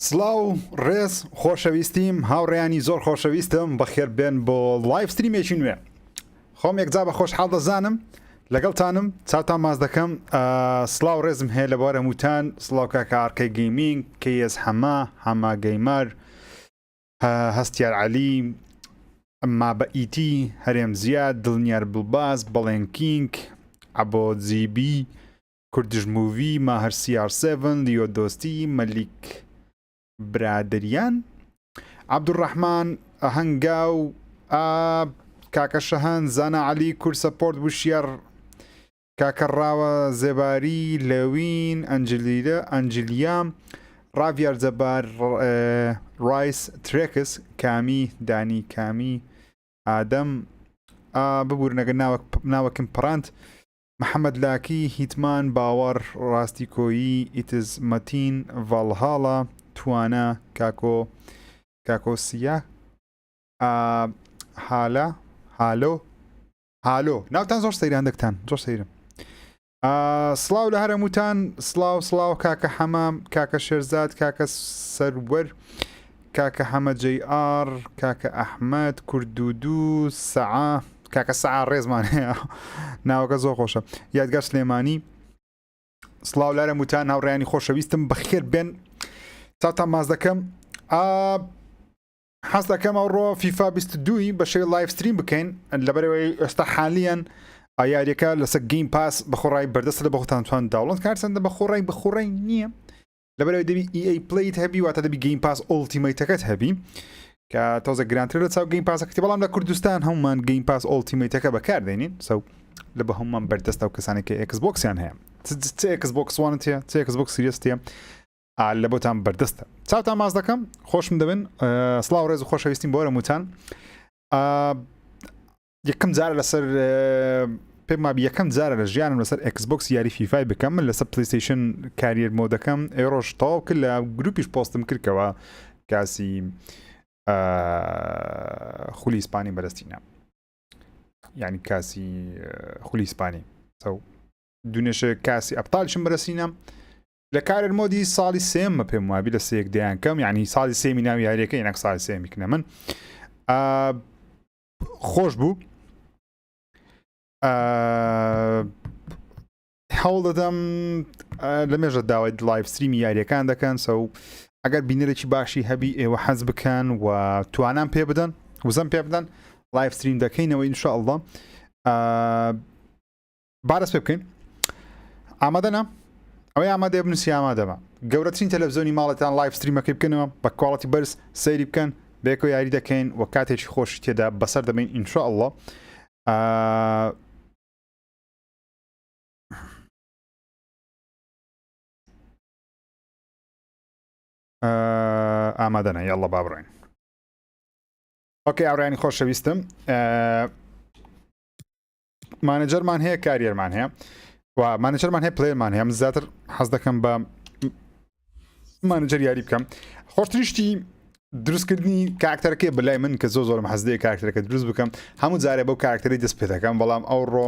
سڵاو ڕێز خۆشەویستیم هاوڕێیانی زۆر خۆشەویستم بەخێر بێن بۆ لایف ستریمێکی نوێ خۆم یەکجا بە خۆشحاڵ دەزانم لەگەڵتانم چاوتان ماز دەکەم سڵاو ڕێزم هەیە لە بۆرە موتان سڵاو کاکە ئارکەی گەیمینگ کەیەز هەما گەیمەر هەستیار عەلی ئەمما بە ئیتی هەرێم زیاد دڵنیار بڵباز بەڵێن کینگ عەبۆ جیبی کوردش موڤی ماهەر CR7 لیۆ دۆستی مەلیک برادریان عەبدوڕەحمان ئەهەنگاو کاکە شەهان زانا عەلی کورد سەپۆرت وشیار کاکە ڕاوە زێباری لەوین ئەنجلیام ڕاڤیار جەبار ڕایس ترێکس کامی دانی کامی ئادەم ببوورنەگە ناوەکم پڕاند محەممەد لاکی هیتمان باوەڕ ڕاستی کۆیی ئیتز مەتین ڤەڵهاڵە توانە کاکۆ سیە هالۆ ناوتان زۆر سەیران دەکتان زۆر سەیرم سڵاو لە هەرەموتان سڵاو کاکە حەمام کاکە شێرزاد کاکە سەروەر کاکە حەمە JR کاکە ئەحمەد کوردودو سەعا کاکە سەعا ڕێزمان هەیە ناوەکە زۆر خۆشە یادگار سلێمانی سڵاو لە هەرەموتان هاوڕێیانی خۆشەویستم بەخێر بێن چاوتان ماز دەکەم حەز دەکەم ئەوڕۆ فیفا 22 بە شێوەی لایف ستریم بکەین لەبەرەوەی ئێستا حالیان یاریەکە لەسەر گەیم پاس بەخۆڕای بەردەستە لە بەخۆتان توان داوڵند کارچەندە بەخۆڕای نییە لەبەرەوەی دەبی EA پلیت هەبی واتە دەبی گەیم پاس ئۆڵتیمەیتەکەت هەبی کە تۆزە گرانترە لە چاو گەیم پاسەکەتی بەڵام لە کوردستان هەمومان گەیم پاس ئۆڵتیمەیتەکە بەکاردێنین سەو لە بە هەمومان بەردەستە و کەسانێکی ئێکسبۆکسیان هەیە چ ئێکسبۆکس وانت هەیە چ ئێکسبۆکس سیریەس هەیە لە بۆتان بەردەستە چاوتان ماز دەکەم خۆشم دەبن سڵاو ڕێز و خۆشەویستیم بۆ وەرەموتان یەکەم جارە لەسەر پێم وابی یەکەم جارە لە ژیانم لەسەر ئەکسبۆکس یاری فیفای بکەم من لەسەر پلیستیشن کاریر مۆدەکەم ئێڕۆژ تەواو کرد لە گروپیش پۆستم کردکەوە کاسی خولی ئیسپانی بەدەستینە یعنی کاسی خولی ئیسپانی دوونێشە کاسی ئەبتالیشم بەدەستینە لە کارر مۆدی ساڵی سێممە پێم وابی لە سەیەک دەیانکەم یعنی ساڵی سێمی ناوی یاریەکە یەنەک ساڵی سێمیکنە من خۆش بوو هەوڵ دەدەم لە مێژە داوای لایف ستریمی یاریەکان دەکەن سەو ئەگەر بینەرێکی باشی هەبی ئێوە حەز بکەن و توانان پێ بدەن وزەم پێ بدەن لایف ستریم دەکەینەوە ئینشاءالله بارەس پێ بکەین ئامادەنا ئەوەی ئامادە بنووسی ئامادەمە گەورەترین تەلەڤیزۆنی ماڵەتان لایف ستریمەکەی بکەنەوە بە کواڵەتی بەرز سەیری بکەن بێکۆ یاری دەکەین و کاتێکی خۆشی تێدا بەسەر دەبین ئینشاءالله ئامادەنە یاڵڵا با بڕۆین ئۆکەی ئاوڕێیانی خۆشەویستم مانەجەرمان هەیە کاریەرمان هەیە و مانەجەرمان هەیە پلێرمان هەیە من زیاتر حەز دەکەم بە مانەجەر یاری بکەم خۆشتریشتی دروستکردنی کاراکتەرەکەی بەلای من کە زۆرم حەز دەیە کاراکتەرەکە دروست بکەم هەموو جارێ بەو کاراکتەری دەست پێ دەکەم بەڵام ئەوڕۆ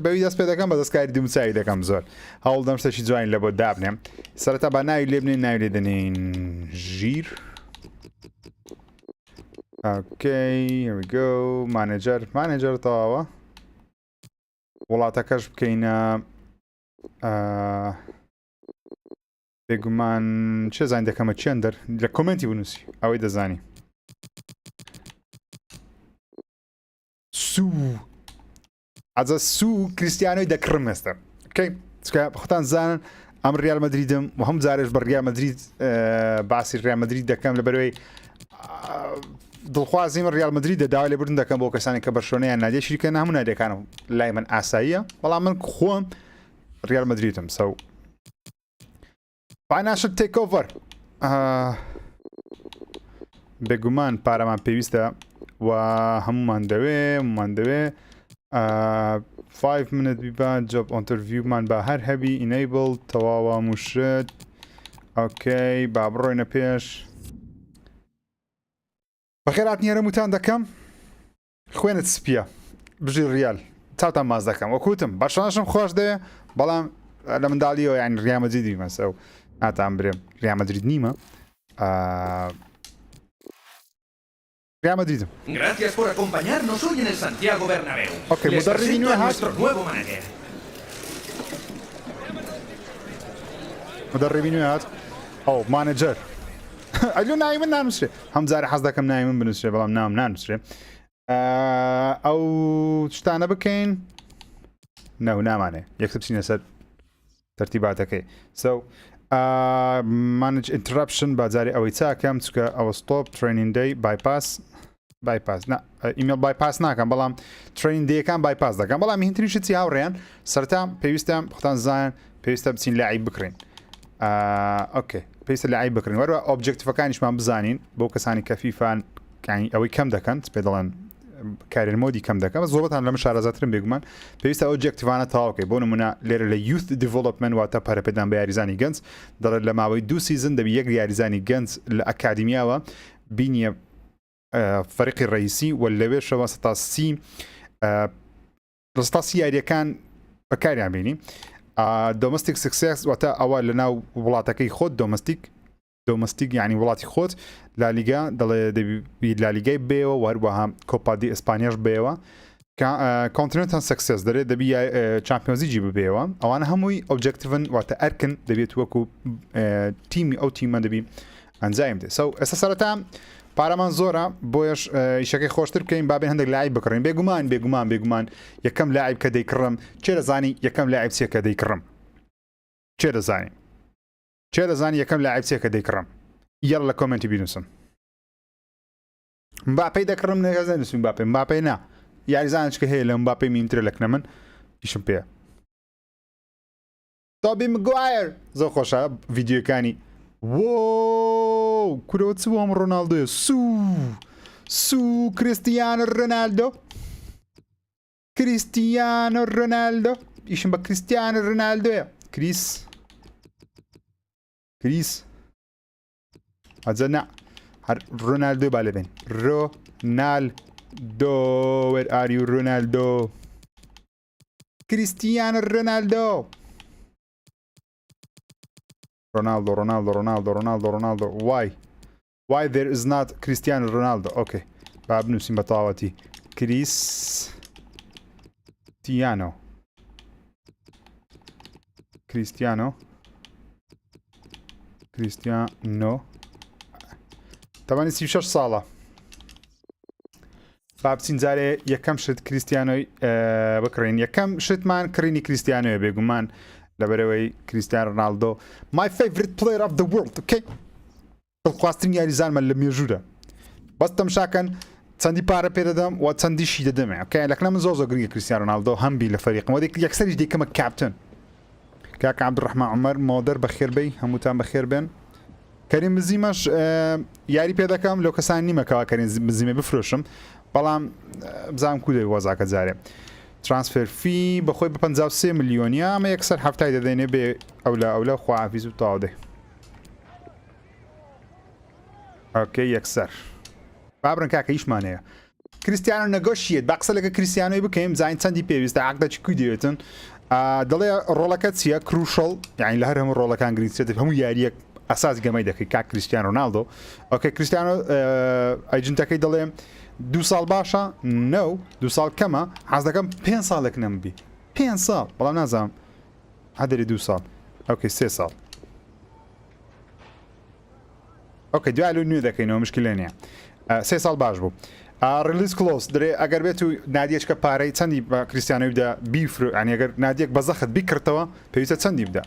بەوی دەست پێ دەکەم بە دەستکاری دوومچوی دەکەم زۆر هەوڵ دەم شتێکی جوین لە بۆ دابنێم سەرەتا با ناوی لێ بنێن ناوی لێ دەنێن ژیر ئۆکەی here we go مانێجەر تەواوە وڵاتەکەش بکەینە بێگومان چه زانی دەکەمە چێندەر لە کۆمنتی بنووسی ئەوەی دەزانی ئەجە سوو کریستیانۆی دەکڕم ئێستا ئۆکەی چکە بەخۆتان زانن ئەم ریال مەدریدم و هەموو جارێش بە ریال مەدرید باسی ریال مەدرید دەکەم لەبەرەوەی دڵخوازیم ریال مەدرید داوای لێبوردن دەکەم بۆ کەسانی کە بەرشۆنەیان نادێ شریکەن هەموو نادەکانم لای من ئاساییە بەڵام من خۆم ریال مەدریدم سەو فاینانشل تێکۆڤەر بێگومان پارەمان پێویستە و هەمومان دەوێ 5 منت بیبا جۆب ئۆنتەرویومان با هەر هەبی ئینەیبڵ تەواوە موشت ئۆکەی با بڕۆینە پێش بەخێرهاتنی هەرەموتان دەکەم خوێنت سپیە بژی ریال چاوتان ماز دەکەم وەکوتم بەشانشم خۆش دەیە بەڵام لە منداڵیەوە یان ریال مەدریدی مەسە و ناتان برێم ریال مەدرید نیمە ریال مەدریدم. Gracias por acompañarnos hoy en el Santiago Bernabéu. Okay, Les مدربی presento نوێ a هات. nuestro nuevo manager. مدربی نوێ هات ئەو مانەجەر ئەلو ناوی من نانووسێ هەم جارە حەز دەکەم ناوی من بنووسێ بەڵام ناوم نانووسێ ئەو شتانە بکەین نامانێ یەکتر بچینە سەر تەرتیباتەکەی manage interruption بازاری ئەوەی چاکەم چکە ئەوە ستۆپ ترینینگ دەی بایپاس ئیمێل بایپاس ناکەم بەڵام ترینینگ دەیەکان بایپاس دەکەم بەڵام هینترینشی چی هاوڕێیان سەرتا پێویستە بختان زان پێویستە بچین لای بکڕین ئۆکێ پێویستە لای بکڕین وەرە ئۆبجکتیفەکانیشمان بزانین بۆ کەسانی کە فیفان ئەوەی کەم دەکەن پێ دەڵێن کارێن مۆدی کەم دەکەم زۆربەتان لەمە شارەزاترم بێگومان پێویستە ئۆبجکتیڤانە تاواکەی بۆ نمونە لێرە لە یوث دیڤلۆپمنت واتە پەرەپێدان بە یاریزانی گەنج دەڵێت لە ماوەی 2 سیزن دەبی یەک یاریزانی گەنج لە ئەکادمیاوە بینیە فەریقی ڕئیسی و لەوێشەوە ستا سی یاریەکان بەکاریان بینی دۆمەستیک سکسس واتە ئەوە لە ناو وڵاتەکەی خۆت دۆمەستیک یعنی وڵاتی خۆت لالیگا دەڵێ لالیگای بێەوە وەروەها کۆپادی ئەسپانیاش بێەوە کۆنتیننتال سکسس دەرێت دەبی چامپیۆنزیجی ببێەوە ئەوانە هەمووی ئۆبجکتیڤن واتە ئەرکن دەبێت وەکو تیمی ئەو تیمە دەبی ئەنجایم دێ ئێستا سەرەتا پارەمان زۆرە بۆیش ئیشەکەی خۆشتر بکەین بابێن هەندێک لای بکڕین بێگومان یەکەم لایب کە دەیکڕم چێ دەزانی یەکەم لایب چێکە دەیکڕم چێ دەزانی یەکەم لایب چێکە دەیکڕم یەڵ لە کۆمنتی بینوسم مباپەی دەکڕم نەگەزانوسم مباپەی نا یاریزانشکە هەیە لە مباپەی میمترە لەکنە من ئیشم پێە تۆبی مگوایر زۆر خۆشە ڤیدیۆکانی کورەوە چ بۆم ڕۆناڵدۆە سوو کریستیانۆ ڕۆناڵدۆ ئیشم بە کریستیانۆ ڕۆناڵدۆیە کریس ئەجە نا هەر ڕۆناڵدۆ با لەبێن ڕۆناڵدۆ وێر ئاری و ڕۆناڵدۆ کریستیانۆ ڕۆناڵدۆ Ronaldo. Why there is not Cristiano Ronaldo? Okay. با بنووسین بە تەواوەتی Cristiano تەوانی 36 ساڵە با بچین جارێ یەکەم شت کریستیانۆی بکڕین یەکەم شتمان کڕینی کریستیانۆیە بێگومان لەبەرەوەی کریستیان ڕۆناڵدۆ my favorite player of the world okay دڵخواستترین یاریزانمە لە مێژوورە بەس تەماشاکەن چەندی پارە پێدەدەم و چەندیشی دەدەمێ ئۆکەی لەکنە من زۆر گرنگە کریستیان ڕۆناڵدۆ هەمبی لە فەریقم یەکسەریش دەیکەمە کاپتن کاکە عەبدوڕەحمان عومەر مۆدەر بەخێر بێی هەمووتان بەخێر بێن کەریم بزیمەش یاری پێ دەکەم لەو کەسانی نیمەکەوە کەریم بزیمێ بفرۆشم بەڵام بزانم کودەی وەزاکە جارێ ترانسفەر فی بەخۆی بە 53 ملیۆنیا ئەمە یەکسەر هەفتای دەدەینێ بێ ئەو خواحافیز و تاوادێ ئۆکەی یەکسەر بابرن کاکە هیچمانەیە کریستیانۆ نەگۆشیێت با قسە لەگە کریستیانۆی بکەین زین چەندی پێویستە عقدەچی کوی دەوێتن دەڵێ ڕۆڵەکە چییە کروشڵ یعنی لە هەر هەموو ڕۆڵەکان گرنگێت هەموو یاریەک ئەساس گەمەی دەکەی کاک کریستیان ڕۆناڵدۆ ئۆکەی کریستیانۆ ئەیجنتەکەی دەڵێ 2 ساڵ باشە نەو 2 ساڵ کەمە حەز دەکەم 5 ساڵێک نەمبی 5 ساڵ بەڵام نازانم هەدەری 2 ساڵ ئۆکەی 3 ساڵ ئۆکەی دوای لە نوێ دەکەینەوە مشکلە نییە 3 ساڵ باش بوو ڕلیز کلۆس دەرێ ئەگەر بێت و نادیەچکە پارەی چەندی بە کریستیانۆی بدە بیفر ئەگەر نادیەک بەزەخت بیکردەوە پێویستە چەندی بدە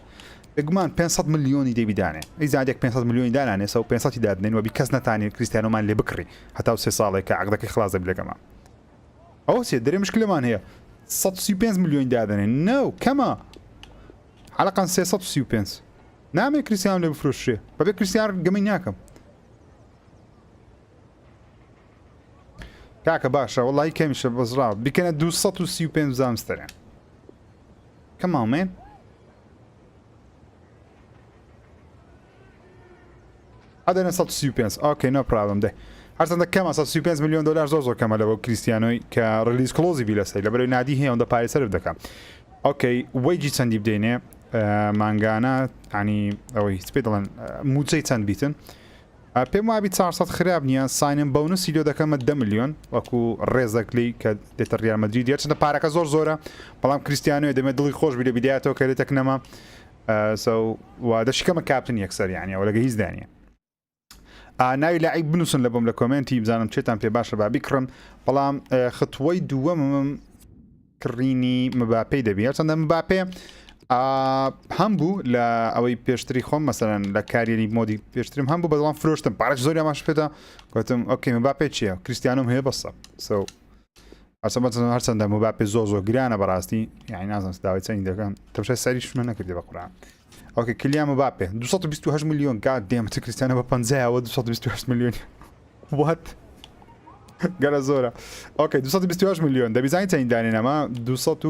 گومان 500 ملیۆنی دەبیدانێ ئیزادێک 500 ملیۆنی دانانێ سە و 500 دادنێن و بی کەس نەتانێت کریستیانۆمان لێ بکڕی هەتا 3 ساڵێک کە عقدەکەی خلاص دەبی لەگەڵمان ئەوە چێ دەرێ مشکلەمان هەیە 135 ملیۆنی دادنێن نەو کەمە حەڵقان 335 نامێ کریستیان لێ بفرۆشێ بەبێ کریستیان گەمەی ناکەم کاکە باشە وڵی کەمیشە بەزراوە بیکەنە 235 زانستەرێن کەماومێن هەدەنە 135 ئۆکەی نۆ پرابلم دێ هەرچەندە کەمە 135 ملیۆن دلار زۆر کەمە لەوە کریستیانۆی کە ڕلیز کلۆزی بی لەسەر لەبەرەوەی نادی هەیە ئەوەندە پارەی سەرف دەکەم ئۆکەی وەیجی چەندی بدەینێ مانگانە ینی ئەوەی پێ دەڵێن موچەی چەند بیتن پێم وابی 400 خراپ نییە ساینم بەونسی لێ دەکەمە 10 میلیۆن وەکو ڕێزەکلی کە دێتە ریال مەدرید چەندە پارەکە زۆر زۆرە بەڵام کریستیانوێ دەمێت دڵی خۆش بی لە بیدایەتەوە کە لێتەک نەما دەشکەمە کاپتن یەکسەر یانی ئەوە لەگە هیچ دانیە ناوی لاعی بنووسن لە بۆم لە کۆمنتی بزانم چێتان پێ باشە با بیکڕم بەڵام خطوەی دووەمم کڕینی مباپەی دەبی چەندە مباپێ هەمبوو لە ئەوەی پێشتری خۆم مەسەرەن لە کاریری مۆدی پێشتریم هەمبوو بەدڵام فرۆشتم پارەش زۆری ئەماش پێدا گوتم ئۆکەی مباپێ چییە کریستیانۆم هەیە بەسە هەرچەندە مباپێ زۆر گرانە بەڕاستی یعنی نازانم داوای چەند دەکەن تەمشای سەریشمە نەکردی بە قورآن ئۆکێ کلیان مباپێ 228 میلیۆن گات دێمەتە کریستیانە بە 50ەوە 228 میلیۆن وات گەرە زۆرە ئۆکەی 228 میلیۆن دەبیزانی چەند دانێنەما 200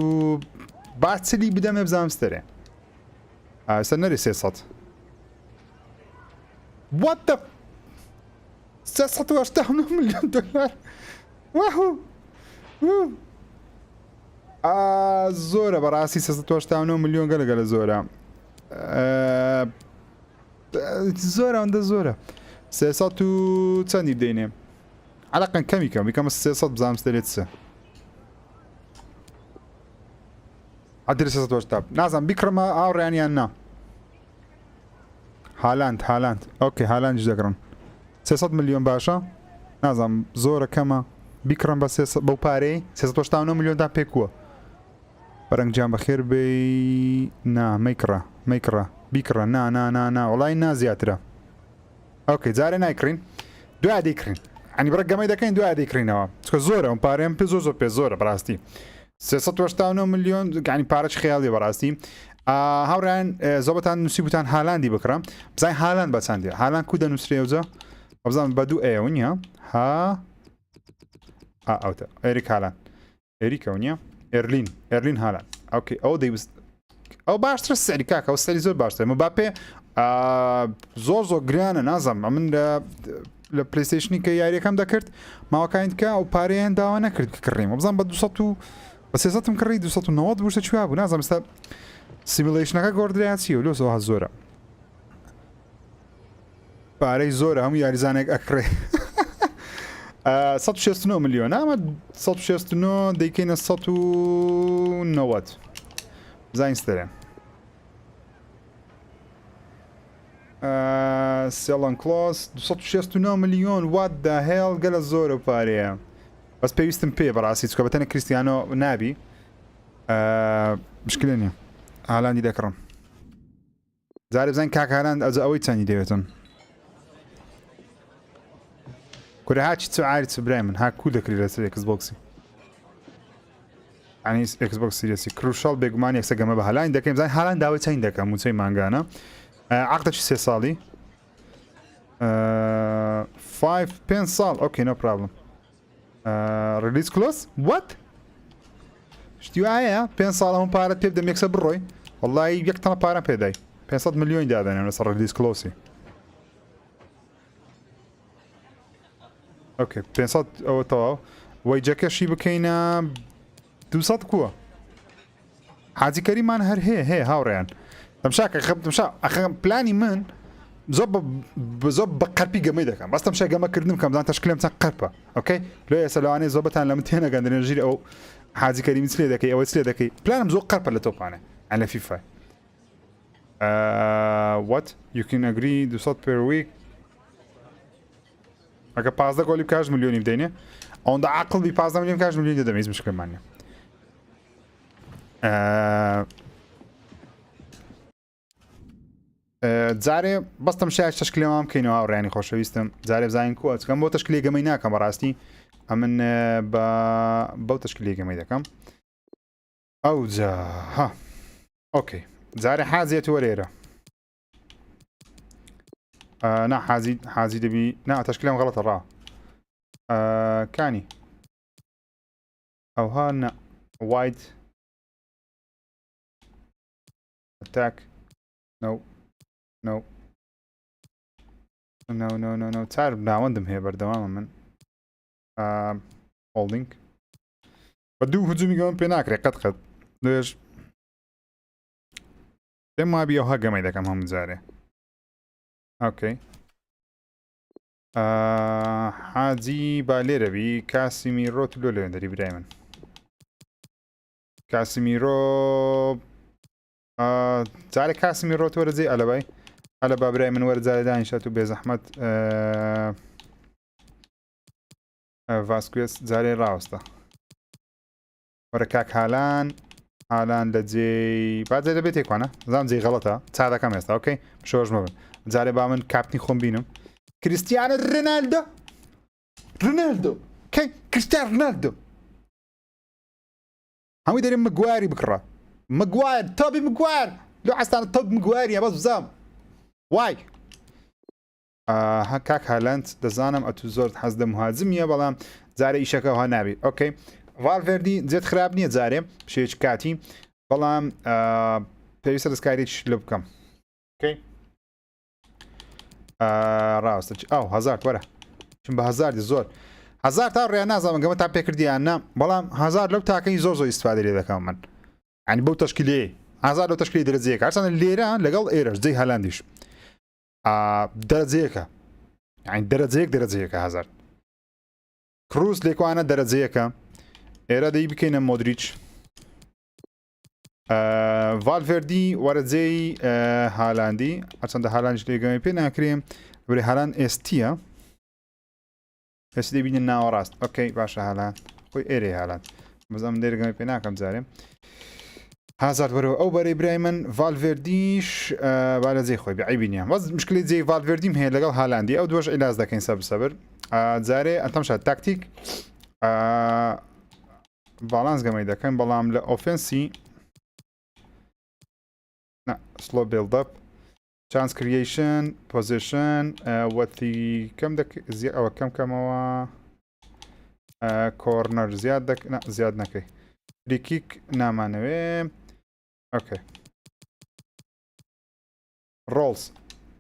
باچلی بدەمێ بزانستەرێ ئەستا نەری 300 What the 389 میلیۆن دلار زۆرە بەڕاستی 389 میلیۆن گەلە زۆرە زۆرە ئەوەندە زۆرە 300 و چەندی بدەینێ عەلاقەن کەمی کەم بیکەمە 300 بزانستەرێت سە عدل 380 نازم بیکڕمە ئاوڕیانیان نا هالاند ئۆکێ هالاندیش دەکڕن 300 میلیۆن باشە نازم زۆرە کەمە بیکڕم بە بەو پارەی 389 میلیۆندا پێکووە بەرەنگجیان بەخێر بێ نا مەیکڕە بیکڕە نا وڵای نا زیاترە ئۆکێ جارێ نایکڕین دوای دەیکڕین عنی بەڕگەمەی دەکەین دوای دەیکڕینەوە چکە زۆرە ئەم پارەیان پێ زۆر پێ زۆرە بەڕاستی 389 میلیۆن گانی پارەش خیاڵی بەڕاستی هاوڕیان زۆبەتان نووسیبووتان هالاندی بکڕم بزای هالاند بە چەندێ هالاند کو دەنووسرێوجە بزانم بە دوو ئێوە نییە ها ئەوتە ئێریک هالاند ئێریکەوە نییە ئێرلین هالاند ئۆکێ ئەو دەیویست ئەو باشترە سەری کاکە ئەو سەری زۆر باشترە مباپێ زۆر گرانە نازم من لە پلیستیشنی کە یاریەکەم دەکرد ماوەکانیت کە ئەو پارەیان داوا نەکرد کڕیم بزان بە 200 بە 300م کڕی 290 بووشتە چوا بوو نازم ئێستا سیمیلیشنەکە گۆڕدرایان چیە لۆ زۆها زۆرە پارەی زۆرە هەموو یاریزانێک ئەکڕێ 169 میلیۆن ئەمە 169 دەیکەینە 190 زانستەرێن سێڵەن کلۆس 269 میلیۆن وات دا هێڵ گەلە زۆرە پارەیە بەس پێویستم پێ بەڕاستی چکە بەتەنە کریستیانۆ نابی مشکلە نیە هالاندی دەکڕم جارێ بزانین کاک هالاند ئەوەی چەندی دەوێتن کورە هاچی چ عاری چ برای من ها کو دەکری لەسەر ئێکسبۆکسی عنی ئێکسبۆکس سیریەسی کروشەڵ بێگومان یەکسە گەمە بە هالاند دەکەین بزانین هالاند داوای چەند دەکەم موچەی مانگانە عقدەکی 3 ساڵی 5 ساڵ ئۆکێ نۆ پرابلم ریلیز کلۆس وات شتی وایە 5 ساڵ هەموو پارەت پێ بدەم یەکسە بڕۆی وەڵڵی یەک تەنە پارەم پێدای 500 میلیۆن دادەنێن لەسەر ریلیز کلۆسی ئۆکێ 500 ئەوە تەواو وەیجەکەشی بکەینە 200 کووە حاجی کەریمان هەر هەیە هاوڕێیان تەمشا پلانی من زۆر بە قەرپی گەمەی دەکەم بەستم شای گەمەکردنم کەم زان تەشکلم چەند قەرپە ئۆکەی لۆ ئێستا لەوانەیە زۆبەتان لە من تێنەگەندرێن ژیر ئەو حاجی کەریمی چ لێ دەکەی ئەوە چ لێ دەکەی پلانم زۆر قەرپە لە تۆپانە ئەن لە فیفا what you can agree 200 per week ئەگە 15 گۆلی بکاش میلیۆنی بدەینێ ئەوەندە عاقڵ بی 15 میلیۆن کاش میلیۆنی دەدەم هیچ مشکلمان نیە جارێ بەستم شای تەشکیلێمام بکەینەوە ئەوڕیانی خۆشەویستم جارێ بزانین کووە چکەم بۆ تەشکیلێ گەمەی ناکەم بەڕاستی ئەمن بەو تەشکیلێ گەمەی دەکەم ئەو جا ها ئۆکەی جارێ حازێت وەرێرە نا حازی دەبی نا تەشکیلم غەڵەتە ڕا کانی ئەوها نا واید attack no چار ناوەندم هەیە بەردەوامە من holding بە دوو هجومی گەمە پێ ناکرێت قەت لێش پێم وابی ئەو هەگەمەی دەکەم هەموو جارێ ئۆکەی حاجی با لێرەبی کاسیمیرۆ تلۆ لەوێندەری برای من کاسیمیرۆ جارێ کاسیمیرۆ وەرەجێ ئەلەبای ئەلە با برای من وەرەجارە دانیشات و بێزەحمەت ڤاسکوێس جارێ ڕاوەستە وەرە کاک هالان لە جێی باجێ دەبێت تێکوانە زانام جێی غەڵەتە چا دەکەم ئێستا ئۆکەی شۆژ مەبن جارێ با من کاپنی خۆم بینم کریستیانە ڕۆنالدۆ کەی کریستیان ڕۆنالدۆ هەمووی دەرێن مەگواری بکڕە مەگوار تۆبی مەگوار لۆ عەستانە تۆب مەگواریە بەس بزانم وای کاک هالاند دەزانم ئەتو زۆر حەز لە مهاجمیە بەڵام جارێ ئیشەکە ها نابێ ئۆکەی ڤالڤێردی جێت خراپ نییە جارێ شێچ کاتی بەڵام پێویستە دەستکارێکیش لێ بکەم ئۆکەی ڕاستە ئەو هەزار وەرە چون بە هەزاردی زۆر هەزار تا ڕێیان نازانم گەمە تا پێکردیانە بەڵام هەزار لەو تاکەی زۆر زۆر ئیسفادە لێ دەکەم من ینی بەو تەشکیلێ هەزار لەو تەشکیلی دەرەجەیەکە هەرچەندە لێرە لەگەڵ ئێرەش جێی هەلاندیش دەرەجەیەکە ینی دەرەجەیەکە هەزار کروس لێکوانە دەرەجەیەکە ئێرە دەی بکەینە مۆدریچ ڤالڤێردی وەرەجێی هالاندی هەرچەندە هالاندیش لێگەمەی پێ ناکرێم بەێ هالاند ئێستیە ئێستی دەبینە ناوەڕاست ئۆکەی باشە هالاند خۆی ئێرێ هالاند بەزەم لێرەگەمەی پێ ناکەم جارێ هازار بەرەوە ئەو بەرەی برای من ڤالڤێردیش با لە جێی خۆی بەعیبی نییە وەز مشکلی جێی ڤالڤێردیم هەیە لەگەڵ هالاندی ئەو دوۆش عیلاج دەکەین سەبر جارێ ئەتەمشە تاکتیک باڵانس گەمەی دەکەن بەڵام لە ئۆفنسی سلۆ بیلدەپ چانس کریشن پۆزیشن وەتی کەم ئەوە کەمەوە کۆرنەر زیاد نەکەی فریکیک نامانەوێ ئۆکەی ڕۆڵز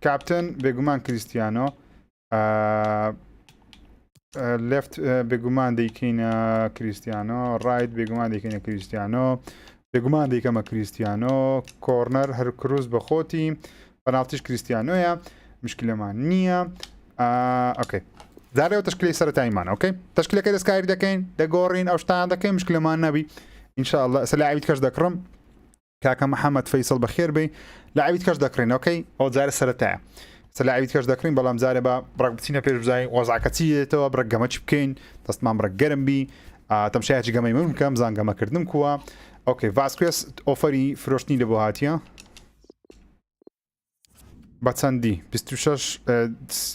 کاپتن بێگومان کریستیانۆ لفت بێگومان دەیکەینە کریستیانۆ ڕایت بێگومان دەیکەینە کریستیانۆ بێگومان دەیکەمە کریستیانۆ کۆرنەر هەر کروس بە خۆتی پەناڵتیش کریستیانۆیە مشکلەمان نییە ئۆکەی دارەوە تشکیلی سەرەتاییمان ئۆکەی تشکیلەکەی دەستکاری دەکەین دەگۆڕین ئەو شتان دەکەین مشکلەمان نەبی ئینشاءالله سەلاویت کەش دەکڕم کاکە محەممەد فەیسڵ بەخێر بێ لاویت کەش دەکڕین ئۆکەی ئەو جارە سەرەتایە سەلاویت کەش دەکڕین بەڵام جارێ بە بڕک بچینە پێش بزای وەزاکە چیێتەوە بڕک گەمە چی بکەین دەستمان بڕک گەرم بی تەمشایکی گەمەی من بکەم زانگەمەکردم کووە ئۆکەی ڤاسکوێس ئۆفەری فرۆشتنی لە بۆ هاتیە بە چەندی 26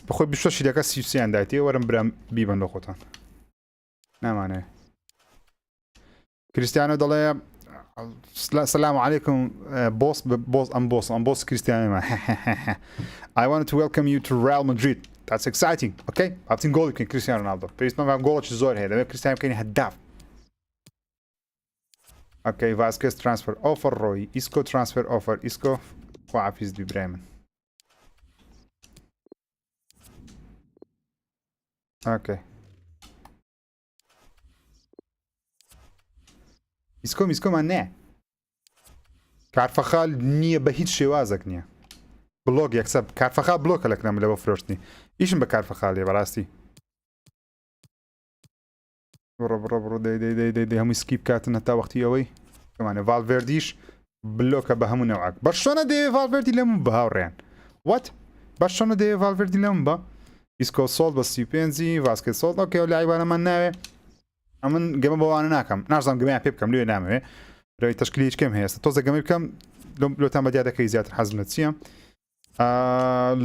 بەخۆی 26 دەکە 33 دایتێ وەرم برام بیبن لە خۆتان نامانێ کریستیانۆ دەڵێ السلام عليكم I'm boss Cristiano. I wanted to welcome you to Real Madrid. That's exciting. Okay? I've seen goal you can Cristiano Ronaldo. But ما goal زور هذا. Cristiano كان هداف. Okay, Vasquez transfer offer Roy. Isco transfer offer. Isco وعافيز ببرايمن. Okay. میسکۆمان نێ کارفەخال نییە بە هیچ شێوازێک نییە بلۆگ یەکسە کارفەخال بلۆکە لەکنەم لەوە فرۆشتنی ئیشم بە کارفەخاڵێ بەڕاستی بڕۆ دەی هەمووی سکیپ کاتن هەتا وەختی ئەوەی کەمانە ڤالڤێردیش بلۆکە بە هەموو نەوەک بە شۆنە دەوێ ڤالڤێردی لەم بە هاوڕێن وات بە شۆنە دەوێ ڤالڤێردی لەم بە ئیسکۆ سۆڵ بە 35 ڤاسکێت سۆڵ ئۆکێ و لایوانەمان ناوێ ئەمن گەمە بەوانە ناکەم نازانم گەمیان پێ بکەم لێ نامەوێ ڕێی تەشکیلی هیچکەم هەیە تۆزە گەمەی بکەم لۆتان بەدیا دەکەی زیاتر حەزمە چییە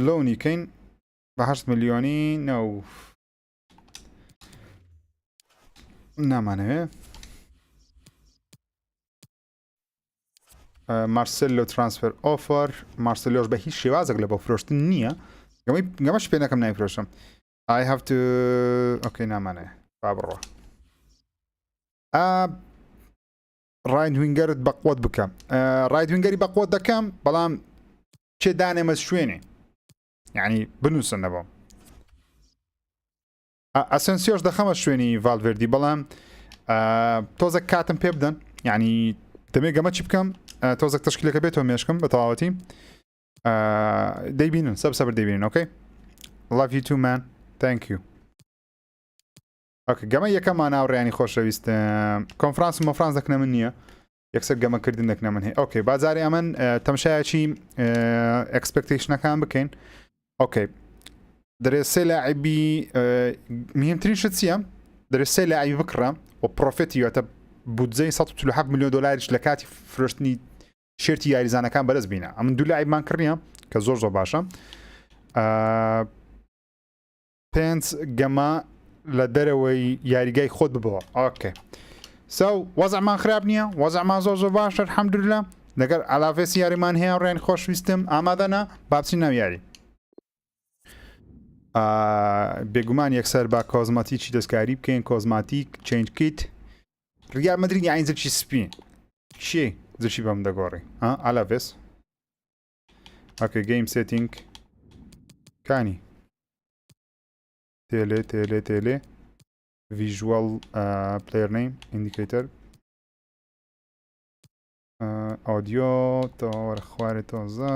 لۆنی کەین بە 8 ملیۆنی نەو نامانەوێ مارسلۆ ترانسفەر ئۆفەر مارسلۆش بە هیچ شێوازێک لە بۆ فرۆشتن نییە گەمەش پێ نەکەم نایفرۆشم I have to ئۆکەی نامانەیە با بڕۆ ڕاید وینگەرت بەقوت بکەم ڕاید وینگەری بەقوت دەکەم بەڵام چێ دانێمە شوێنێ یعنی بنووسنەوە ئەسنسیۆش دەخەمە شوێنی ڤالڤێردی بەڵام تۆزە کاتم پێ بدەن یعنی دەمێ گەمە چی بکەم تۆزێک تشکیلەکە بێتەوە مێشکم بە تەواوەتی دەیبینن سەبر دەیبینن ئۆکەی love you too man thank you گەمە یەکەمان ناوڕێنی خۆشەویست کۆنفرانس و مەفرانس دەکنە من نییە یەکسەر گەمەکردن دەکنە من هەیە ئۆکەی بازاری ئەمن تەمشایەکی ئەکسپکتیشنەکان بکەین ئۆکەی دەرێت سێ لاعبی مهمترین شت چییە دەرێت سێ لاعبی بکڕە و پرۆفێتی یاتە بودجەی 147 میلیۆن دلارش لە کاتی فرشتنی شێرتی یاریزانەکان بەرز بینە ئەمن دوو لاعبمان کڕیە کە زۆر باشە پێنج گەمە لە دەرەوەی یاریگای خۆت ببەوە ئۆکێ وەزعمان خراپ نییە وەزعمان زۆر باشە الحەمدوللا لەگەر ئالافێسی یاریمان هەیە ڕێن خۆشویستم ئامادەنا با بچین ناو یاری بێگومان یەکسەر با کۆزماتیکی دەستکاری بکەین کۆزماتیک چێنج کیت ریال مەدرید یاین زرچی سپی چی زرچی بەم دەگۆڕی ئالافێس ئۆکێ گەیم سێتینگ کانی تێلێ visual player name indicator audio تەواوەرە خوارێ تۆزە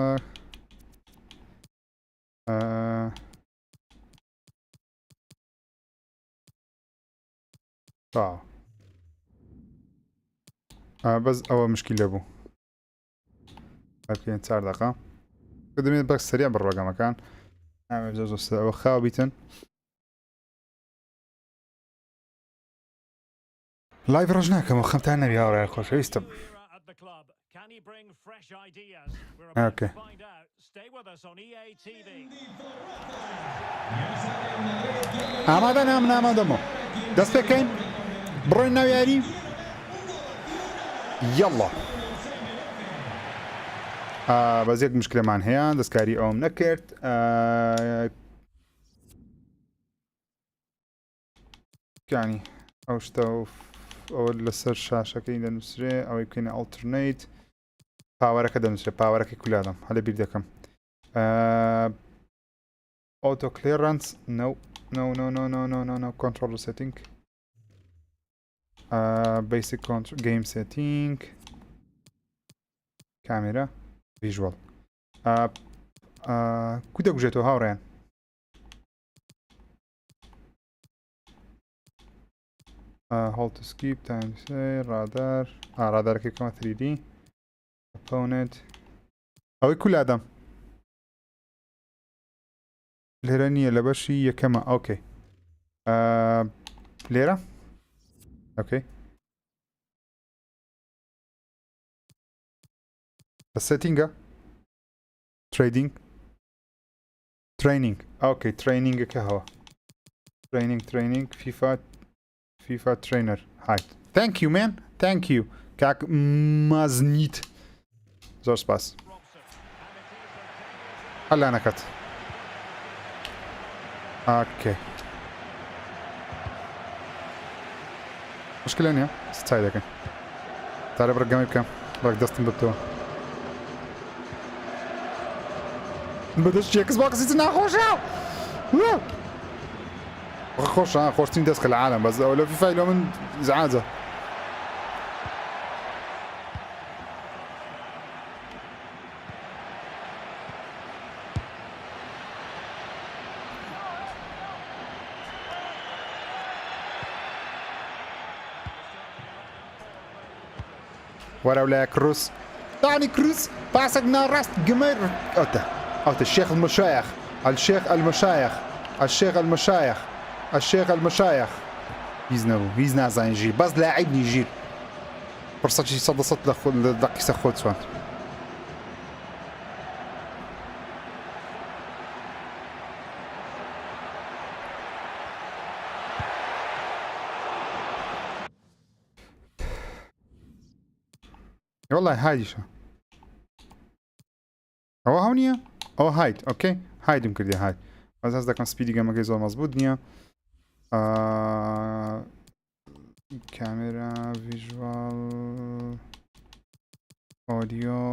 بەس ئەوە مشکلە بوو بەکەین 4 دقە دەمێت بەک سەریع بڕۆگەمەکان ئەوە خاو بیتن لایڤ ڕۆژ ناکەمەوە خەمتان نەبی هاوڕێ خۆشەویستم اوكي ئامادە من ئامادەمەوە دەست پێکەین بڕۆین ناو یاری یەڵڵا بەس یەک مشکلەمان هەیە دەستکاری ئەوم نەکرد کانی ئەو شتە ئەوە لەسەر شاشەکەی دەنووسرێ ئەوەی بکەینە ئەڵترنەیت پاوەرەکە دەنووسرێ پاوەرەکەی کولادەم هەلە بیر دەکەم ئۆتۆ کلێرەنس no controller setting basic control game setting کامێرا visual کو دەگوژێتەوە هاوڕێیان hold to skip time radar رادارەکەی کەمە 3D opponent ئەوەی کولادەم لێرە نییە لە بەشی یەکەمە ئۆکەی لێرە ئۆکەی بە سێتینگە ترینینگ ئۆکەی ترینینگەکە هەوە ترینینگ FIFA trainer هاي thank you man thank you کاک مازنیت زۆر سپاس هەلا نەکەت ئۆکەی مشکلە نییە چای دەکەین تارە بڕگەمی بکەم ڕێک دەستم ببتەوە بەدەست چێکس باکسیت ناخۆشە خۆشە خۆشترین دەستکە لە عالم بەس ئەو لە فیفای لۆ من زعاجە وەرە لای کروس دانی کروس پاسێک ناڕاست گمەر ئەوتە الشيخ المشايخ الشيخ المشايخ هیچ نازانین ژیر بەس لاعیبنی ژیر فرسەتی 100% لە دەقیسە خۆت چۆن والله هایدیشە ئەوە هەو نییە ئەوە هاید ئۆکەی هایدم کردی هاید بەس هەست دەکەم سپیدی گەمەکەی زۆر مەزبوط نییە کامێرا ڤیژوال ئۆدیۆ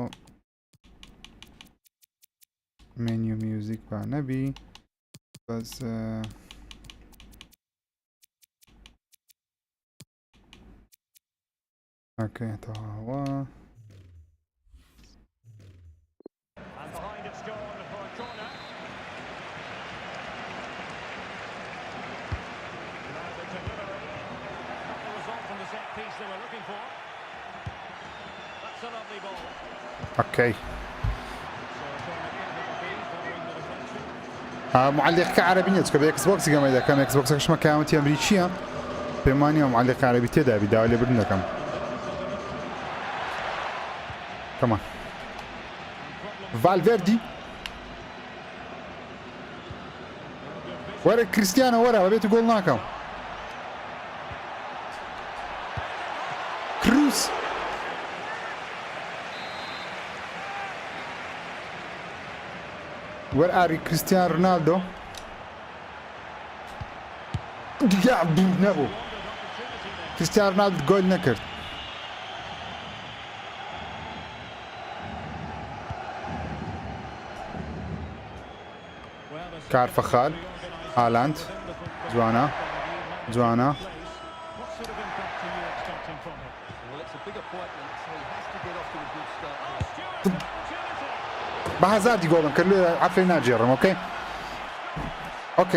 مێنیو میوزیک با نەبی بەس ئۆکەی تەواوە اوكي معلق كعربي نيت كبي اكس بوكس كما اذا كان اكس بوكس كش مكانتي امريكيه بمانيا معلق عربي تدا بدايه بدنا كمان فالفيردي ورا كريستيانو ورا بيت جول ناكم كروس ورا كريستيانو رونالدو يا نبو كريستيانو رونالدو جول نكرت كار فخال هالاند جوانا جوانا بهازارد يقولون كله عفري ناجيرهم اوكي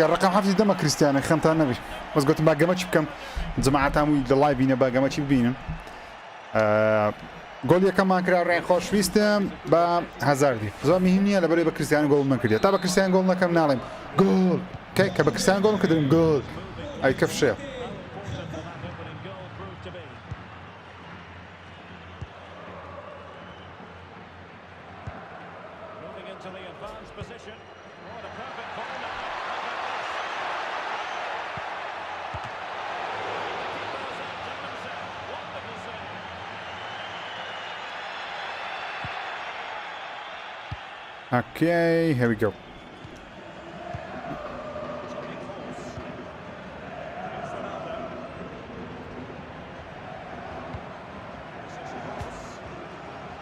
الرقم حفظي دم كريستيانو خمتها النبي بس قلت باقي ما بكم جماعة تاموي اللايف هنا باقي ما بينهم جول كمان كرا رين خوش فيستم با هازاردي زو مهمنيه لبري بكريستيانو جول من كريا تابع كريستيانو جول كم نعلم جول كي كريستيانو جول كدرم جول اي كيف شيء Okay, here we go.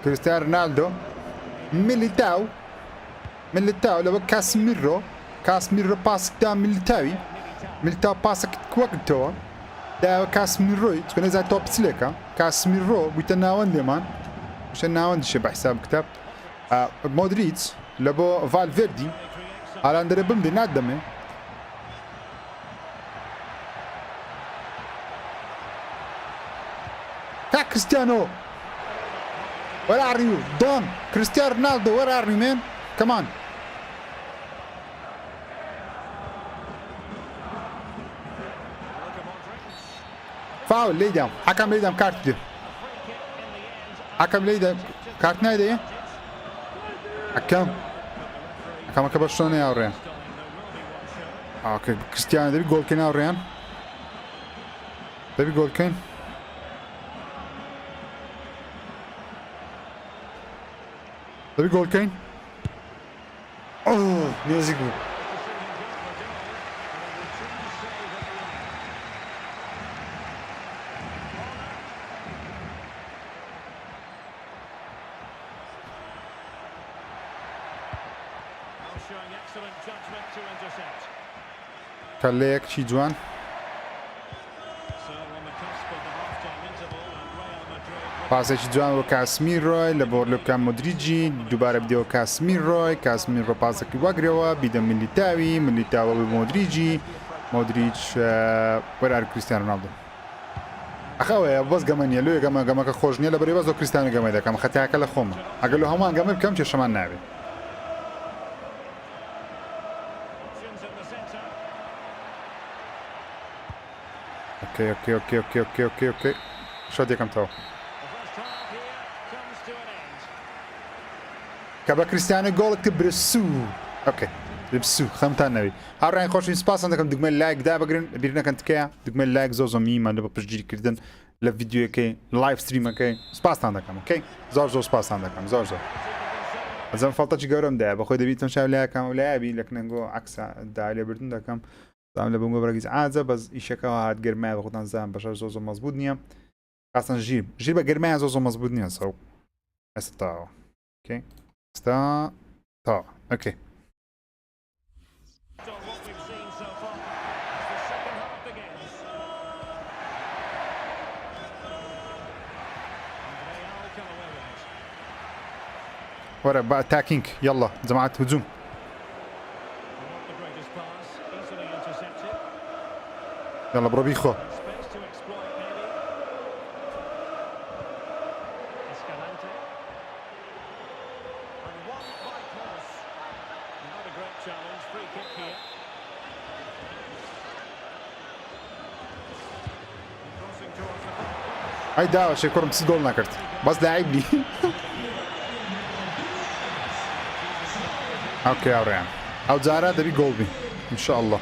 كريستيانو رونالدو ميليتاو لو كاسميرو باس دا ميليتاو باسك كوكتو دا كاسميرو تكون زي توب سليكا كاسميرو بيتناون ديمان مش ناون شي بحساب كتاب مودريتش لبو فالفيردي على اندر بمدي نادمه تا كريستيانو ولا اريو دون كريستيانو رونالدو ولا اري مان كمان فاول ليدام حكم ليدام كارت دي حكم ليدام كارت نايدي حكم برشلونة يا ريان اوكي كريستيانو دبي جول كين يا ريان دبي جول كين اوه نيزيكو كاليك شي جوان باسش جوان و كاسميروي لبور لوكا مودريجي دوباره بديو كاسميروي باسك واغريوا بيدا ميليتاو مودريجي ورار كريستيانو رونالدو اخويا بس جمانيا لو جما كخوجني لبري بس كريستيانو جما ده كم خطا كلا خوما اقول له هما جما بكم شمان نابي اوكي شو دي كم تو كابا كريستيانو جول تبرسو اوكي لبسو خمتها النبي هاراين خوش سباس عندكم دقمه لايك دابا قرن بيرنا كنت كيا دقمه لايك زوزو ميما دابا بجري كردن لفيديو كي لايف ستريم كي سباس عندكم اوكي زوزو سباس عندكم زوزو زعما فلطاتش قرم دابا خويا دبيتم شاو لاكم ولا ابي لك نقول عكس دالي بردن داكم زعما لبونغو براكيز عازه بس ايشكا هاد قرما بخوتان زعما باش زوزو مزبوط نيا اصلا جيب قرما زوزو مزبوط نيا سو استا اوكي استا تا اوكي ورا بقى اتاكينج يلا جماعة هجوم يلا بروبيخو هاي داوە شێ کوڕم چ گۆڵ نەکرد بەس داعیبنی ئۆکێ ئەوڕێیان ئەو جارە دەبی گۆڵ بی ئینشاءالله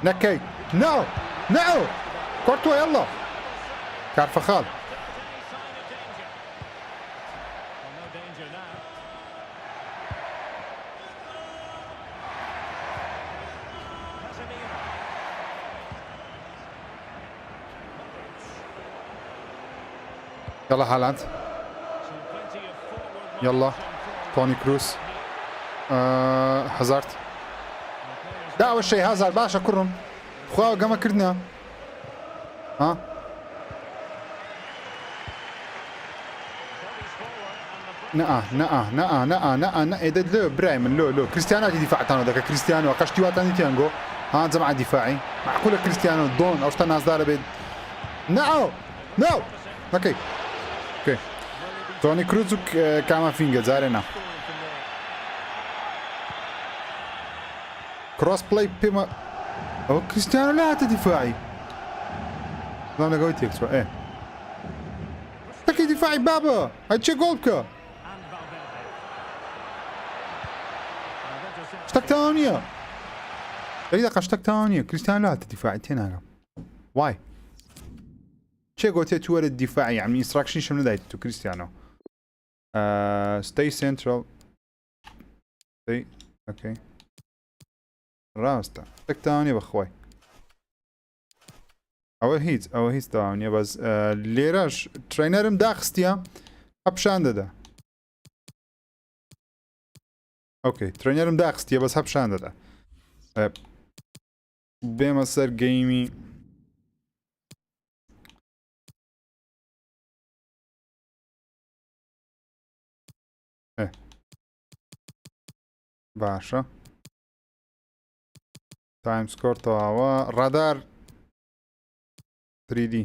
نەکەی نو نو کۆرتووە یەڵڵا کارفەخاڵ يلا هالاند يلا توني كروس هازارد دعوة الشيء هازارد باشا كرم خواو قام كردنا ها نأ إدد لو برايم لو كريستيانو دفاع تانو دكا كريستيانو قشتي واتاني تيانجو ها جماعة دفاعي معقولة كريستيانو دون أو ناس دار بيد نو اوكي توني كروز كامافينجا زارنا كروس بلاي بيما او كريستيانو لا دفاعي لا انا قلت لك ايه تكي دفاعي بابا هاتشي جولكا اشتك تانية اذا اشتك تانية كريستيانو لا دفاعي تينا واي چه قلت توار الدفاعي يعني انستراكشن شنو دايتو كريستيانو stay central stay اوكي راستا تكتاني بخوي او هيت تاني بس ليراش ترينرم داخستيا هبشان دادا اوكي ترينرم داخستيا بس هبشان دادا بما سر جيمي باشا تايم سكور تواوا رادار 3D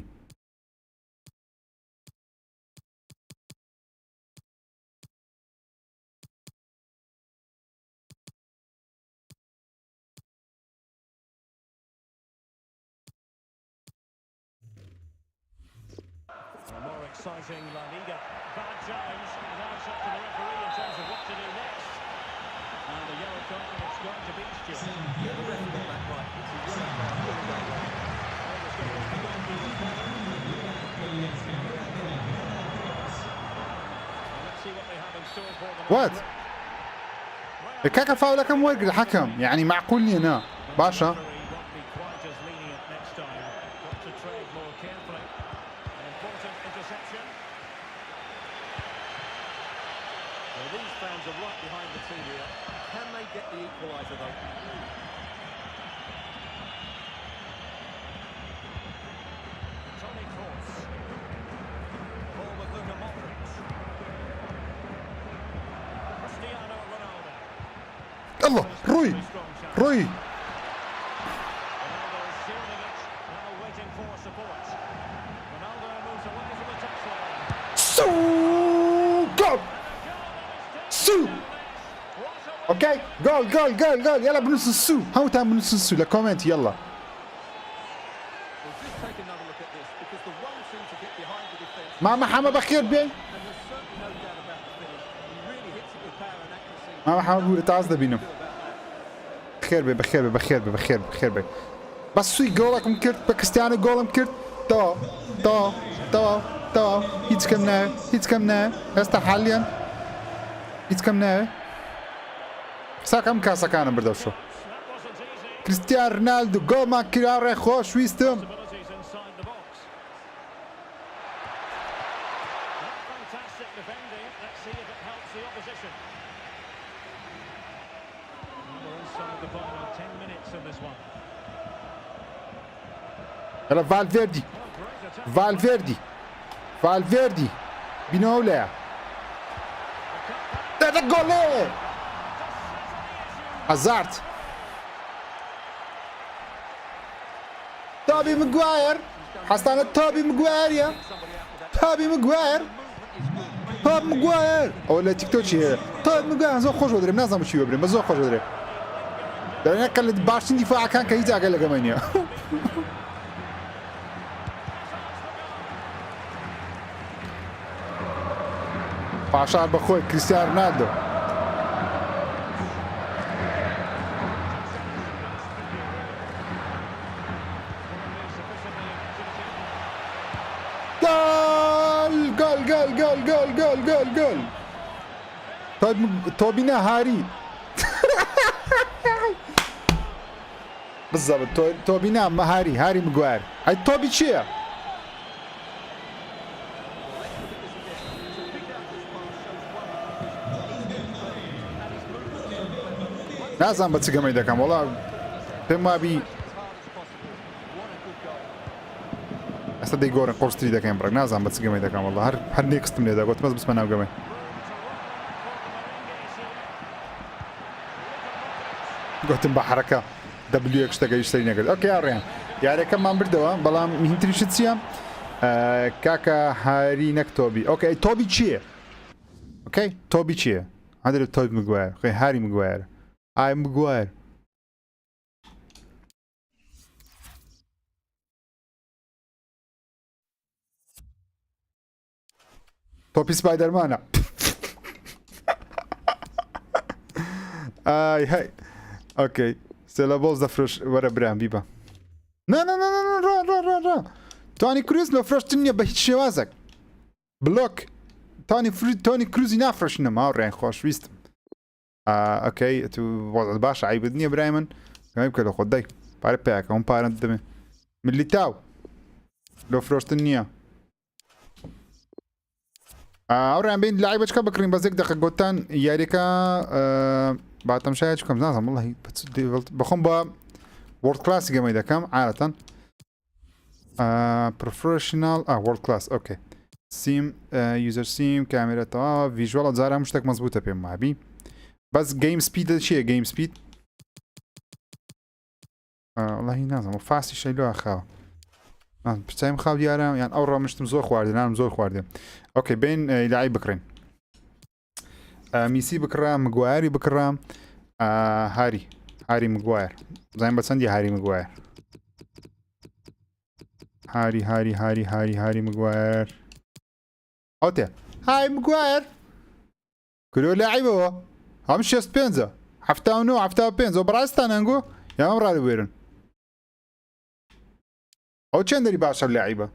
Exciting La Liga. Bad challenge. Now it's up to the referee in terms of what to do next. And the yellow card, it's going to be Stuart. Yeah, the referee got that right. It's a yellow Let's see what they have in store for them. وات كاكا فاول كم ورق الحكم يعني معقول لي انا باشا الله روي سو جول سو اوكي جول يلا بنص السو هاو تام بنص السو لكومنت يلا ماما حما بخير بي ماما حما بقول تعز بينهم بخير بي بس سوي جولك مكرت باكستاني جول مكرت تو هيتس كم نه هستا حاليا هيتس كم نه ساكم كاسا كان بردوشو كريستيانو رونالدو جول ما كيراري خوش ويستم يلا فالفيردي بنولا ده جول هازارد توبي ماجواير حستانە توبي ماگوایرە توبي ماگواير توبي ماگواير ئەوە لە تیکتۆکی هەیە توبي ماگواير زۆر خۆش دەرێم نازانم چی وەبرێم بە زۆر خۆش دەرێ دەڵێنەکە لە باشترین دیفاعەکان کە هیچ ئاگە لەگەمە نییە پاشار بەخۆی کریستیان رۆنالدۆ گۆل گۆل گۆل گۆل گۆل گۆل گۆل گۆل تۆبینە هاری بالضبط تۆبینە هاری ماگواير ئەی تۆبی چییە؟ نازانم بە چ گەمەی دەکەم وەڵا پێم وابی ئەستا دەیگۆڕن قۆرسری دەکەین بڕێک نازانم بە چ گەمەی دەکەم وەڵا هەر نێکستم لێدا گوت مەس بچمە ناو گەمەی گوتم بە حرەکە دەبلیو شتەکە شتەی نەکرد ئۆکێ یاڕێیان یاریەکەمان بردەوە بەڵام مهمترینشت چییە؟ کاکە هاری نەک تۆبی ئۆکێ تۆبی چییە؟ ئۆکەی تۆبی چییە؟ هەندێک تۆبی ماگواير خۆی هاری ماگواير ئای ماگواير تۆپی سپایدەرمانە ئای هەی ئۆکەی سێلە بۆز دەفرۆش وەرە برام بیبە ڕ تۆنی کروز لە فرۆشتن نییە بە هیچ شێوازێک بلۆک تۆنی کروزی نافرۆشنم هاوڕێن خۆشویستم ئۆکەی تو باشە عیبت نییە برای من کەمەی بکە لە خۆت دای پارە پێیاکە ئەوم پارەت دەمێ ملی تاو لۆ فرۆشتن نییە ئەوڕیان بین لای بچکە بکڕین بەزێک دەقە گۆتان یاریەکە باتەمشایە چکەم نازانم وەڵڵاهی بەخۆم بە وەرد کلاسی گەمەی دەکەم عادەتەن پرۆفێشناڵ وەرد کلاس ئۆکێ سیم یوزەر سیم کامێرە تەواوە ڤیژوەڵە جارە هەموو شتێک مەزبوطە پێم وابی بەس گەیم سپیدە چییە گەیم سپید؟ وەڵڵاهی نازانم فاسی شەیلۆ خاوە پچایم خاو دیارە یان ئەو ڕامشتم زۆر خواردێ نانم زۆر خواردێ ئۆکێ بین لای بکڕین میسی بکڕا ماگوایری بکڕا هاری ماگواير زانین بە چەندی هاری ماگواير هاری ماگواير ئەوتێ های ماگواير کرۆ لاعیبەوە هەم 65 75 بەڕاستان ئەنگۆ یان ڕادەبوێرن ئەو چەندەری باشە و لاعیبە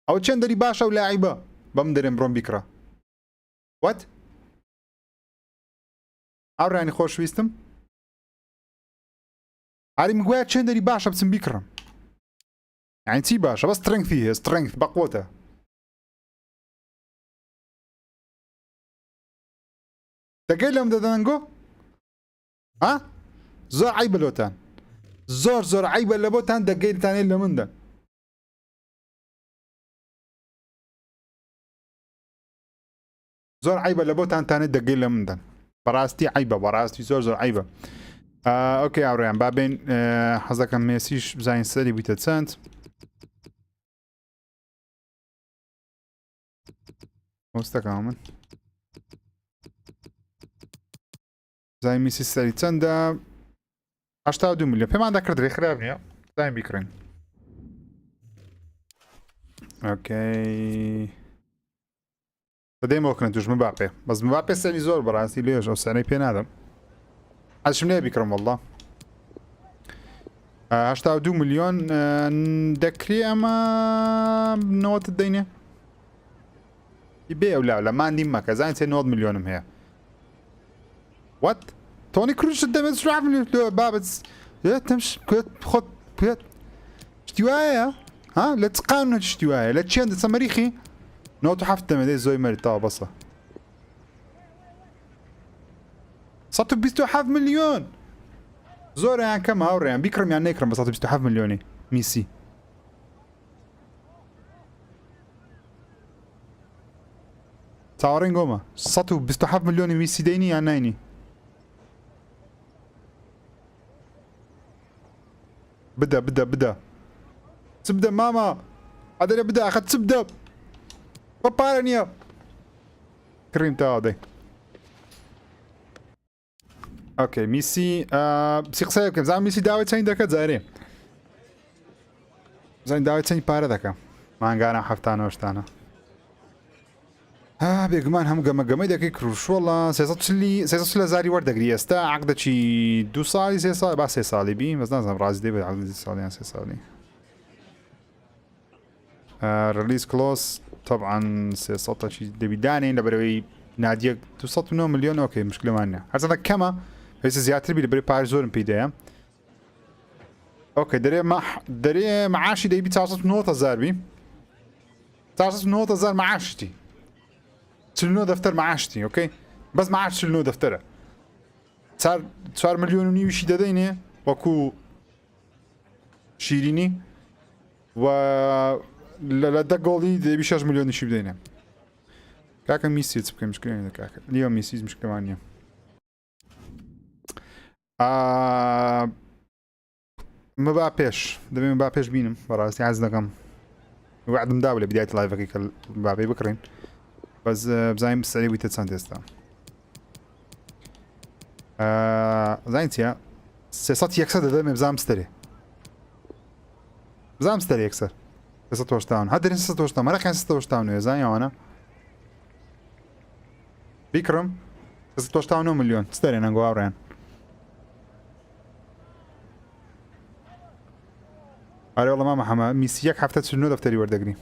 ئەو چەندەری باشە و لاعیبە بەم دەرێن بڕۆم بیکڕە وات ئەوڕانی خۆشویستم هاری ماگواير چەندەری باشە بچم بیکڕم یعنی چی باشە بە سترەنگثی هەیە سترەنگث بەقوتە دەگەی لەم دەدەنگۆ زۆر عیبە لۆتان زۆر عیبە لە بۆتان دەگەیتانێت لە مندا زۆر عیبە لە بۆتان تانێت دەگەی لە مندان بەڕاستی عیبە بەڕاستی زۆر عیبە ئۆکێ ئاوڕێیان بابێن حەزەکەم مێسیش بزانین سەری بیتە چەند مۆستەکەم من زای میسی سەری چەندە 82 میلیۆن پێمان دەکرد ڕێ خراپ نییە زاین بیکڕین ئۆکەی بەدەیمەوە کردن توش مباپێ بەس مباپێ سەری زۆر بەڕاستی لێژ ئەو سەرەی پێ نادەم حەزشم لێ بیکڕم وەڵڵا 82 میلیۆن دەکرێ ئەمە 90 دەینێ بێ ئەو لاو لە ماندیم مەکە زانین چێ 90 میلیۆنم هەیە وات تۆنی کروشت دەمێت شراف بابەت تەمش خۆت پێت شتی وایە ها لە چ قانونە شتی وایە لە چێن دەچە مەریخی 97 دەمێت زۆی مەریتەوە بەسە 127 میلیۆن زۆریان کەم هاوڕێیان بیکڕمیان نەیکڕم بە 127 میلیۆنی میسی چاوەڕێن گۆمە 127 میلیۆنی میسی دەینی یان ناینی بدە چ بدەم ماما ئەدەرێ بدە ئەخەت چ بدە بە پارە نییە کڕیم تاوا دەی ئۆکەی میسی پسی قسە بکەم زان میسی داوای چەند دەکە جارێ زانین داوای چەند پارە دەکەم مانگانە هەفتانە هەشتانە بێگومان هەم گەمەگەمەی دەکەی کروشۆڵە 300 زاری وەردەگری ئێستا عقدەچی 2 ساڵی 3 ساڵ با 3 ساڵی بی بەس نازانم ڕازی دەبێت عقدی 2 ساڵیان 3 ساڵی ریلیز کلۆس طبعا 300 چی دەبیدانین لەبەرەوەی نادیە 209 ملیۆن ئۆکەی مشکلمان نیە هەرچەندە کەمە پێویستە زیاتر بی لەبەرەوەی پارە زۆرم پێی دەیە ئۆکەی دەرێ مەعاشی دەیبی 490,000 بی 490,000 معاشتی 49 دەفتەر معاشتی ئۆکەی بەس معاش 49 دەفتەرە 4 ملیۆن و نیویشی دەدەینێ وەکو شیرینی و لە دە گۆڵی دەبی 6 ملیۆنیشی بدەینێ کاکە میسی چ بکەم مشکلێنە کاکە لیۆ میسیز مشکلمان نییە مەبا پێش دەبێ مەبا پێش بینم بەڕاستی حەز دەکەم وعدم داوە لە بدایەتی لایڤەکەی کە بابێ بکڕین بەس بزانین سەری ویتە چەند ئێستا زانین چییە 300 یەکسەر دەدەمێ بزانم ستەرێ بزانم ستەر یەکسەر 380 هەدەرێن 380 مەرەخیان 380 نوێ زانین ئەوانە بیکڕم 389 ملیۆن ستەرێن ئەنگۆ هاوڕێیان ئارێ وەڵە مامە هەمە میسی یەک هەفتە 49 دەفتەری وەردەگری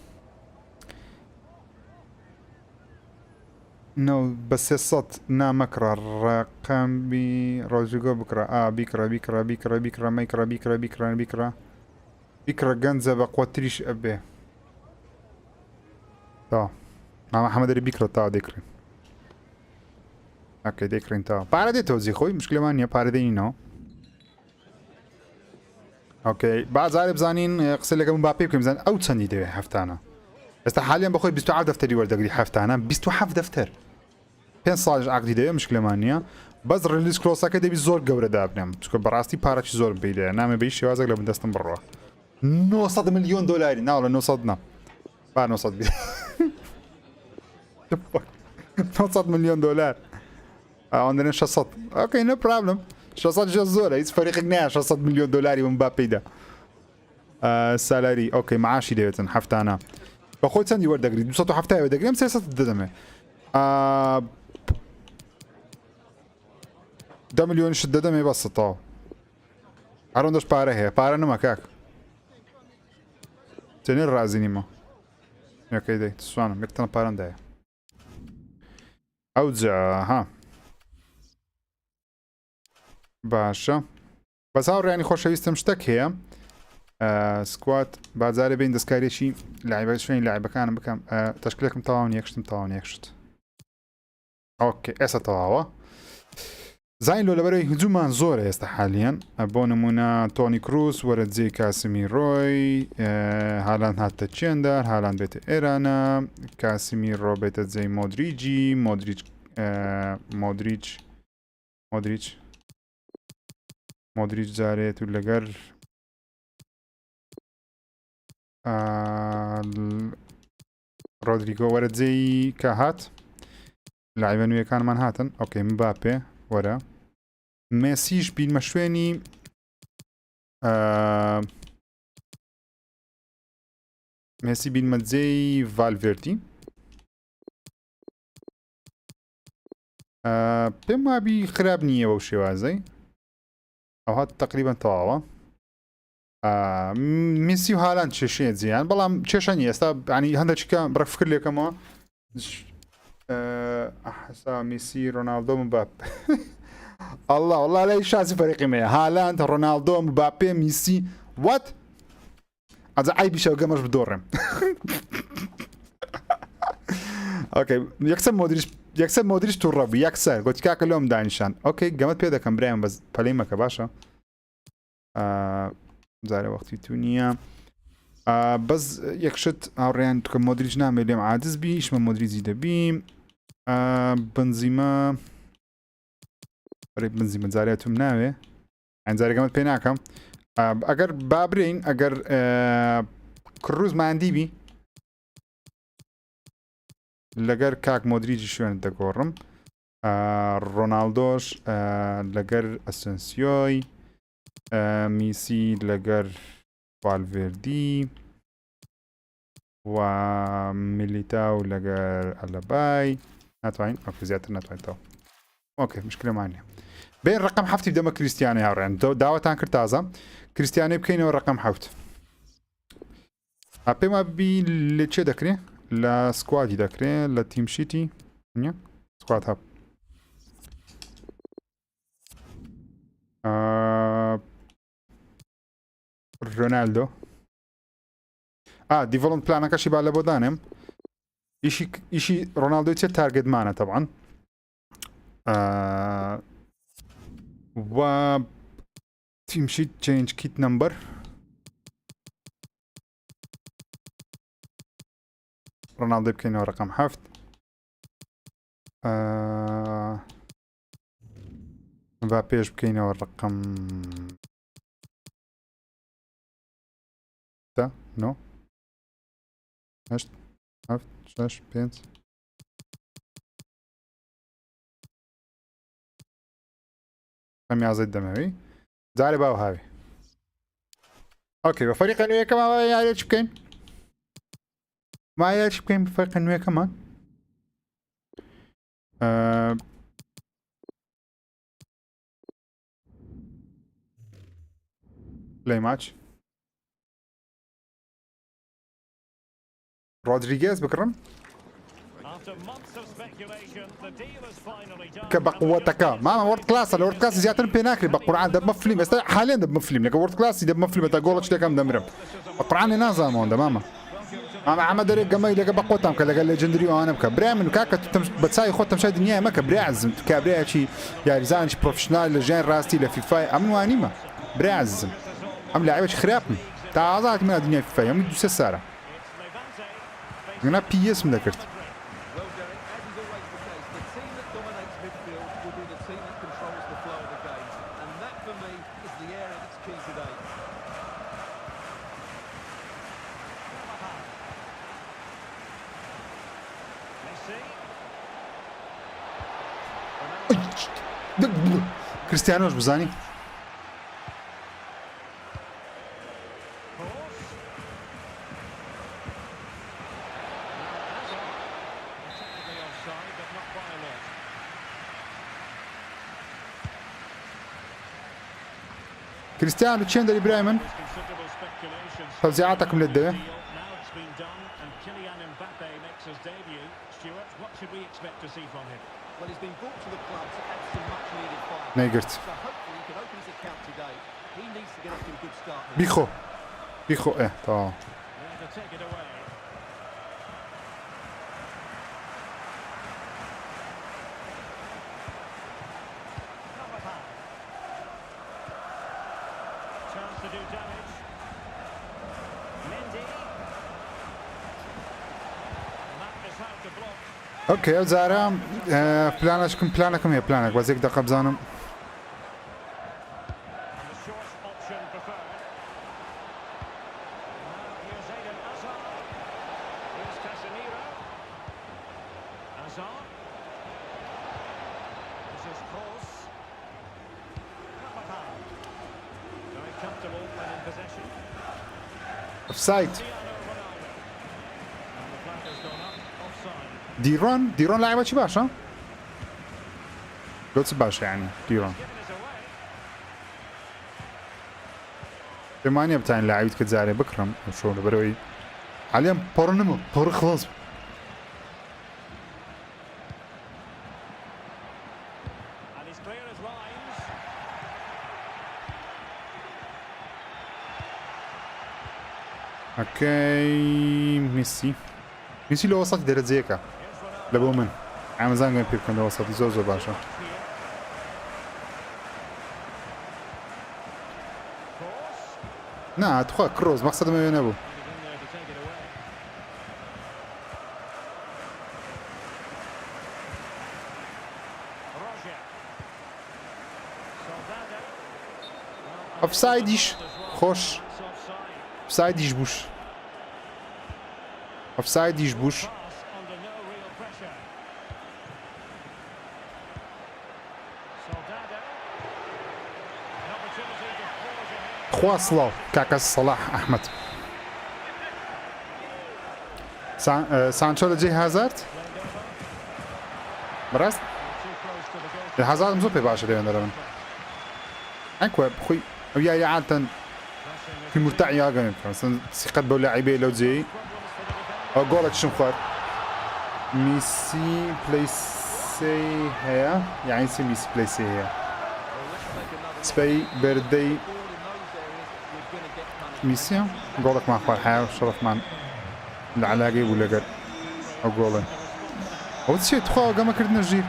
نو بە 300 نامەکڕە ڕقەمبی ڕۆژگۆ بکڕە بیکڕە مەیکڕە بیکڕە گەنجە بە قوتریش ئەبێ تا مامە حەمە دەری بیکڕە تا دەیکڕین ئەکەی دەیکڕین تا پارە دێتەوە جێ خۆی مشکلمان نییە پارە دێنینەوە ئۆکەی بازارێ بزانین قسە لەگەڵ مباپێ بکەین بزانین ئەو چەندی دەوێت هەفتانە ئێستا حالیان بەخۆی 27 دەفتەری وەردەگری هەفتانە 27 دەفتەر 5 ساڵش عقدی دەوێت مشکلمان نییە بەس ڕلیز کلۆسەکە دەبی زۆر گەورە دابنێم چکە بەڕاستی پارەی زۆر پێدایە نامێ بەی شێوازێک لە بندەستم بڕوە 900 ملیۆن دلاری ناوڵە 900 نا با 900 900 ملیۆن دلار ئەوان دەنێن 600 ئۆکەی نە پرابلم 600 زۆرە هیچ فەریقێک نییە 600 ملیۆن دلاری بم با پێیدا سالاری ئۆکەی معاشی دەوێتن هەفتانە بەخۆی چەندی وەردەگری 270 وەردەگریم 300 دەدەمێ 10 ملیۆنیشت دەدەمێ بەسەتەوە هەرۆندەش پارە هەیە پارە نەما کاک تێنێ ڕازی نیمە یەکەی دەی سوانم یەکتەنە پارەندایە ئەو جا ها باشە بەس هاوڕێیانی خۆشەویستم شتێک هەیە سکوات بازارە بین دەستکارێکی لایبە شوێنی لایبەکانم بکەم تەشکلێکم تەواو یەکشتم تەواو یەکشت ئۆکێ ئێستا تەواوە زین لۆ لەبەرەوەی هجومان زۆرە ئێستا حالیان بۆ نمونە تۆنی کروس وەرە جێی کاسمی ڕۆی هالاند هاتە چێندەر هالاند بێتە ئێرانە کاسمی ڕۆ بێتە جێی مۆدریجی مۆدریج جارێت و لەگەر ڕۆدریگۆ وەرە جێی کە هات لایبە نوێیەکانمان هاتن ئۆکەی مباپێ وەرە مێسیش بینمە شوێنی مێسی بینمە جێی ڤالڤێردی پێم وابی خراپ نییە بەو شێوازەی ئەو هات تقریبان تەواوە میسی و هالاند کێشەیە جیان بەڵام کێشە نیە ئێستا ینی هەندێکیکە بڕەفکر لێکەمەوە حسا میسی ڕۆناڵدۆ مباپ الله والله لای شاسی فەریقیمەیە هالاند ڕۆناڵدۆ مباپێ میسی وات ئەجا عیبی شەوگەمەش بدۆڕێم ئۆکەی یەکسەر مۆدریش تو ڕەبوو یەکسەر گوتی کاکە لۆم دانیشان ئۆکەی گەمەت پێ دەکەم برایان بەس پەلەی مەکە باشە زارە وەختی تو نییە بەس یەکشت هاوڕێیان توکە مۆدریج نامێ لێم عاجز بی ئیشمە مۆدریجی دەبیم بنزیمە بنزیمە جارێتم ناوێ ئەنجارەکەمت پێ ناکەم ئەگەر بابرین ئەگەر کڕوز ماندیبی لەگەر کاک مۆدریجی شوێن دەگۆڕم ڕۆناڵدۆش لەگەر ئەسنسیۆی میسی لەگەر والڤێردی و میلیتاو لەگەر ئەلەبای ناتوانین ئەو زیاتر ناتوانێتەوە ئۆکێ مشکلەمان نییە بێن ڕقم هەفتی بدەمە کریستیانە هاوڕێن داوەتان کرد تازە کریستیانەی بکەینەوە ڕقم حەوت پێم وابی لە چێ دەکرێت لە سکوادی دەکرێت لە تیمشیتی نییە سکوات هەب رۆنالدۆ دیڤڵند پلانەکەشی با لە بۆ دانێم ئیشی ڕۆناڵدۆی چێت تارگێتمانە تەبعاً و تیمشیت چێنج کیت نمبەر ڕۆناڵدۆی بکەینەوە ڕقم هەفت و پێش بکەینەوە ڕقم نۆ هەشت هەفت شەش پێنج ئەمیازت دەمەوی جارێ باو هاوی ئۆکێ بە فەریقە نوێیەکەمان یاریێک بکەین مایەش بکەین بە فەریقە نوێیەکەمان پلەی ماچ رۆدریگێز بکڕم کە بە قووەتەکە مامە وەرد کلاسە لە وەرد کلاسی زیاتر پێ ناکرێت بە قورعان دەبمە فیلم ئێستا حالێن دەبمە فیلم لەگە وەرد کلاسی دەبمە فیلمە تا گۆڵە شتێکم دەمرم بە قورعانی نازانمەوەندە مامە ئەمە دەرێک گەمەی لەگە بە قۆتام کە لەگەل لێجندری ئەوانە بکە برای من کاکە تو بە چای خۆت تەماشای دنیای مەکە برای عزیزم تو کابرایەکی یاریزانێکی پرۆفشنال لە ژیان ڕاستی لە فیفای ئەم وانیمە برای عزیزم ئەم لاعیبێکی خراپم تا ئازات منە دنیای فیفای ئەم دووسێ سارە گەنا پیسم دەکرد کریستیانۆش بزانی کریستیانو چێن دەری برای من تەوزیعاتەکەم لێت دەوێ نەیگرت بیخۆ بیخۆ تەواو ئۆکێ ئەو جارە پلانەکەم هەیە پلانێک وەزێک دەقە بزانم offside دیرۆن لاعبەکی باشە لۆچ باشە یعنی دیرۆن پێمانە بتانین لاعیبت کە جارێ بکڕم شۆ لەبەرەوەی حالێم پڕ نمە پڕ خڵاص ئۆکەی میسی لە وەسەتی دەرەجەیەکە لە بۆ من ئامەزانگەم پێ بکەن لە وەسەتی زۆر باشە نا توخوا کرۆز مەقسەدمەوێ نەبوو ئۆفسایدیش خۆش ئۆفسایدیش بووش ئۆفسایدیش بووش Pass under no real pressure. Soldado. An opportunity to forge ahead. خوا سڵاو کاکە سەلاح ئەحمەد سانچۆ لە جێی هازارد بەڕاست Too close to the goal. هازارم زۆر پێ باشە لێوێنەرە من ئەنکوە بخۆی ئەو یاری عادەتەن في مرتاح ياغن مثلا ثقت بەو لاعیبەیە لەو جێی ئەو گۆڵێکشم خوارد میسی پلەیسی هەیە یعنی چی میسی پلەیسی هەیە سپەی بەردەی میسیە گۆڵێکمان خوارد حیا شەڕەفمان لە عەلاقەی بوو لەگەر ئەو گۆڵێ ئەو چێت تخوا گەمەکردنە ژیر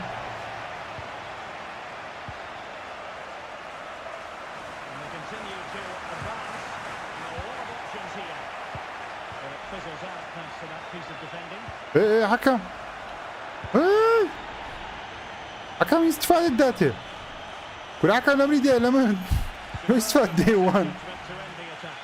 And they continue to advance. And a lot of options here. But it fizzles out thanks to that piece of defending. حكم حكم استفادة داته كل حكم لمري دي لما استفاد دي وان To end the attack.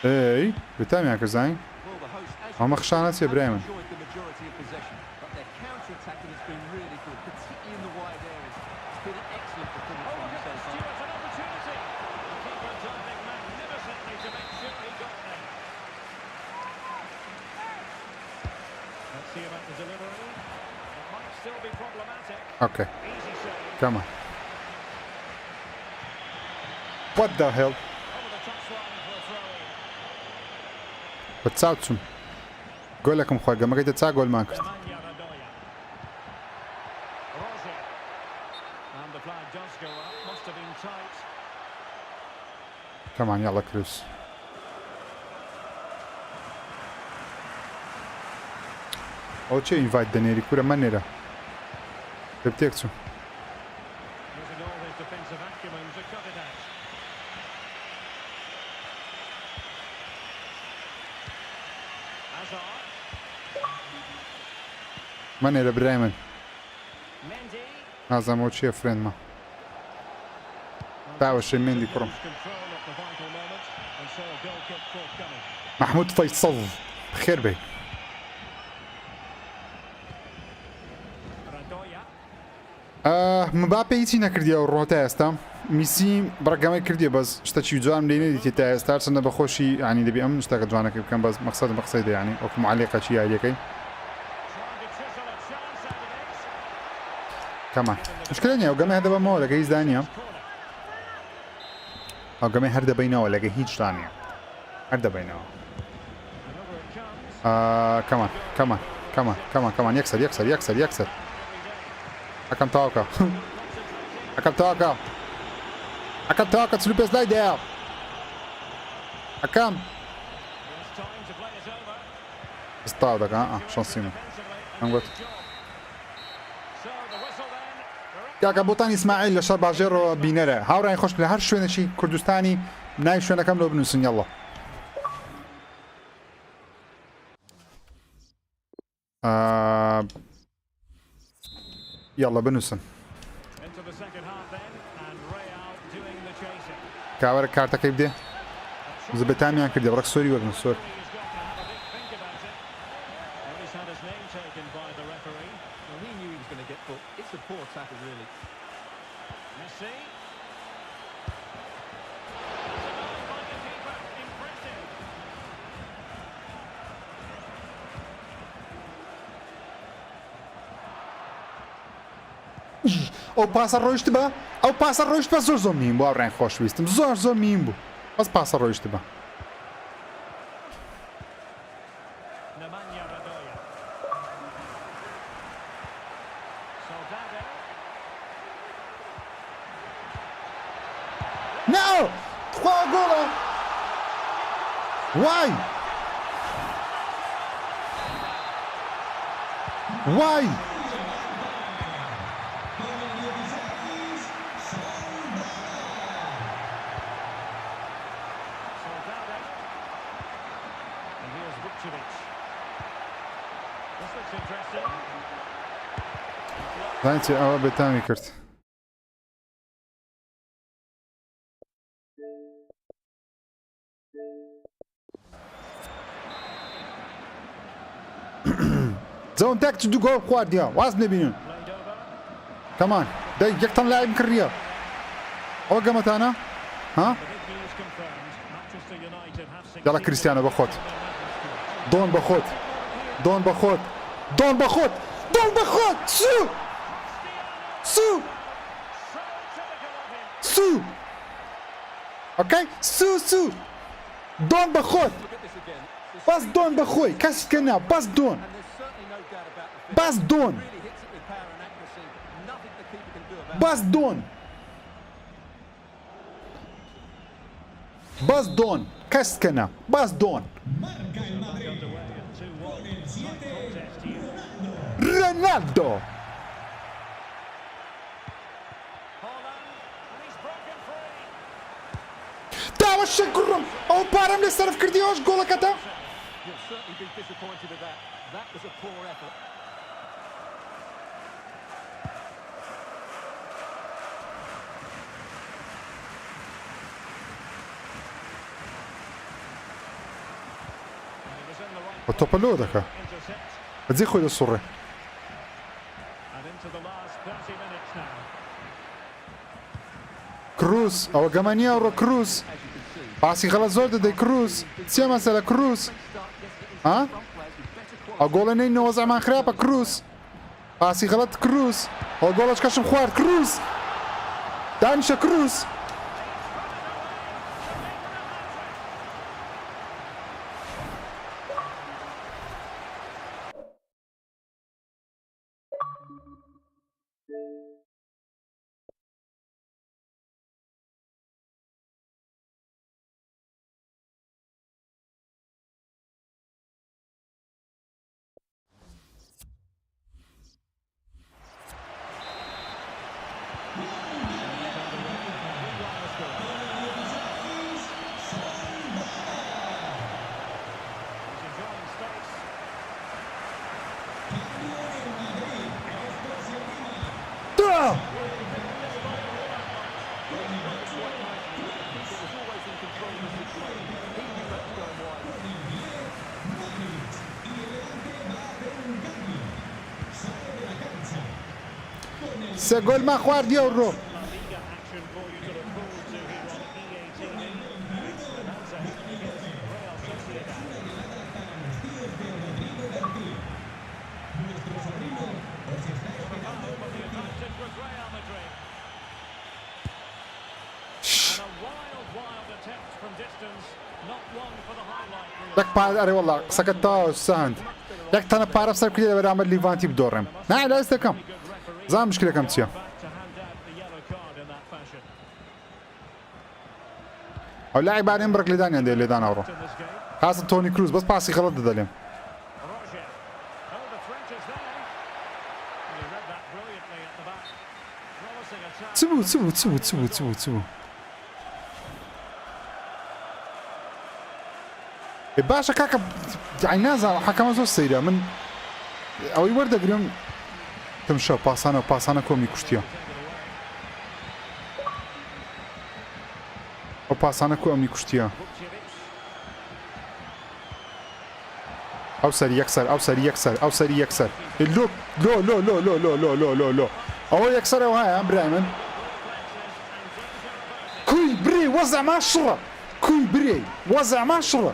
اي بتامي هكا زين Well, the hosts, as هم خشانات يا ابراهيم enjoyed the majority of possession, but their counter-attacking has been really good, particularly in the wide areas. It's been an excellent performance from them so far. Stewart, an opportunity. The keeper diving magnificently to make sure he got there. Let's see about the delivery. It might still be problematic. اوكي Easy save. كمان what the hell Over the touchline for a throw-in. بتساوتسم قول لكم خويا ما قلت تسا قول ما كنت Nemanja Radoja. Rozier. And the flag does go up. Must have been tight. كمان يلا كروس او چه اینوایت دنیری کورا من نرا ببتیکسو Using all his defensive acumen to cut it out. Hazard. من نرا برايمن Mendy. هذا مو شي فريند ما دعوة شي مندي كرم Lose control at the vital moment, and so a goal kick forthcoming. محمود فيصل بخير بي Radoja. مبابي هیچی نەکردی ئەو ڕۆ تا ئێستا میسی بڕگەمەی کردی بەس شتێکی جوان لێ نەدیتی تا ئێستا چەندە بەخۆشی ینی دەبی ئەم شتەکە جوانەکە بکەم بەس مەقسەد مەقسەی دەیانی وەکو معلقەکی یاریەکەی Trying to chisel a chance out of it. کەمان مشکلە نییە ئەو گەمە هەردەبەمەوە لەگە هیچ دانیە Corner. ئەو گەمەی هەردەبینەوە لەگە هیچ دانیە هەردەبینەوە And over it comes. کەمان یەکسەر ئەەکەم تاوکە ئەەکەم تاوکە چلو پێست لای دەیە ئەەکەم There's time to play it over. ئستا دەکە شانسیمە Defensively, ئەم گوت job. So the whistle then. کاکە بۆتان ئیسماعیل لە شەر باژێڕەوە بینەرە هاوڕای خۆش لە هەر شوێنێکی کوردستانی ناوی شوێنەکەم لەو بنووسن یەڵڵا یەڵڵا بنووسن Into the second half then, and Real doing the chasing. کاوەرە کارتەکەی بدێ زبەتامیان کردی بڕک سۆری وەرن سۆر He's got to have a big think about it. Well, he's had his name taken by the referee. Well, he knew he was going to get booked. It's a poor tackle, really. Messi. By the keeper, impressive. ئەو پاسە ڕۆیشت بە ئەو پاسە ڕۆیشت بە زۆر میم بوو ئاڕێن خۆشویستم زۆر میم بوو بەس پاسە ڕۆیشت بە Nemanja Radoja. Soldado. ناو خوا گۆڵە وای Soldado. And here's Vukcevic. This looks interesting. زانیتی ئەوە بێتامی کرد زەوەندێک دوو گۆڵ خواردیە واز نەبینن Played over. کەمان دەی یەکتان لایم کڕیە ئەوە گەمەتانە ها The big news confirmed. Manchester United have یاڵا کریستیانە بە خۆت دۆن بە خۆت دۆن بە خۆت دۆن بە خۆت دۆن بە خۆت سوو سوو سوو ئۆکەی سوو سوو دۆن بە خۆت Look at this again. There's باس دۆن بە خۆی کەسکە نا باس دۆن And there's certainly no doubt about the finish. باس دۆن Really hits it with power and accuracy. Nothing the keeper can do about it. باس دۆن باس دۆن کەسکە نا باس دۆن رۆنالدۆ Haaland, and he's broken free. داوە شەک گوڕم ئەو پارەم لێ سەرف کردی ئەوش گۆڵەکەتە You'll certainly be disappointed with that. That was a poor effort. And he was in the right بە تۆپە لۆ دەکە intercept. بەجێ خۆی دەسوڕێ And into the last 30 minutes now. کروس ئەوە گەمەنیە ڕۆ کروس As you can see, پاسی غەڵە زۆر دەدەی کروس چێ مەسەلە کروس start getting ها front players with better quality. ئەو گۆڵە نەینەوە زەمان خراپە کروس پاسی غەڵەت کروس ئەو گۆڵەش کەشم خوارد کروس دانیشە کروس He's enjoying space. دا سێ گۆل ما خواردیە و ڕۆ La Liga action for you to look forward to here on EA TV. Bonanza against Real Sociedad. But the advantage was Real Madrid. And a wild attempt from distance. Not one for the highlight reel. یەک پار ئەرێ وەڵا قسەکەت تەواو ساند یەک تەنە پارە سەر کردی لە بەرامبەر لیڤانتی بدۆڕێم نا لاس دەکەم زان مشکلەکەم چییە Back to hand out the yellow card in that fashion. ئەو لاعیبانێن بڕک لێدانیان دێ لێداناوڕۆ In this game, خاصە تۆنی کروس بەس پاسی غەڵەت دەدەلێم Roger. Oh, the threat is there. And he read that brilliantly at the back. Promising attack. چ بوو چ بوو چ بوو چ بوو چ بوو چ بوو باشە کاکە یعنی نازانم حەکەمە زۆر سەیرە من ئەوەی وەردەگرم تمشە پاسانە پاسانە کۆمی کوشتیە ئەو پاسانە کۆمی کوشتیە ئەو سەری یەکسەر ئەو سەری یەکسەر ئەو سەری یەکسەر لۆ لۆ لۆ لۆ لۆ لۆ لۆ لۆ لۆ لۆ ئەوە یەکسەرەوە هەیە برای من کوی برێ وەزەما شڕە کوی برێ وەزەما شڕە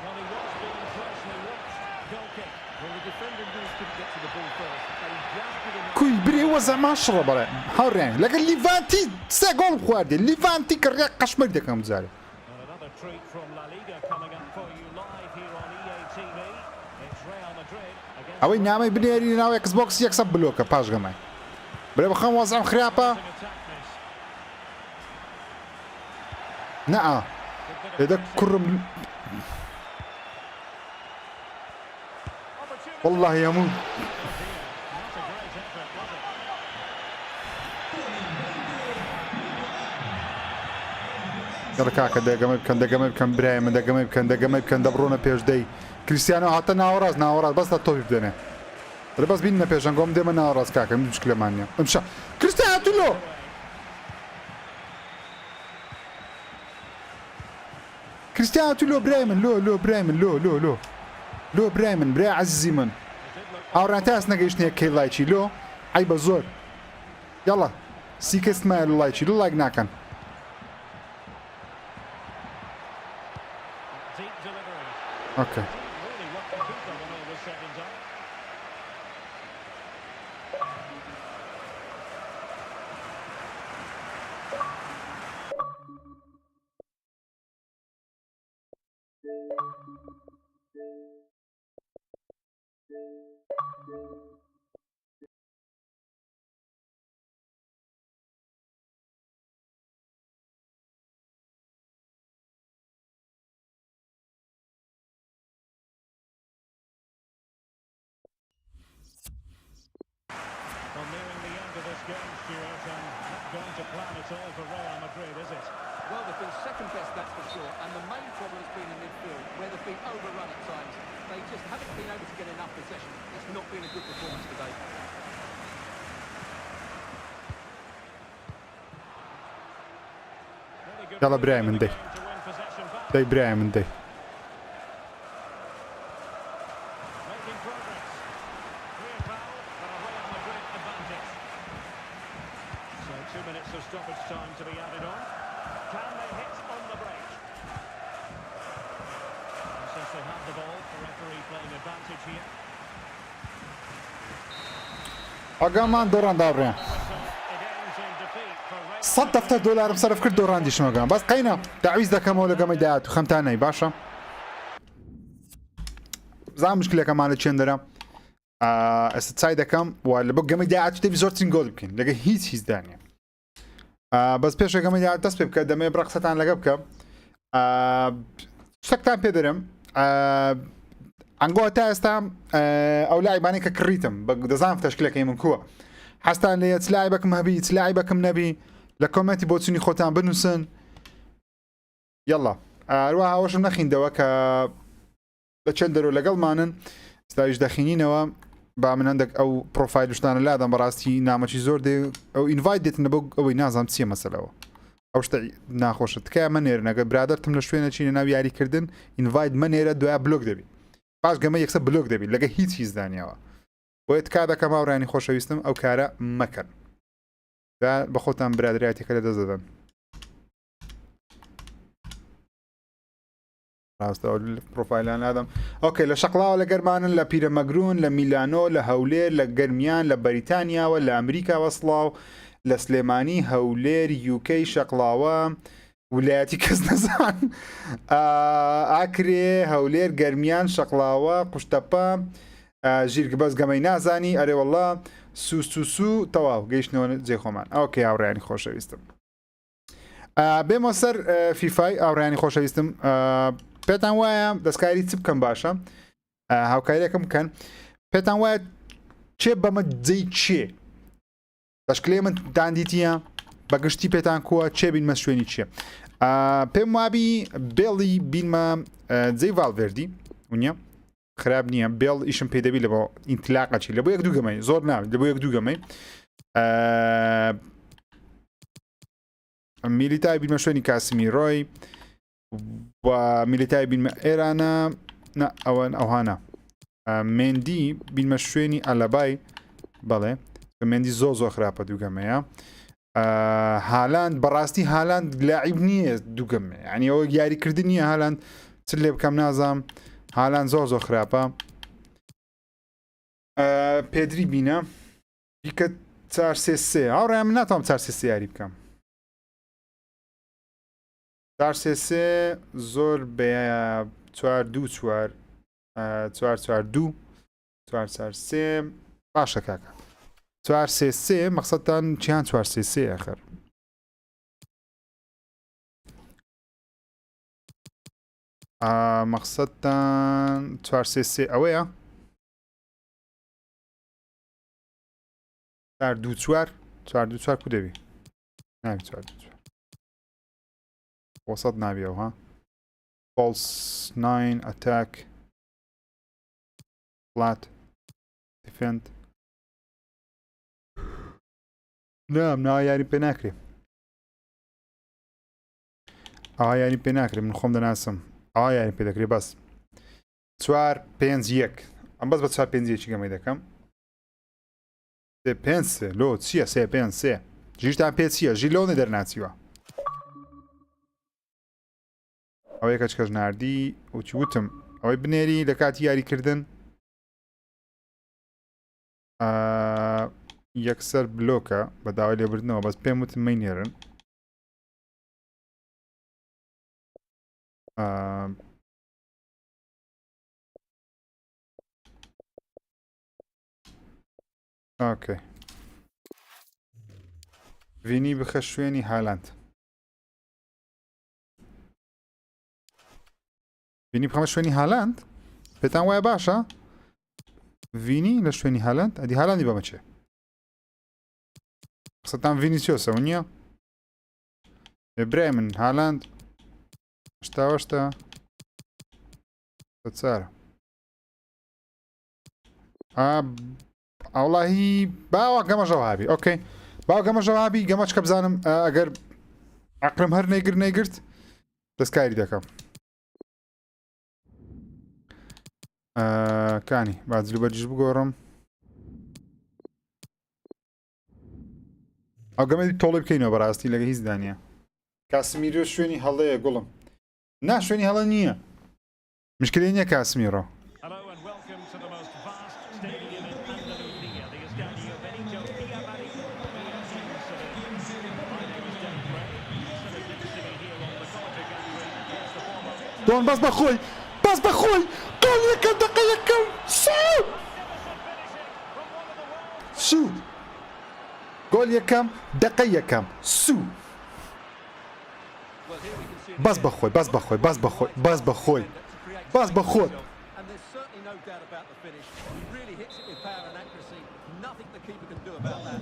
Well, he was being closely watched. Goal kick. Well, the defender knew he couldn't get to the ball first, but he just did enough. کوی برێ وەزەما شڕە بەڵێ هەوڕێن لەگەڵ لیڤانتی سێ گۆڵ خواردێ لیڤانتی کڕێ قەشمەر دەکەم جارێ And another treat from La Liga coming up for you live here on EA TV. It's Real Madrid against ئەوەی نامەی بنێری ناو ئەکسبۆکس یەکسە بلۆکە پاش گەمای برێ بەخەم وەزەم خراپە an attack miss. نەئا لێدە کوڕم Opportunity. والله هەموو Not a great effort, was it? گەڕ کاکە دەگەمە بکەن دەگەمە بکەن برای من دەگەمە بکەن دەگەمە بکەن دەبڕۆنە پێش دەی کریستیانۆ هاتە ناوەڕاست ناوەڕاست بەستە تۆپی بدەنێ لە بەس بینە پێشەن گۆم دێمە ناوەڕاست کاکە من مشکلەمان نییە ئەمشە کریستیان هاتوولۆ کریستیان هاتوولۆ برای من لۆ لۆ برای من لۆ لۆ لۆ لۆ برای من برای عزیزی من ئاوڕان تا ئەس نەگەیشتنیە کەی لایکی لۆ ئای بە زۆر یاڵە سی کەسمایە لە لایکی لۆ لایک ناکەن Deep delivery. ئۆکەی Really what the keeper when all was said and done. Well, nearing the end of this game, Stuart, and not going to plan at all for Real Madrid, is it? Well, they've been second best, that's for sure. And the main problem has been in midfield, where they've been overrun at times. They just haven't been able to get enough possession. It's not been a good performance today. Really good يلا move براي in من the دي. game to win possession back. دەی برای من دەی Making progress. Clear foul for a Real Madrid advantage. So 2 minutes of stoppage time to be added on. Can they hit on the break? And since they have the ball, the referee playing advantage here. ئەگامان دۆڕان دابڕێن So it ends in defeat for Real 100 دەفتەر دۆلارم سەرف کرد دۆڕاندیشمەگەم بەس قەینە داویست دەکەمەوە لەگەمەی داات و خەمتان نەی باشە زان مشکلەکەمانە چێن دەرە ئەستا چای دەکەم و لە بۆ گەمەی داات دەبی زۆرترین گۆڵ بکەین لەگە هیچ دانیە بەس پێش گەمەی داات دەست پێ بکە دەمێ بڕقسەتان لەگە بکە شتێکتان پێ دەرم ئەنگۆ تا ئێستا ئەو لایبانی کە کڕیتم بە دەزانم تەشکیلەکەی من کووە حەستان لێ چ لایبەکەم هەبی چ لایبەکەم نەبی لە کۆمنتی بۆ چوونی خۆتان بنووسن یەڵا هەروە هاوەشم نەخیندەوە کە لە چەند دەرۆ لەگەڵمانن ستاویش دەخینینەوە با من هەندێک ئەو پرۆفایلشتانە لادەم بەڕاستی نامەچی زۆر دێ ئەو ئینڤایت دێتن بۆ ئەوەی نازانم چیە مەسەلەوە ئەو شتە ناخۆشە تکایە مەنێرن ئەگە برادەرتم لە شوێنە چینە ناو یاریکردن ئینڤایت مەنێرە دوای بلۆک دەبی باش گەمە یەکسە بلۆک دەبی لەگە هیچ دانیەوە بۆیە تکا دەکەم هاوڕانی خۆشەویستم ئەو کارە مەکەن بە خۆتان برادرایەتێکە لە دەست دەدەن پرۆفایلان لادەم ئۆکەی لە شەقڵاوە لە گەرمانن لە پیرەمەگرون لە میلانۆ لە هەولێر لە گەرمیان لە بەریتانیاوە لە ئەمریکاوە سڵاو لە سلێمانی هەولێر یوکەی شەقڵاوە ویلایەتی کەس نەزان ئاکرێ هەولێر گەرمیان شەقڵاوە قوشتەپە ژیرگ بەس گەمەی نازانی ئەرێوەڵا سوسوسو تەواو گەیشتنەوە جێخۆمان ئەوکەی هاوڕیانی خۆشەویستم بێمە سەر فیفای ئاوڕیانی خۆشەویستم پێتان وایە دەستکاری چ بکەم باشە هاوکاریەکەم بکەن پێتان وایە چێ بەمە جێی چێ دەشکلێ من داندیتیە بەگشتی پێتان کووە چێ بینمە شوێنی چییە پێم وابی بێڵی بینمە جێی ڤالڤێردی ونیە خراپ نییە بێڵ ئیشم پێدەبی لە بۆ ئینتلاقەچی لە بۆ یەک دوو گەمەی زۆر ناوێت لە بۆ یەک دوو گەمەی میلیتای بینمە شوێنی کاسمی ڕۆی و میلیتای بینمە ئێرانە ئەوەن ئەوهانە مێندی بینمە شوێنی ئەلەبای بەڵێ مێندی زۆر خراپە دووگەمەیە هالاند بەڕاستی هالاند لاعیب نییە دووگەمە ینی ئەوە یاریکردن نییە هالاند چ لێ بکەم نازام هالاند زۆر خراپە پێدری بینە بیکە 4 هاوڕێم ناتوانم 4 یاری بکەم 4 زۆر بە 4 باشە کاکە 4 مەقسەدتان چیان 4 ئەخر مەقسەدتان 4 ئەوەیە 4 کو دەبی ناوی 4 وسط ناوی ئەو ها false 9 attack flat defend نام یاری پێ ناکرێ ئەوە یاری پێ ناکرێ من خۆم دەناسم ئەوە یاری پێ دەکرێ بەس 4-5-1 ئەم بەس بە 4-5 گەمەی دەکەم 3-5 لۆ چییە 3-5 ژیشتان پێ چییە ژی لۆنی دەرناچیوە ئەوەیە کەچ کەس نردی وچی وتم ئەوەی بنێری لە کاتی یاریکردن یەکسەر بلۆکە بە داوای لێبردنەوە بەس پێم وتم مەینێرن ئۆکەی ڤینی بخە شوێنی هالاند ڤینی بخەمە شوێنی هالاند پێتان وایە باشە ڤینی لە شوێنی هالاند ئەدی هالاندی بەمەچێ قسەتان ڤینیسیۆسەوە نییە برای من هالاند هەشتا چارە ئەوڵاهی باوە گەمە ژەوابی ئۆکەی باو گەمە ژەوابی گەمە چکە بزانم ئەگەر عەقلم هەر نەیگرت دەستکاری دەکەم کانی بازلو بەرجش بگۆڕم ئەو گەمەی تۆڵی بکەینەوە بەڕاستی لەگە هیچ دانیە کاسمیرۆ شوێنی هەڵەیە گوڵم نا شوێنی هەڵە نییە مشکلی نییە کاسمیرۆ Hello and welcome to the most vast stadium in Andalusia, the Estadio Benito Villamarín. My name is Dave Gray. Sitting next to me here on the commentary gallery. Here's the former. دۆن بەس بەخۆی بەس بەخۆی گۆڵ یەکەم دەقە یەکەم سو گۆڵ یەکەم دەقە یەکەم سو بەس بەخۆی بەس بەخۆی بەس بەخۆی بەس بەخۆی بەس بەخۆت And there's certainly no doubt about the finish. He really hits it with power and accuracy. Nothing the keeper can do about that.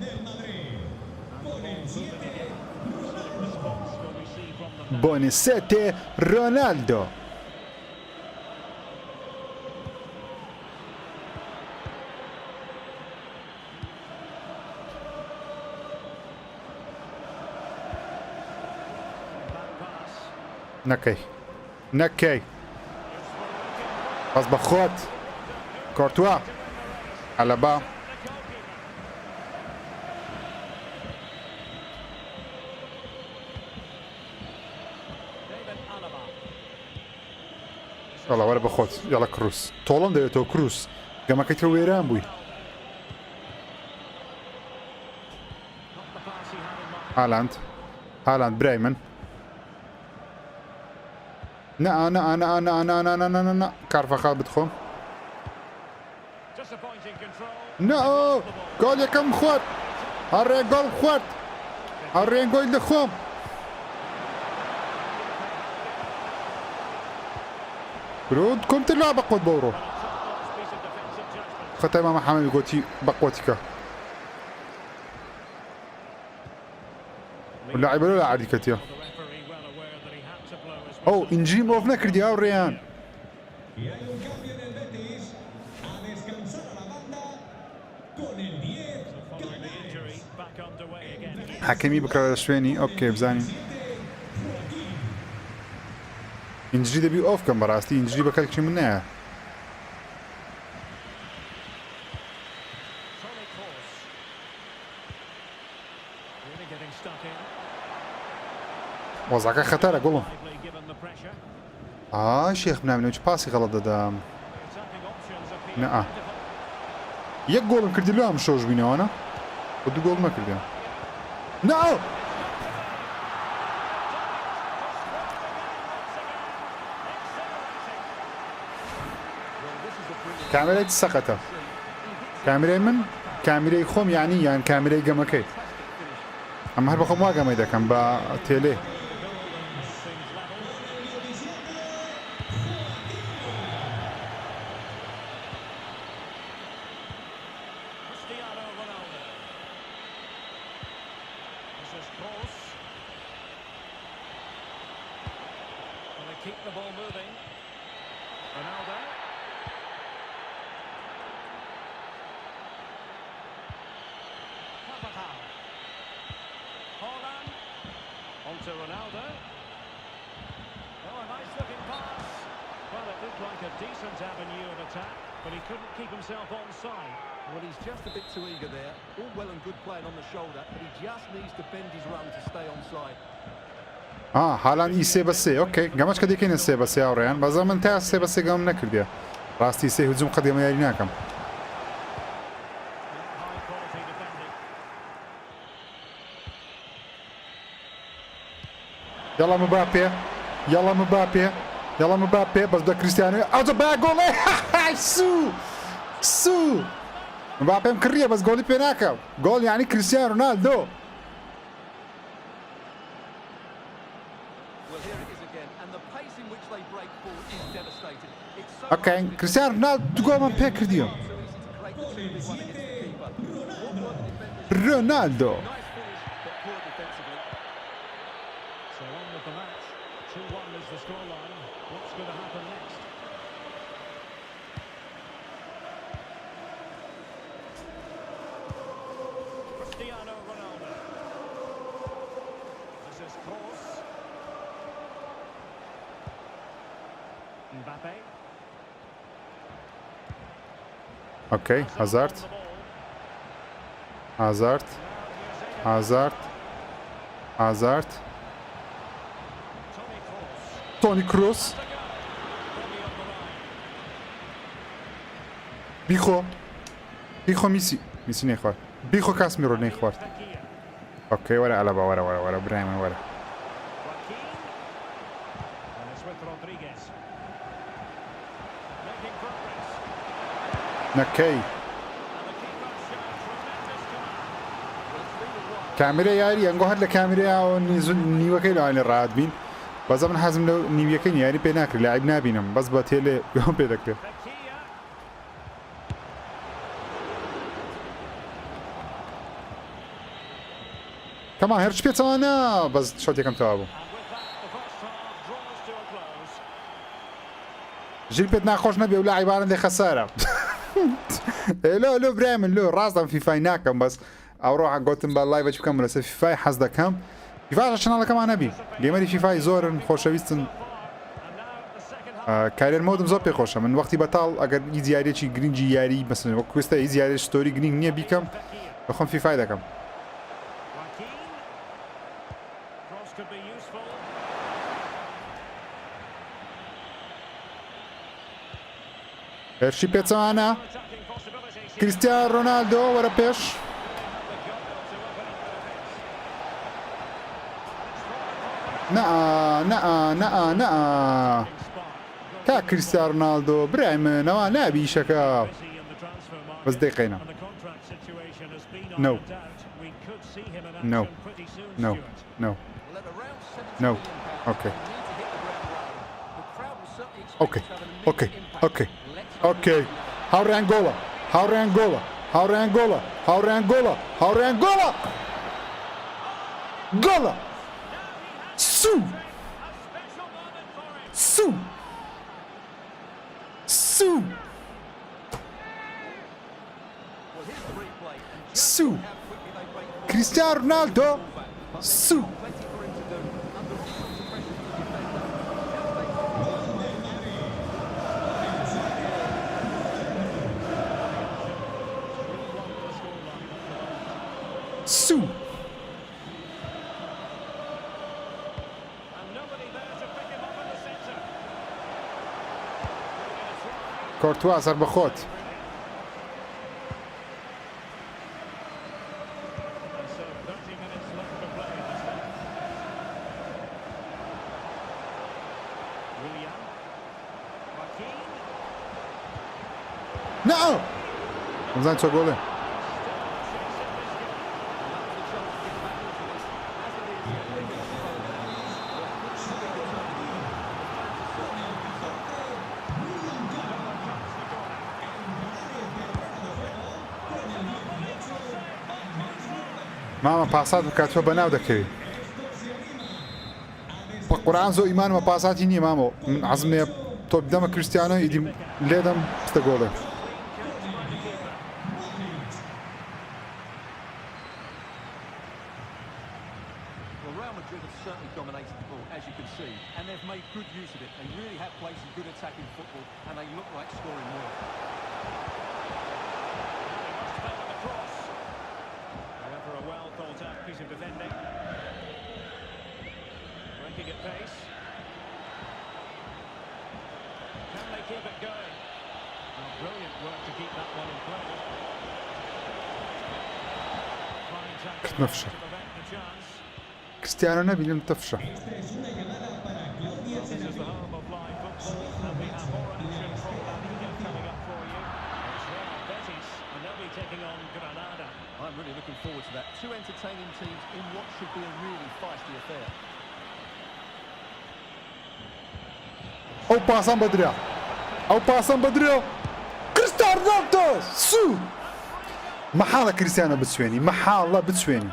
Response will we see from them now. بۆنیسێتێ رۆنالدۆ نەکەی نەکەی بەس بەخۆت کۆرتووە ئەلەبا David Alaba. وەڵا وەرە بەخۆت یاڵە کروس تۆڵم دەوێتەوە کروس گەمەکەی تە وێران بووی Not the pass he had in mind. هالاند برای من نە کارفەخال بتخۆم Disappointing control. نە گۆڵ یەکەم خوارد هەڕێ گۆڵ خوارد هەڕێن گۆی دەخۆم برود کۆمتر لا بەقۆت بەڕۆ Piece of defensive judgment. خەتای مامە حەمەمی گۆتی بەقۆتیکە لاعیبە لە عەردی کەتیە The referee well aware that he had to blow his ئەو ئینجری مرۆڤ نەکردی هاوڕێیان Y hay un cambio en el Betis. A descansar a la banda con el 10. following the injury. Back underway again here. حەکەمی بکڕە لە شوێنی ئۆکێ بزانین ئینجری دەبی ئۆف کەم بەڕاستی ئینجری بە کەلکی من نایە Solid course. Really getting stuck in. وەزاکە خەتەرە گوڵم Lively given the pressure. شێخ بنامێنەوە چ پاسی غەڵەت دەدام Attacking options appear نە plentiful. یەک گۆڵم کردی لێ ئەم شۆش بینەوەنە بە دوو گۆڵ نەکردیان نە کامێرای سەقەتە کامێرای من کامێرەی خۆم یان کامێرەی گەمەکەی ئەمە هەر بەخۆم وا گەمەی دەکەم بە تێلێ Cristiano Ronaldo. This is Kroos. Will they keep the ball moving? Ronaldo. Carvajal. Haaland. On to Ronaldo. Oh, a nice looking pass. Well, it looked like a decent avenue of attack, but he couldn't keep himself onside. Well, he's just a bit too eager there. All well and good playing on the shoulder, but he just needs to bend his run to stay onside. حالان ئی سێ بە سێ ئۆکەی گەمەش کە دەکەینە سێ بە سێ هاوڕێیان بەزە من تا سێ بە سێ گەم نەکردیە ڕاستی سێ هجوم قەدیمە یاری ناکەم High quality defending. یاڵا مباپێ یاڵا مباپێ یاڵا مباپێ بەس بە کریستیانۆ ئەوجە با گۆڵێ سوو مباپێم کڕیە بەس گۆڵی پێ ناکەم گۆڵ یعنی کریستیانۆ رۆنالدۆ Well, here it is again, and the pace in which they break forward is devastating. It's so ئۆکەی کریستیانۆ رۆنالدۆ دوو گۆڵمان پێ کردیەوە so easy to create the 2v1 against the keeper. What were the defenders? رۆنالدۆ Nice finish, but poor defensively. So on with the match. 2-1 is the scoreline. What's going to happen next? Cristiano Ronaldo. This is Kroos. Mbappe. ئۆکەی هازارد On the ball. هازارد هازارد هازارد Toni تۆنی Kroos. کروس From the line. بیخۆ میسی نەیخوارد بیخۆ کاسمیرۆ نەیخوارد Fekir. ئۆکەی وەرە ئەلەبا وەرە برای من وەرە Joaquin. And it's with Rodriguez. Making progress. نەکەی And the keeper shows tremendous command. کامێرە یاری ئەنگۆ هەر لە کامێرەیەوە نیوەکەی لەوانێ ڕات بین بەزە من حەزم لەو نیویەکەی یاری پێ ناکرد لاعیب نابینم بەس بە تێلێ گۆم پێ دەکرێت Fekir. کەمان هێرش پێچەوانە بەس شۆتێکم تەوا بوو And with that, the first half draws to a close. ژیر پێت ناخۆش نەبێ و لاعیبانە لێ خەسارە لۆ برای من لۆ ڕاستم فیفای ناکەم بەس ئەوڕۆ گوتم بە لای بەچ بکەم لەسەر فیفای حەز دەکەم فیفاش چناڵەکەمان نەبی گەیمەری فیفای زۆرن خۆشەویستن And now the second half. کارێر مۆدم زۆر پێخۆشە من وەختی بەتاڵ ئەگەر هیچ یاریێکی گرنگی یاری مەسن وەک کوێستە هیچ یاری ستۆری گرنگ نییە بیکەم بەخۆم فیفای دەکەم Joaquin. Cross could be useful. هێرشی پێچەوانە Attacking possibilities. کریستیان ڕۆنالدۆ وەرە پێش نە کا کریستیان ڕۆنالدۆ برای من ئەوە نابی شەکە بەس دەیقینە No. No. No. No. Well, at around 70 No. million pounds, Okay. they need to hit the ground running. The crowd will certainly expect Okay. it to have an Okay. immediate impact. Okay. Let's hope Okay. هاوڕێیان گۆڵە هاوڕێیان گۆڵە هاوڕێیان گۆڵە هاوڕێیان گۆڵە هاوڕێیان گۆڵە گۆڵە سوو سوو سوو Well, here's the replay. And just سوو how quickly they break forward. کریستیان ڕۆنالدۆ سوو Plenty for him to do. Under all sorts of pressure from the defender. Just takes it. سوو And nobody there to pick him up in the centre. کۆرتوا سەر بەخۆت And so 30 minutes left to play in this half. Willian. Joaquin. نە ئەمزان چۆ گۆڵێ مامە پاسات بکات تۆ بەناو دەکەوی بە قورئان زۆر ئیمانمە پاساتی نییە مامەوە من عەزمێ تۆ بدەمە کریستیانۆ ئیدی لێدەم پستە گۆڵێ Well, Real Madrid have certainly dominated the ball, as you can see, and they've made good use of it. They really have played some good attacking football, and they look like scoring more. The cross. However, a well thought out piece of defending. Breaking at pace. Can they keep it going? Well, brilliant work to keep that one in play. Fine tackle نفشه. to prevent the chance. كريستيانو نبي لم تفشه. Esta es una llamada para Claudia This is the home of live football, and we have more action from La Liga coming up for you. It's Real Betis, and they'll be taking on Granada. I'm really looking forward to that. Two entertaining teams in what should be a really feisty affair. او باسان بدريا او باسان بدريا كريستيانو رونالدو سو محالة كريستيانو بتسويني محالة بتسويني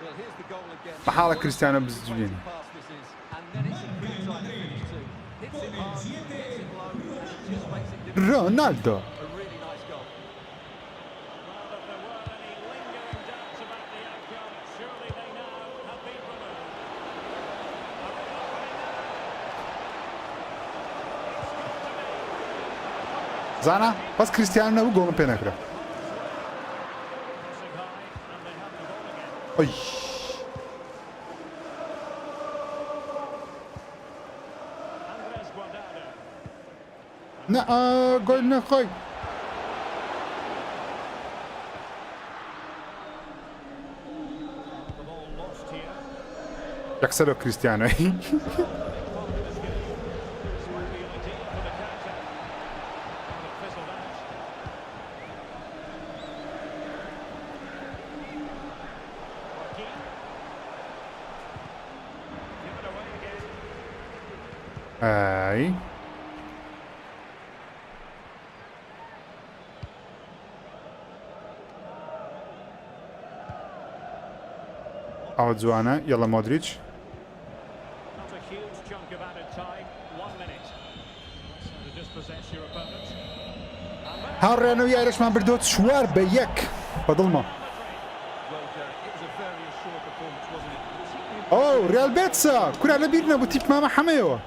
Well, here's the goal again. محالة كريستيانو بتسويني Pass this is, and then it's a good time to finish too. Hits it hard, hits it low, and it just makes it difficult. رونالدو A really nice goal. Well, if there were any lingering doubts about the outcome, surely they now have been removed. Are they not winning now? زعنا بس كريستيانو نبو جول بينكرا Crossing high, and they have the ball again. اي Andres Guardado. نا جول نخوي The ball lost here. يكسروا كريستيانو This might be ideal for the counter. And it fizzled out. Joaquin. Give it away again. اي او جوانا يلا مودريتش Not a huge chunk of added time. 1 minute. So to dispossess your opponent. And then هاري انا وياي ليش ما بردوت شوار بيك بظلمه Well, Derek, it was a very assured performance, wasn't it? Particularly اوه ريال بيتسا كل على بيرنا بوتيب ماما حميو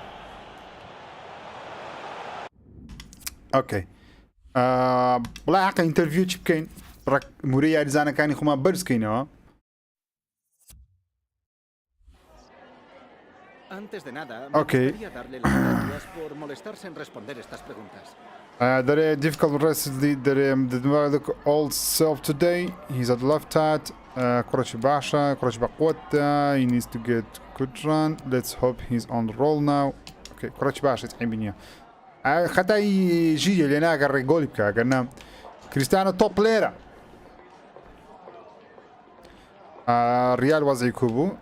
اوكي بلا حق انترفيو تشيب كاين راك موريا رزانا كان خما برز كاين Antes de nada, me Ok. gustaría darle las gracias por molestarse en responder estas preguntas. There difficult recently the old self today. He's at left hat. Kurachi Basha, Kurachi Bakwata. He needs to get good run. Let's hope he's on the roll now. Okay, Kurachi Basha تعبني. حتى يجي اللي أنا قرر يقول بك قلنا كريستيانو توب ليرة. ريال وضعي كوبو.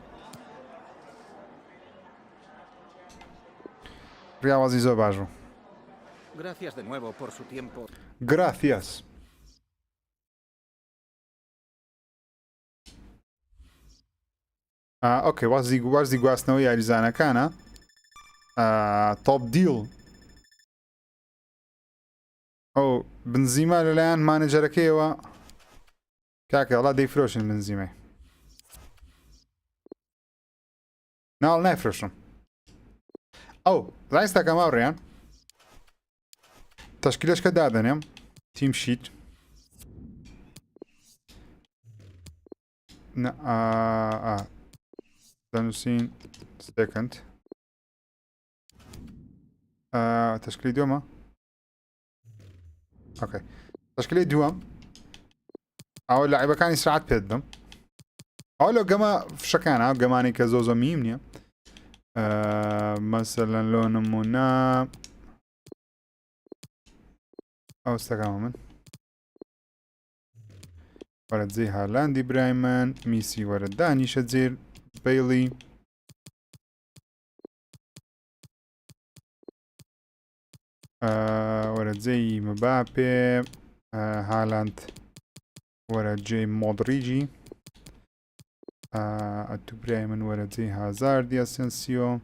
ريال وضعي زوباجو. Gracias de nuevo por su tiempo. Gracias. اوكي وازدي قواسنوية رزانا كان توب ديل او بنزيما للان مانجر كيوا كاكا والله دي فروشن بنزيما نال نافروشن او زايستا كماوريان تشكيلش كدادن يم تيم شيت نا دانوسين سكند تشكيلي دوما اوكي تشكيلي دوام او اللعيبه كان يسرعت بيدهم او لو قما في شكانا او قماني كزوزو ميمنيا مثلا لو نمونا او استقامن ورد زي هالاندي برايمان ميسي ورد داني شتزير بيلي ورد زي مبابي هالاند ورد جي مودريجي اتو برايمان ورد زي هازاردي اسنسيو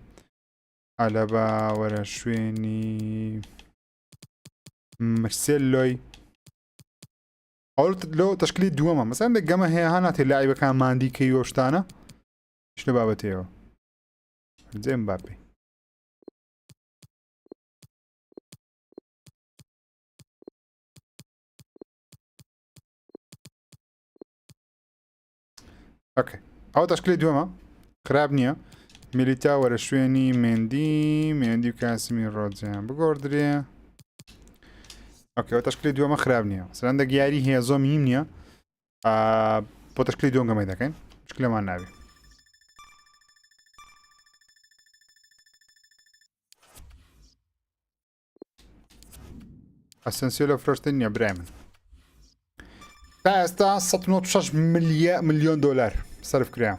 ألابا ورد شويني مارسيلوي ئەو لەو تەشکیلی دووەمە مەسەن گەمە هەیە هەناتێ لاعیبەکان ماندی کەی وەشتانە شتە بابەتەوە جێم باپی ئۆکێ ئەو تەشکیلی دووەمە خراپ نییە میلیتا وەرە شوێنی مێندی و کاسمی ڕۆجیان بگۆڕدرێ ئۆکێ تەشکیلی دووەمە خراپ نییە سەرەندە گیاری هەیە زۆر مهم نییە بۆ تەشکیلی دووەم گەمەی دەکەین شکلەمان ناوێ ئەسەنسیۆ لە فرۆشتن نییە برای من تا ئێستا 196 ملیۆن دۆلار سەرف کرا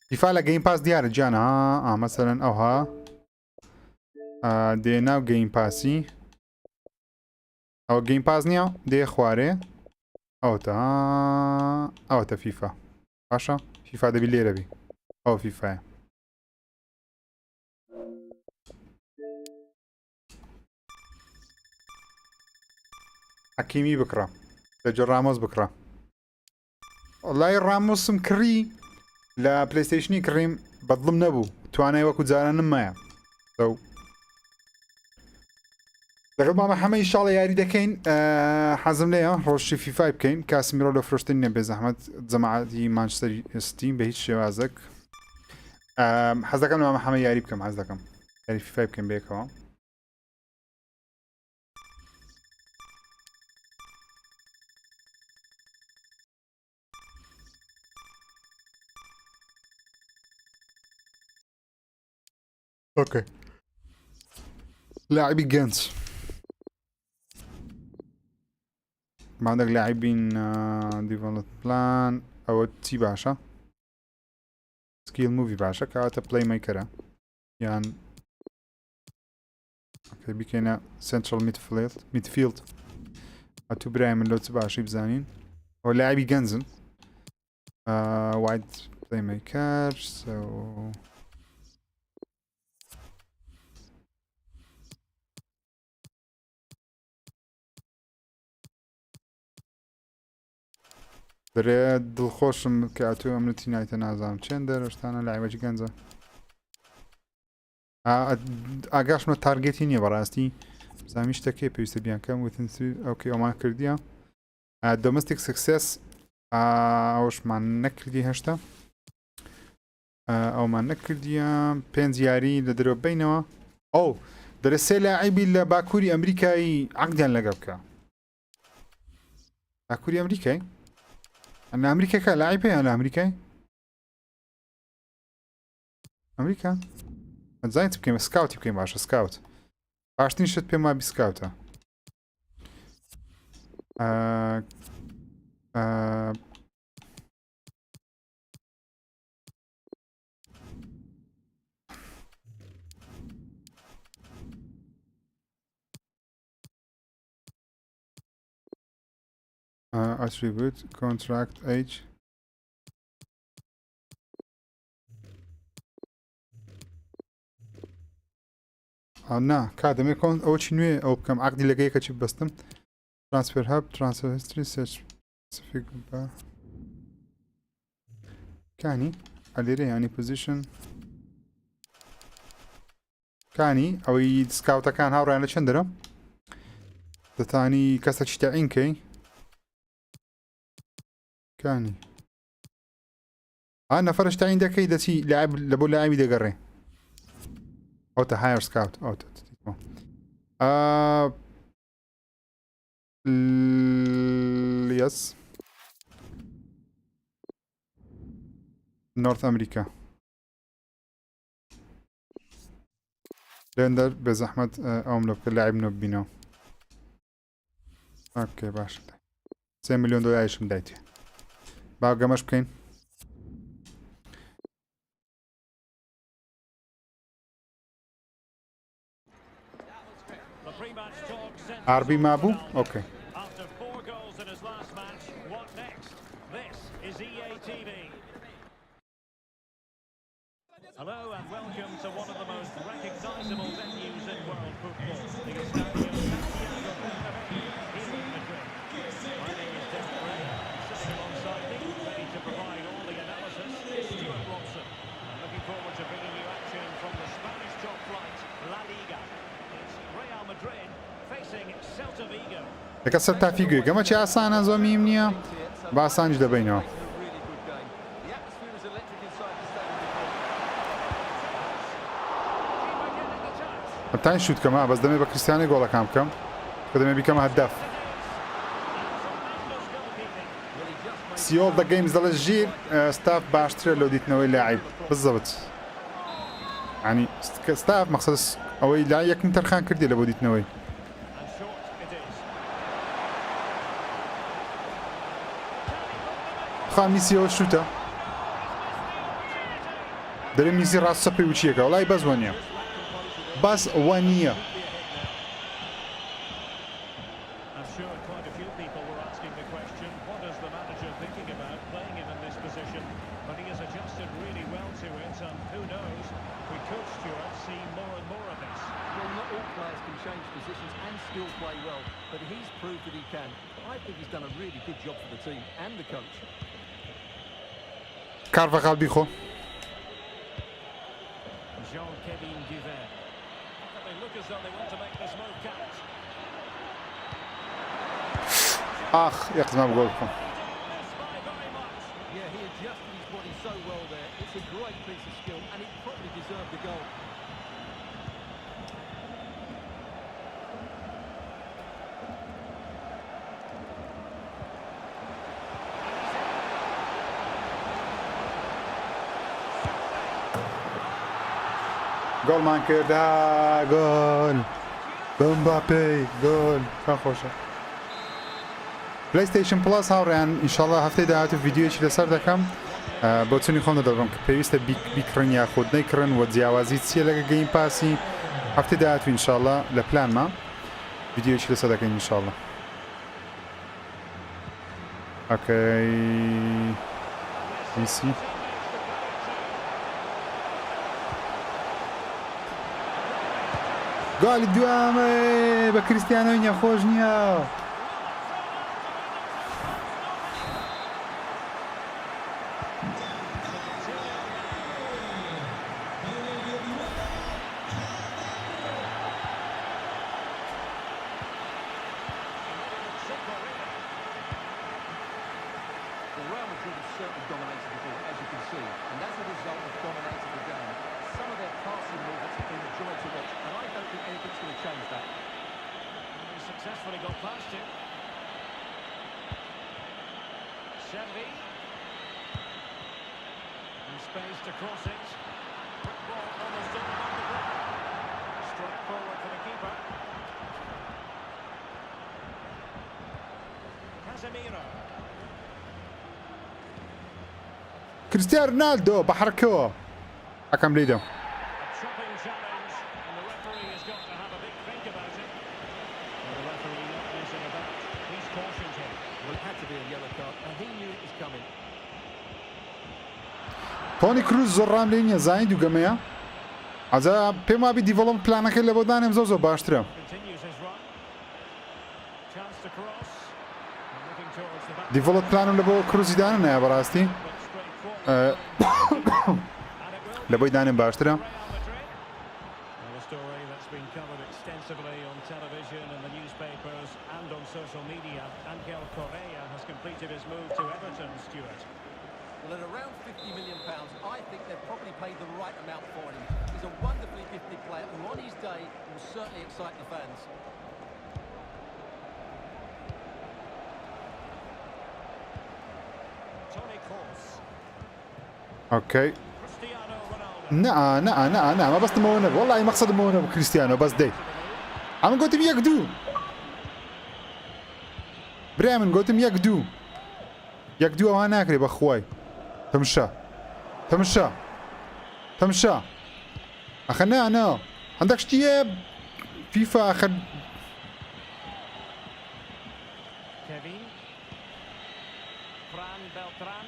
فیفا لە گەیم پاس دیارە گیانە مەسەرەن ئەوها دێ ناو گەیم پاسی ئەو گەیم پاس نییە دێ خوارێ ئەوتە فیفا باشە فیفا دەبی لێرەبی ئەو فیفاە حەکیمی بکڕە لەجێ ڕامۆز بکڕە وەڵای ڕامۆسم کڕی لە پلەیستەیشنی کڕیم بەدڵم نەبوو توانای وەکو جارانم مایە لەگەڵ مامە هەمە ئیشاڵە یاری دەکەین حەزم لێیە ڕۆژی فیفای بکەین کاسمیرۆ لە فرۆشتن نیە بێزەحمەت جەماعەتی مانچستەر سیتی بە هیچ شێوازێک حەز دەکەم لە مامە هەمە یاری بکەم حەز دەکەم یاری فیفای بکەین بێکەوە اوكي لاعبي جنس ما عندك لاعبين ديفلوب بلان او تي باشا سكيل موفي باشا كاتا بلاي ميكر يعني اوكي بكينا سنترال ميدفيلد اتو برايم لو تباشي بزانين هو لاعبي جنزن وايد بلاي ميكر سو درێ دڵخۆشم کاتو ئەمرەتی نایتە نازانم چێن دەرشتانە لایوەجی گەنجە ئاگاشمە تارگێتی نییە بەڕاستی زامی شتەکەی پێویستە بیانکەم وتن ئەوکەی ئەومان کردیە دۆمەستیک سکسس ئەوشمان نەکردی هەشتا ئەومان نەکردیە 5 یاری لە دەرەوە بینەوە ئەو دەرە سێ لاعیبی لە باکووری ئەمریکایی عەقدیان لەگە بکە باکووری ئەمریکای أنا أمريكا كلاعب أنا أمريكا أمريكا زين تبكي سكاوت يبكي باش سكاوت باشتين شت بما بسكاوتا attribute contract age نا كادمي كون او شنو او بكم عقدي لقيه كتشي بستم transfer hub transfer history search specific bar كاني عليري يعني position كاني او سكاوتا كان هاورا انا چندرا دتاني كسر تاعين كي كاني انا فرش تاعين داكي دتي لاعب لبو لاعبي دقري اوتا هاير سكاوت اوتا يس نورث امريكا لندر بزحمة املك اللاعب نوبينو اوكي باش 2 مليون دولار ايش مدايتي باقي مش بكين عربي مابو اوكي After 4 goals in his last match, what next? This is EA TV. Hello and welcome to one of the most recognisable venues in world football, the Estadio Santiago Bernabeu here in Madrid. My name is Derek Ray, and sitting alongside me, ready to provide all the analysis, is Stuart Robson. I'm looking forward to bringing you action from the Spanish top flight, La Liga. It's Real Madrid facing Celta Vigo. لەکە سەر تافیگوێ گەمە چی ئاسانە زۆر میم نییە با ئاسانج دەبینەوە تاین شوت کەمە بەس دەمێ بە کریستیانی گۆڵەکان بکەم کە دەمێ بیکەمە هەدەف سیۆڵ دە گەیمز دەڵێ ژیر ستاف باشترە لەو دیتنەوەی لاعیب بزەبت ینی ستاف مەقسەد ئەوەی لا یەکم تەرخان کردی لە بۆ دیتنەوەی خان میسیەوە شوتە دەرێ میسی ڕاستە پێی وچیەکە وڵای بەس وە نییە بەس وە نییە I'm sure quite a few people were asking the question, what is the manager thinking about playing him in this position? But he has adjusted really well to it, and who knows, we could, Stuart, see more and more of this. Well, not all players can change positions and still play well, but he's proved that he can. I think he's done a really good job for the team and the coach. کارڤەخال بیخۆ Jean-Kevin Duvert. They look as though they want to make this move count. ئاخ یەقزمان بگۆڵ بکەم Yeah, he adjusted his body so well there. It's a great piece of skill, and he probably deserved the goal. گۆڵمان کردا گۆل بمباپێ گۆل چەند خۆشە پلیستیشن پلاس هاوڕێیان ئینشاڵڵا هەفتەی داهاتوو ڤیدیۆیەکی لەسەر دەکەم بۆ چونی خۆم دەدەڕم کە پێویستە بیکڕن یاخود نەیکڕن وە جیاوازی چیە لەگە گەیم پاسی هەفتەی داهاتوو ئینشاڵڵا لە پلانما ڤیدیۆیەکی لەسەر دەکەین ئینشاڵڵا ئۆکەی میسی گاڵی دوامە بە کریستیانەوەی نەخۆش نییە Well, Real Madrid have certainly dominated the ball, as you can see, and as a result have dominated the game. Some of their passing movements have been a joy to watch, and I don't think anything's going to change that. He successfully got past him. Servi. And space to cross it. Quick ball almost in on the ground. Straight forward for the keeper. Casemiro. کریستیان رونالدۆ بە حرکەوە ئەکەم لیدە A chopping challenge, and the referee has got to have a big think about it. And the referee not messing about. He's cautioned him. Well, it had to be a yellow card, and he knew it was coming. تۆنی کروز زۆر ڕام لێ نییە زانی دووگەمەیە ئەجا پێم وابی دیڤڵۆم پلانەکەی لە بۆ دانێم زۆر باشترە Continues his run. Chance to cross. And looking towards the back. دیڤڵۆت پلانم لە بۆ کروزیدانە نایە بەڕاستی But straight forward. And it will لە بۆی دانێم باشترە Real Madrid. Well, a story that's been covered extensively on television and the newspapers and on social media. Angel Correa has completed his move to Everton, Stuart. Well, at around £50 million, I think they've probably paid the right amount for him. He's a wonderfully gifted player who, on his day, will certainly excite the fans. Toni Kroos. ئۆکەی Cristiano Ronaldo. نە مە بەستمەوە نەبوو وەڵی مەقسەدمەوە نەبوو کریستیانۆ بەس دەی ئەمە گوتم یەک دوو برای من گوتم یەک دوو ئەوها ناکرێ بەخوای تەمشا ئەخە نانە هەندێک شتیە فیفا ئەخە Kevin. Fran Beltran.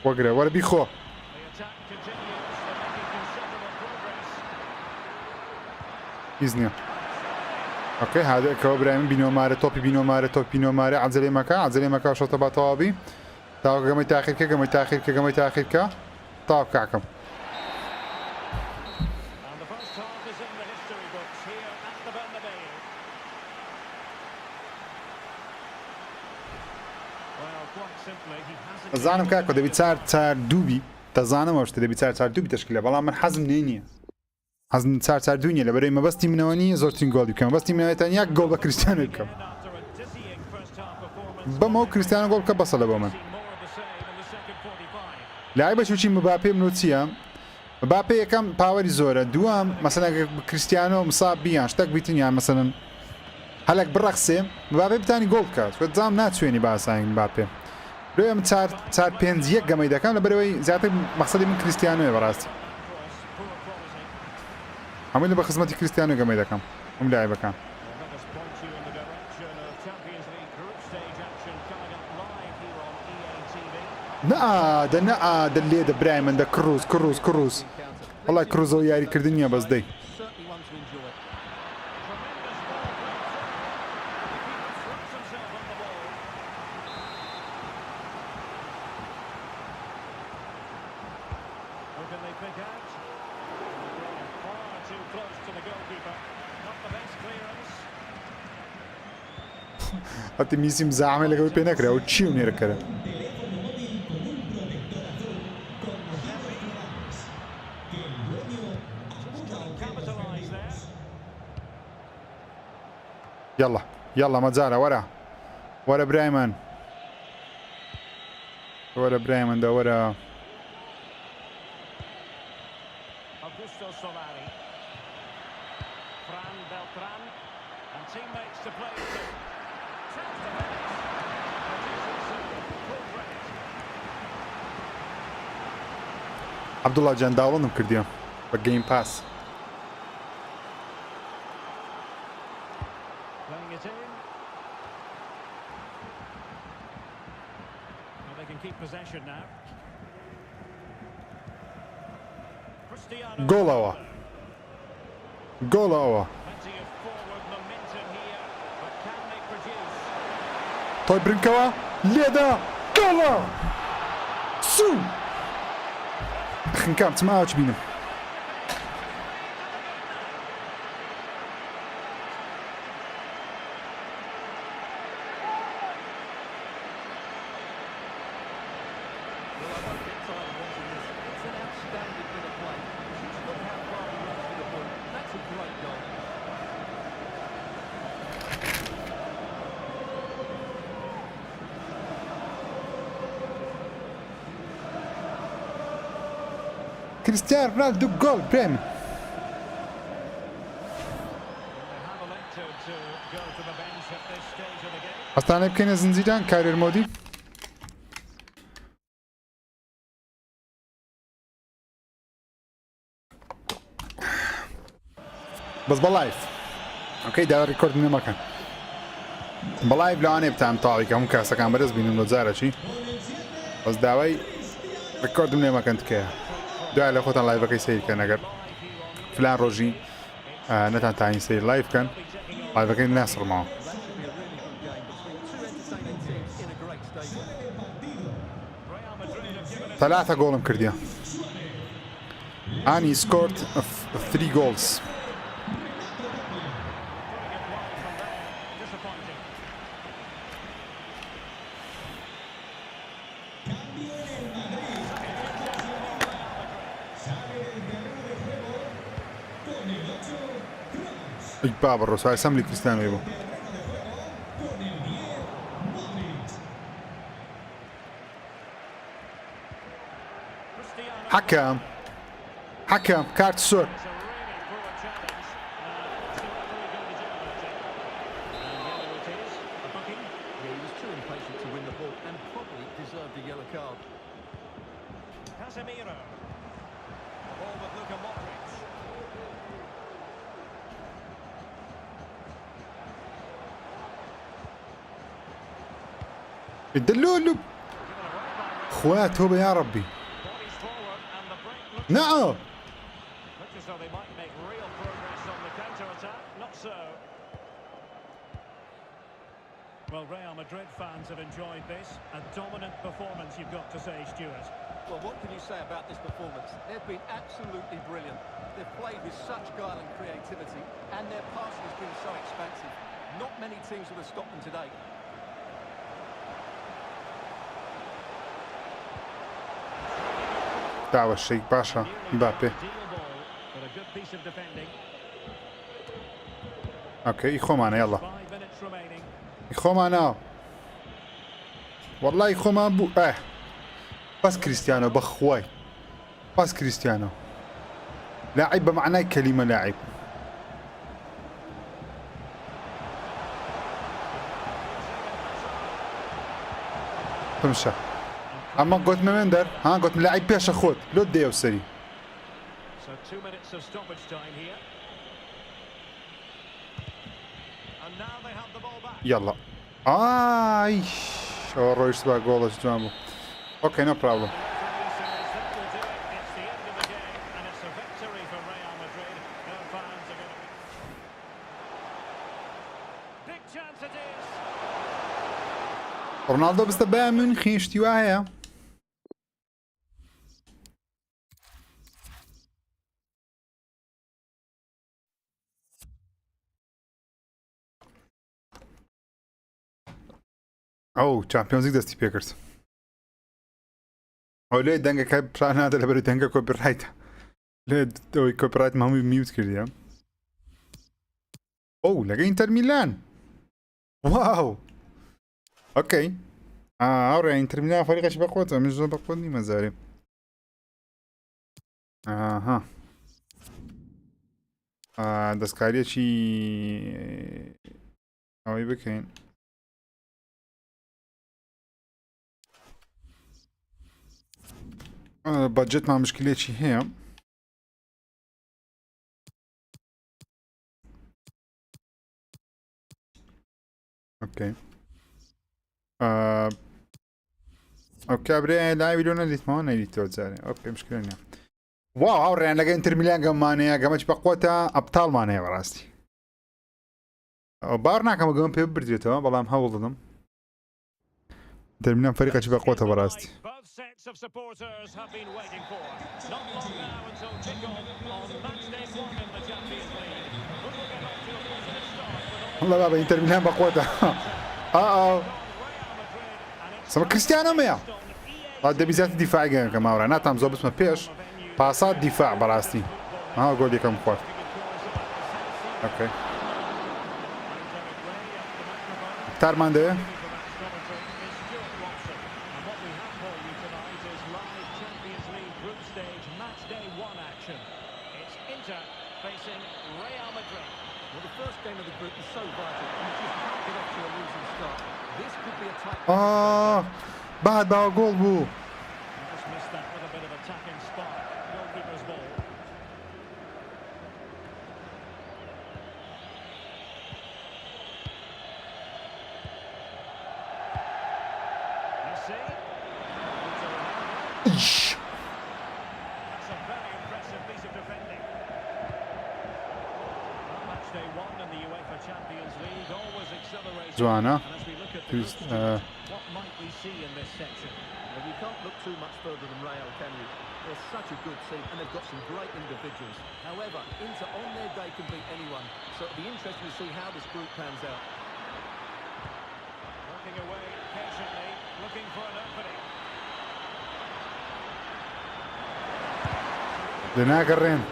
وەگرە وەرە بیخۆ The attack continues. They're making considerable progress. إذنه اوكي هذا كو ابراهيم بينوماره توبي بينوماره عزلي مكا شوطه بطابي تاو قمي تاخير كا تاو كعكم And the first half is in the history books here at the Bernabeu. Well, quite simply, he hasn't... زانم كاكو دبي تسار دوبي تزانم وشت دبي تسار دوبي تشكيله بلا من حزم نيني حزم تسار دوبي لبري ما بستي منواني زورتين جول بكم بستي من ثانيه جول بكريستيانو بكم After a dizzying first half performance, بمو كريستيانو جول كبصله بمن see more of the same in the second 45. لاعب شوچی مبابي منوتسيا مبابي كم باوري زوره دوام مثلا كريستيانو مصاب بيان شتاك بيتن يعني مثلا هلك بالرقصه مبابي بتاني جول كات وتزام ناتشويني باساين مبابي دوام تسار بينز يك جميدا كان لبروي زياتي مقصدي من كريستيانو براستي عملنا بخدمه كريستيانو جميدا كان هم لاعب كان Let us point you in the direction of Champions League group stage action coming up live here on EA TV. نقا اللي ده برايمن ده كروز والله كروز ياري كردنيا بس دي Certainly one to enjoy. Tremendous ball play. He throws himself on the ball. Who can they pick out? Far too close to the goalkeeper. Not the best clearance. حتى ميسي مزاحمه اللي قبل بينكره وتشيو نيركره Capitalise there. يلا مازارا ورا برايمان ده ورا Augusto Solari. Fran Beltran. And teammates to play to. Turns to finish. Produces full credit. عبد الله جان داوڵم کردیە بە گەیم پاس Playing it in. Well, they can keep possession now. Cristiano. گۆڵەوە Plenty of forward momentum here, but can they produce? تۆی برنکەوە لێدا گۆڵە سوو خنکام چماوەچ بینم Well, I won't get tired of watching this. It's an outstanding bit of play. Just look how far he runs to the point. That's a great goal. كريستيانو رونالدو جول بريمن They have elected to go to the bench at this stage of the game. هەستانە بکەینە زنجیران کارێر مۆدی بەس بە لایف ئۆکەی داوا ڕیکۆرد نەمەکەن بە لایف لەوانێ بتام تاڵێکە هەموو کاسەکان بەرز بینن لە جارەچی بەس داوای ڕیکۆردم نێمەکەن تکەیە دوای لە خۆتان لایڤەکەی سیرکەن ئەگەر فلان ڕۆژی نەتان تاین سیر لایف بکەن لایڤەکەی ناسڕمەوە That should be a really good game between two entertaining teams in a great stadium. ثلاثة جولم كرديا and he scored 3 goals Disappointing. اي بابا الرسول ساملي كريستيانو يبو Cristiano. حكم كارت سور It's a really poor challenge. What's the referee going to do about it? And yellow it is. A booking. Yeah, he was too impatient to win the ball and probably deserved a yellow card. Casemiro. The ball with Luka Modric. الدلولو Given away by Reus. اخوات هو يا ربي Bodies forward and the No! Looks as though they might make real progress on the counter-attack. Not so. Well, Real Madrid fans have enjoyed this. A dominant performance, you've got to say, Stuart. Well, what can you say about this performance? They've been absolutely brilliant. They've played with such guile and creativity, and their passing has been so expansive. Not many teams would have stopped them today. دعوة الشيك باشا مبابي. But a good piece of defending. اوكي يخو معنا يلا 5 minutes remaining. يخو معنا والله يخو معنا بو بس كريستيانو بخواي بس كريستيانو لاعب بمعنى كلمة لاعب تمشى اما قلت مندر ها قلت لاعب بيش اخوت لو دي وسري So 2 minutes of stoppage time here. And now they have the ball back. يلا اي شو رويش بقى جول جامو اوكي نو بروبلم Referee says that will do it. It's the end of the game, and it's a victory for Real Madrid. Their fans are going to... Big chance it is. رونالدو بس بايرن ميونخ اشتواها او تشامبيونز ليج دستي بيكرز او ليه دنگا كاي بلان هذا اللي بري دنگا كوبي رايت ليه دوي كوبي رايت ما هو ميوت كردي او لقى انتر ميلان واو اوكي اوري انتر ميلان فريق ايش بقوته مش بقودني مزاري اها دسكاريا شي او يبكين بادجت مع مشكلة شي هي اوكي اوكي ابري لاعب لون اللي ثمان اللي توزاري اوكي مشكلة نعم واو اوري يعني لقى انتر ميلان قمانية قامت بقوتها ابطال مانية براستي بارنا كما قام بيبرديتو والله مهول ضدهم انتر ميلان فريق ايش بقوتها براستي Both sets of supporters have been waiting for. Not long now until kickoff on match day 1 in the Champions League. Who will get off to a positive start with all والله بابا انتر ميلان بقوتها Real Madrid and it's سما كريستيانو ميا هذا بيزات الدفاع كما ورا ناتام زوبس ما بيش باسات دفاع براستي ها قول لي كم خوات اوكي تار مانده facing Real Madrid. Well, the first game of the group is so vital. You just can't get off to a losing start. This could be a tight... بعد بقى جول بو Just missed that with a bit of attacking spark. Goalkeeper's ball. Messi. That's a very impressive piece of defending. Well, match day 1 in the UEFA Champions League, always exhilarating. جوانا And as we look at the group stage, what might we see in this section? Well, you can't look too much further than Real, can you? They're such a good team, and they've got some great individuals. However, Inter on their day can beat anyone, so it'll be interesting to see how this group pans out. Working away patiently, looking for an opening. هناك الرين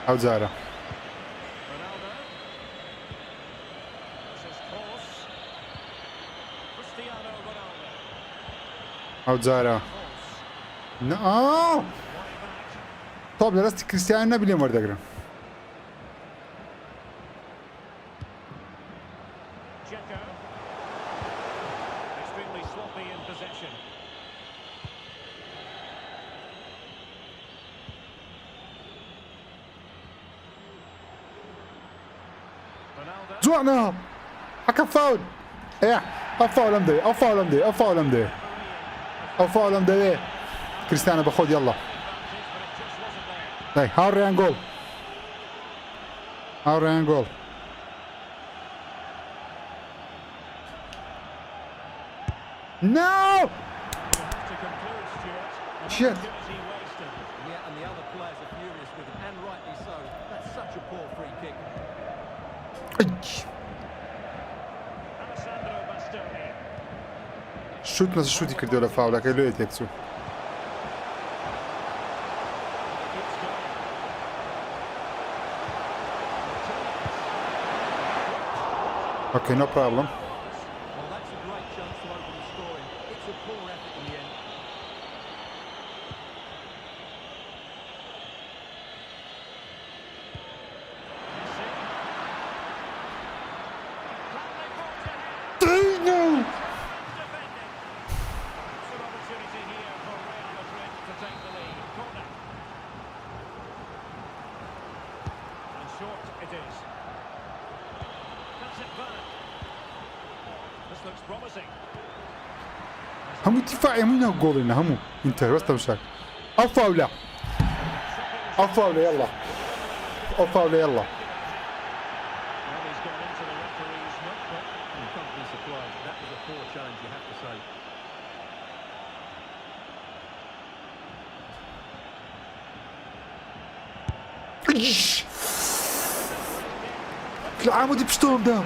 او زارا Ronaldo. This is Kroos. Cristiano Ronaldo. او زارا Kroos. نو Wide back. طب درست كريستيانو نبي مرة دقرا Dzeko. Extremely sloppy in possession. Ronaldo. جوانا حكم فاول ايه او فاول امدي او فاول امدي او فاول امدي او فاول امدي كريستيانو باخذ يلا Dai, هاوريان جول. هاوريان جول. No! To conclude, Stuart, Shit. opportunity wasted. Yeah, and the other players are furious with him, and rightly so. That's such a poor free kick. Ay. Alessandro Bastoni. شوت مثل شوتی کردی ولا فاول که لوی تکسو. Keeps going. Okay, no problem. Well, that's a great chance to open the scoring. It's a poor effort in the end. No! Defending. It's an opportunity here for Real Madrid to take the lead. Corner. And short it is. Cuts it back. This looks promising. همو دفاع يمينه وجول لنا همو انتهى بس تمشاك. او فاولة. او فاولة يلا. او فاولة يلا. Well, he's gone into the referee's notebook. You can't be surprised. That was a poor challenge, you have to say. إيش. العمود بشتوم ده.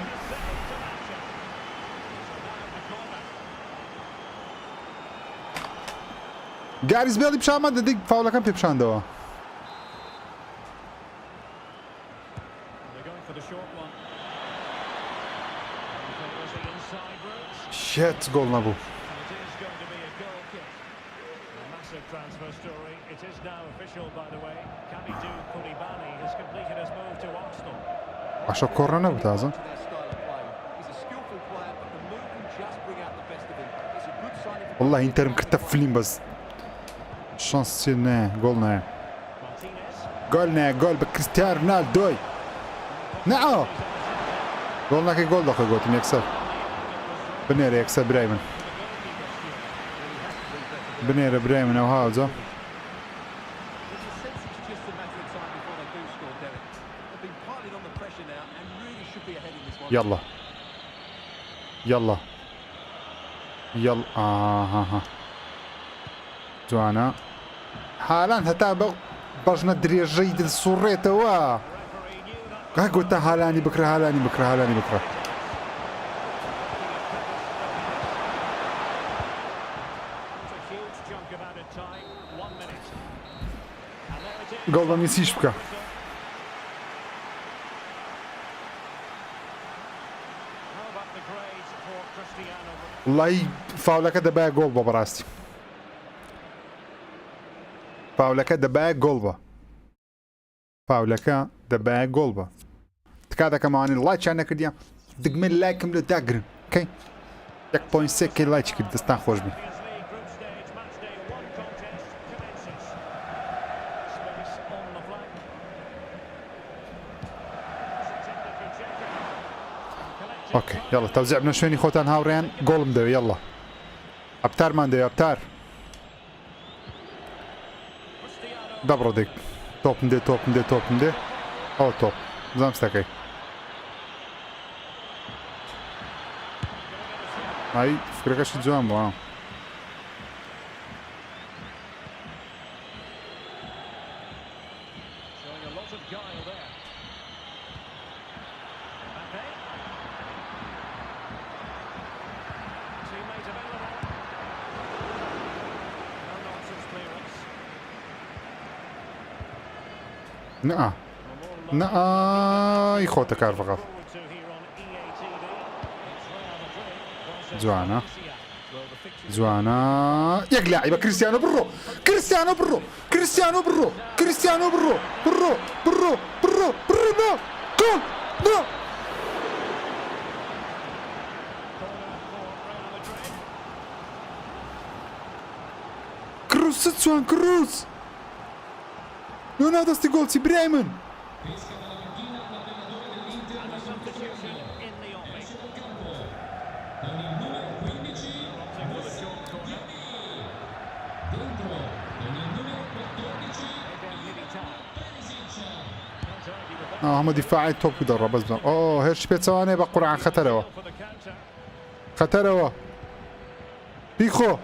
Gareth Bale پیشان dedik faulakan پیشان دوا. They're going for the short one. And there's the inside route. Shit gol na bu. And it is going to be a goal kick. A massive transfer story. It is now official, by the way. Kalidou Koulibaly has completed his move to Arsenal. Aşağı korna bu taze. To their style of play. He's a skillful player, but the move will just bring out the best of him. It's a good sign of والله انتر مكتفلين بس. شانس نه gol ne. Martinez. Gol ne gol بكريستيانو رونالدو. نعم. Gol ne ki gol da koydu يكسب. بنير يكسب برايمن. بنير برايمن او هذا. It's a sense it's just a matter of time before they do score, Derek. They've been piling on the pressure now and really should be ahead in this one. يلا. يلا. يلا ها. جوانا. هالاند هتا برجنا الدريه الجيد للسوريتا وا. ها قلت هالاني بكره هالاني بكره هالاني بكره. It's a huge chunk of added time. 1 minute. And there it is. Gol ما نسيش بكا. How about the grades for Cristiano? والله فاولك دبا جول براستي. فاولك دبا جول فاولك دبا جول تكادا كمان اللايك انا كديا دقمن لايكم لداغرن اوكي 1.6 لايك كد دستان خوش بي Champions League group stage match day 1 contest commences. Space on the flank. Intended for Dzeko. اوكي يلا توزيع بنا شويني خوتان هاوريان جول مدوي يلا ابتار مان دي ابتار Cristiano. دبرو ديك توب مدي او توب زامستاكي هاي فكرة شي جوان بو Showing a lot of guile there. Mbappe. Teammate available. No nonsense clearance. نعم Well, more نعم يخوتك فقط forward to here on EA TV. It's Real Madrid versus جوانا Valencia. Well, the fixtures جوانا ياك لاعيبه كريستيانو برو كريستيانو برو كريستيانو برو كريستيانو برو برو برو برو برو نو جول نو كروس ستسوان كروس هذا ستيغولتي برايمن And a substitution in the offing. Opting for the short corner. Eden Militao. هم دفاعي توب يدرب بس هيرش بيت ثواني بقرعان خطروا For the counter. خطروا بيخو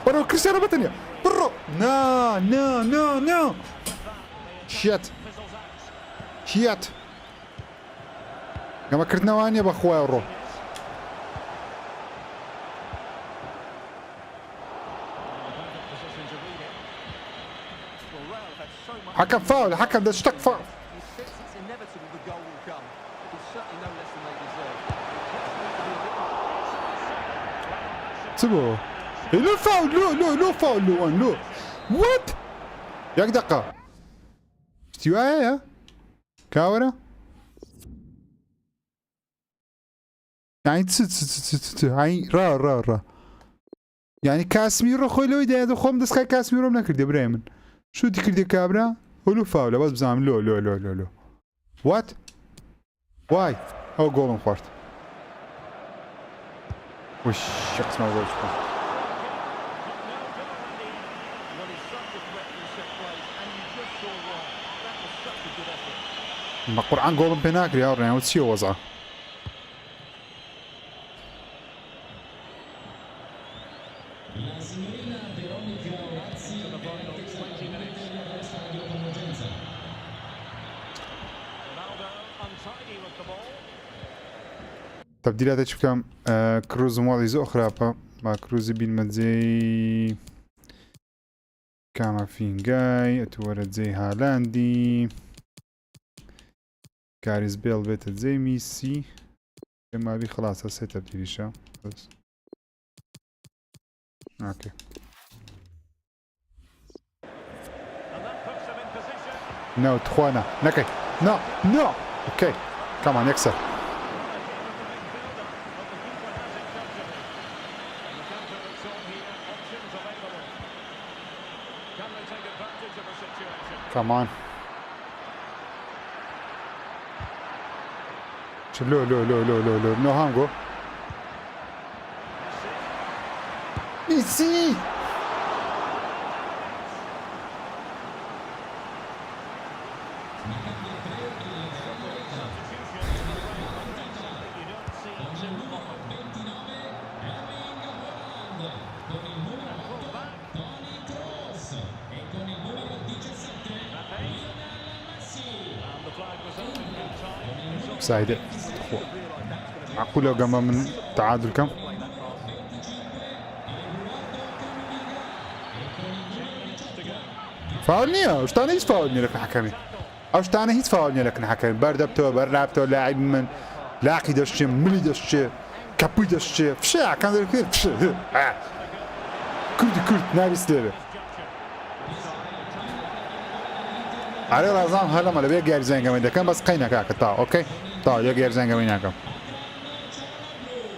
برو كريستيانو باتنيا برو نو شيت شيت كما كرتنا وانيا بخوايا الرو Position to read it. Well, Real had so much. حكم فاول حكم ده اشتك فاول He thinks it's inevitable the goal will come. It's certainly no less than they deserve. Just need to be a bit more. سيبو لو فاول لو فاول لو وان لو وات ياك دقة استواء كاورا يعني هاي را يعني كاسميرو خوي لو يدي خو دسخه كاسميرو نكردي بريمن شو تكردي كابرا هلو فاول بس بزعم لو وات واي او جول خورت وش شخص ما جول Well, he's such a threat from set plays, and you just saw why. That was such a good effort. ما قرعان جول بيناك يا رنا وتسيو وضعه La signorina Veronica Orazzi To the final 20 minutes. Ronaldo untidy with the ball. تبديلات بكم كروز ومواضيع أخرى مع كروز بالمزي كامافينجاي اتورد زي هالاندي كاريز بيل بيت زي ميسي ما بي خلاص هسه تبديلشة بس اوكي And that puts them in position. نو تخوانا نكي نو اوكي كمان يكسر كمان لو نو هانجو ميسي سعيدة معقولة قام من تعادل كم فاولني وش تاني يتفاولني لك حكمي اوش تاني يتفاولني لك حكمي بردبتو برابتو لاعب من لاقي دشتي ملي دشتي كابي دشتي فشا كان ذلك كرد نابس ليبه على رازان هلا ما لبي غير زين كمان ده كان بس قينا كاك تا اوكي تا يا غير زين كمان كم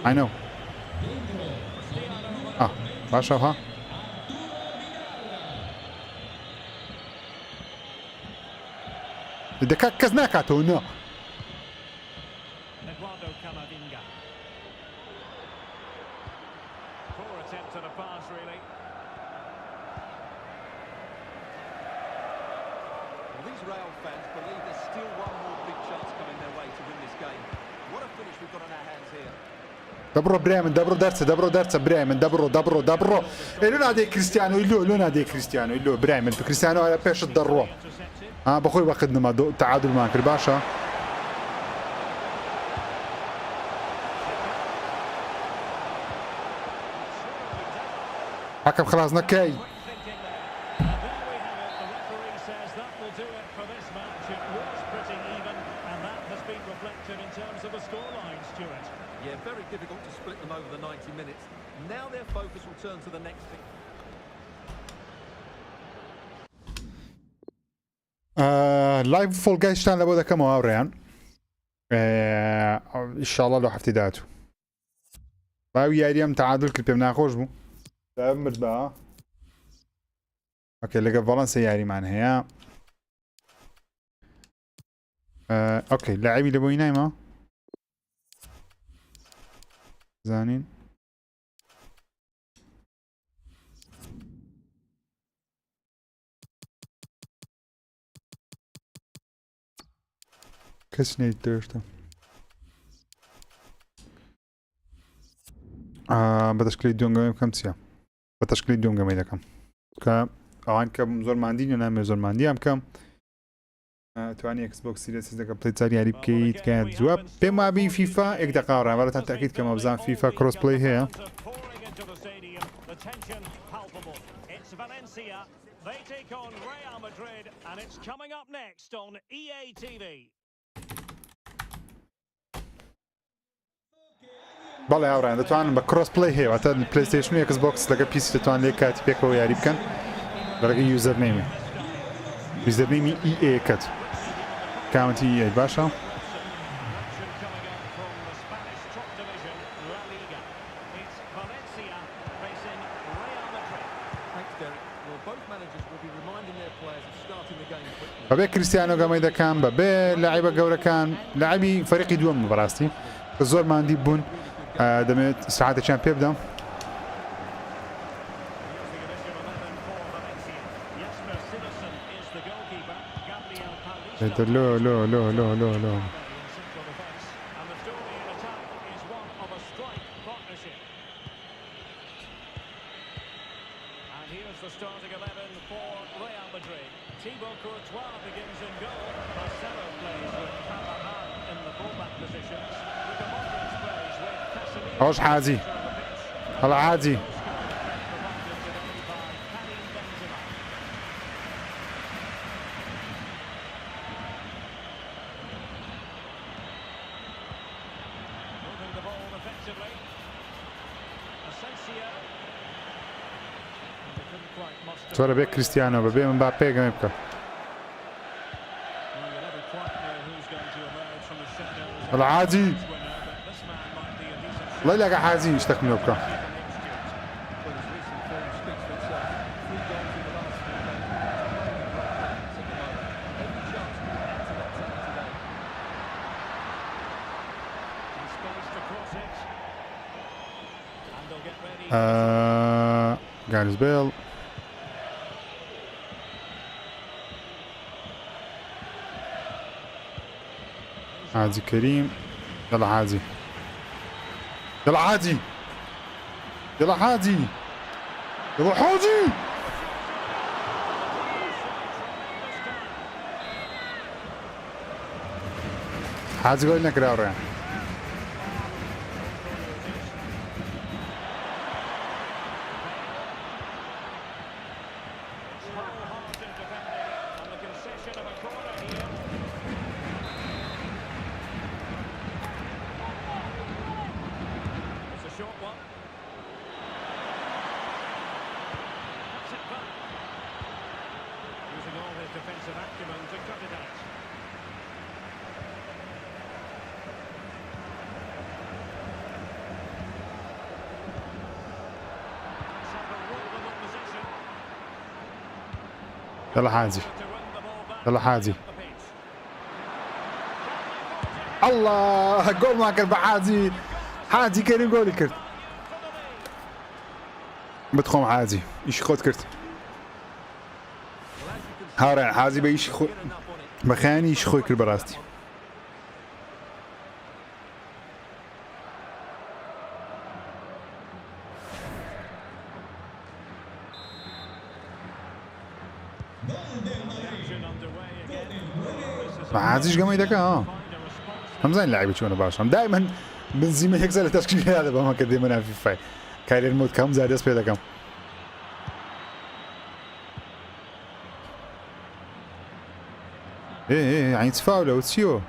I know باشا ها ده كاكزناك اتونا Eduardo Camavinga. Poor attempt at a pass, really. Well, these Real fans believe there's still one more big chance coming their way to win this game. What a finish we've got on our hands here. دبرو بريمن دبرو درس بريمن دبرو لو نادي كريستيانو لو نادي كريستيانو لو بريمن كريستيانو على بيش الضرو بخوي باخذنا ما تعادل معك باشا حكم خلاص نكاي Yeah, very difficult to split them over the 90 minutes. Now their focus will turn to the next thing. لايف فول جاي اشتغل لابد كم ريان ان شاء الله لو حفتداته باوي يا اليوم تعادل كل بيمنا خوش بو تأمل بقى اوكي لقى فالنسيا ياري معنا هي اوكي لاعبي اللي بوي نايمة زانين کەس نەیتێشتە بە تەشکیلی دووەمگەمەی بکەم چییە؟ بە تەشکیلی دووەمگەمەی دەکەم کە ئەوان کە زۆر ماندی نە نامێ زۆر ماندیان بکەم توانی Xbox Series X دەکە پڵی چار یاری بکەیت کە جواب پێم وابی فیفا یەک دقا ڕێوەرەتان تاکید کە مەبزان فیفا کڕۆس پڵی هەیە They take on Real Madrid, and it's coming up next on EA TV. بەڵێ هاوڕان دەتوانن بە کڕۆس پڵی هەیە واتە پلیستیشن و Xbox لەگە پیسی دەتوان لێ کاتی پێکەوە یاری بکەن بەڕێگەی یوزەر نێمی یوزەرنێمی EA کەت کامەتی EA باشە بەبێ کریستیانۆ گەمەی دەکەم بەبێ لاعیبە گەورەکان لاعیبی فەریقی دووەم بەڕاستی کە زۆر ماندی بوون دەمێت ساعتێکیان پێ بدەم لۆ Thibaut Courtois begins in goal. Marcelo plays with Carvajal in the fullback positions. Luka Modric plays with Casemiro. ئەوش حاجی هەڵە حاجی Moving the ball effectively. Asensio. They couldn't quite muster. چۆرە بێ کریستیانۆ بەبێ من با پێگەمێ بکە هەڵە حاجی وڵی لەگە حاجی شتێکم لێ بکە Gareth Bale حاجي كريم يلا حاجي يلا حاجي يلا حاجي يلا حاجي حاجي قول لك راوري Defensive acumen to cut it out. يلا حاجي يلا حاجي الله جول ما كان بحاجي حاجي كريم جولي كرت بتخوم حاجي ايش خود كرت هارا حاجي بيش خو بخاني ايش خوي كرت براستي ما عاديش قام يدك هم زين لاعب شلون باشهم دائما بنزيما يكسر التشكيل هذا بما كديما في فاي كايلر مود كم زاد يس بيدا كم ايه عين تفاولة وتسيو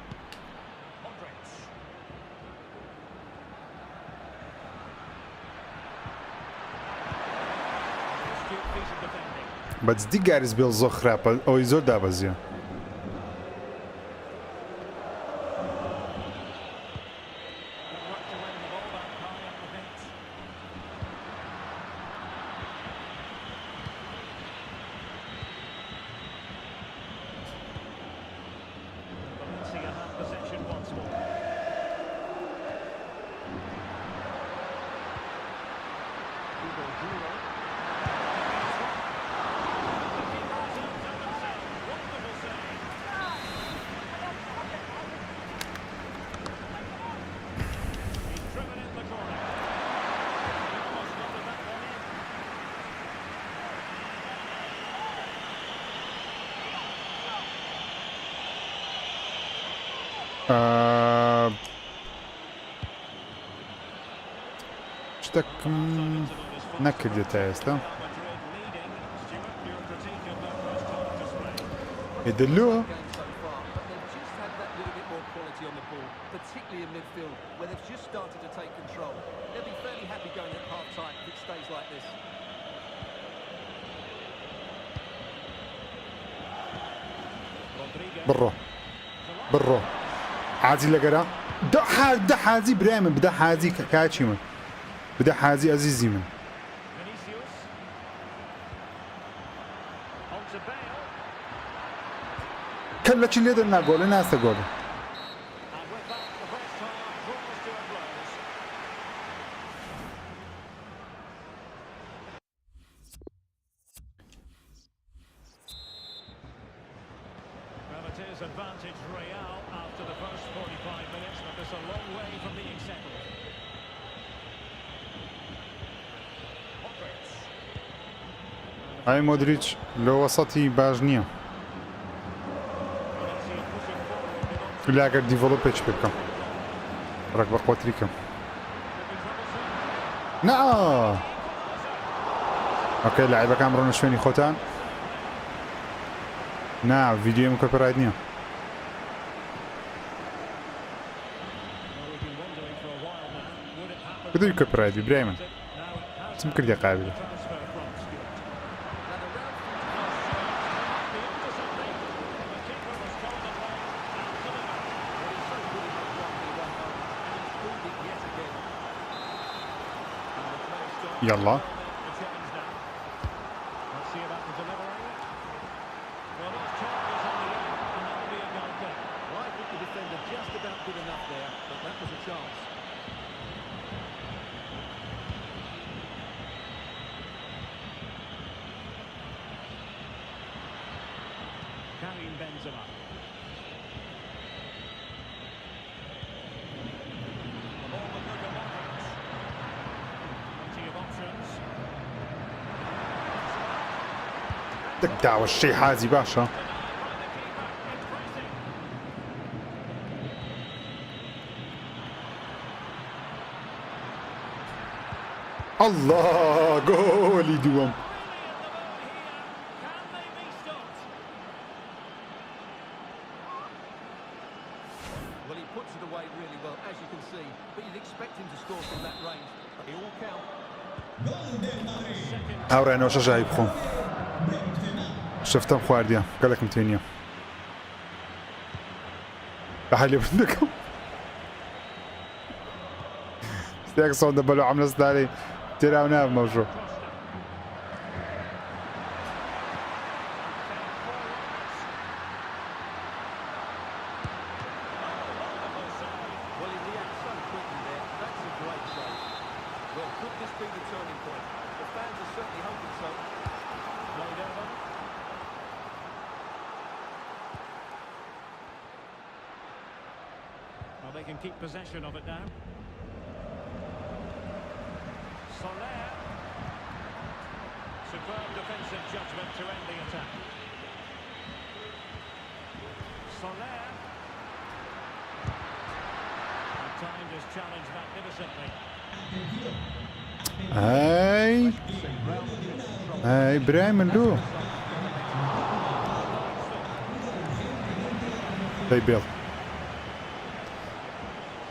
بس دي جاريس بيل زخرة او يزور دابزيا شتێکم نەکردێتە ئێستا هێدلووە So far, but they've just had that little bit more quality on the ball, particularly in midfield, where they've just started to take control. They'll be fairly happy going at half-time if it stays like this. بڕۆ بڕۆ حازی لەگەرە دە حازی برای من بدە حازی کاچی من بدە حازی ئەزیزی من Vinicius. On to Bale. کەل لە چی لێ دەنا گۆڵە ناستە گۆڵە And with that, the first half draws to a close. Well, it is advantage Real after the first 45 minutes, but there's a long way from being settled. Modric. ئای مۆدریچ لە وەسەتی باش نییە Valencia pushing forward. لاگەر دیڤۆلۆپێک پێ بکەم ڕێک بە قوتریکەم نا ئۆکەی لاعیبەکان بڕۆنە شوێنی خۆتان نا ڤیدیۆم کۆپیڕایت نییە بدوی کۆپیڕایت برای من چم کردی قابلە يلا I think the defender just about good enough there, but that was a chance. Karim Benzema. The ball with Luka Modric. Plenty of options. دەک داوە شەی حازی باشە Denied by the keeper. It's pressing. الله گۆلی دووەم Can they be stopped? Well, he puts it away really well, as you can see, but you'd expect him to score from that range. But they all count. هاوڕێنەوە شەژایی بخۆم شەفتەم خواردیە گەلێکم تێ نییە بەحال لێ بندەکەم ستێک سەودە بەلو عەملەستدارەی تێراو نابمەوژۆ Well, he reacts so quickly there. That's a great save. Well, could this be the turning point? The fans are certainly hoping so. Played over. Well, they can keep possession of it now. Soler. Superb defensive judgment to end the attack. Soler. And timed his challenge magnificently. ئەی ئەی برای من دوو دەی بێڵ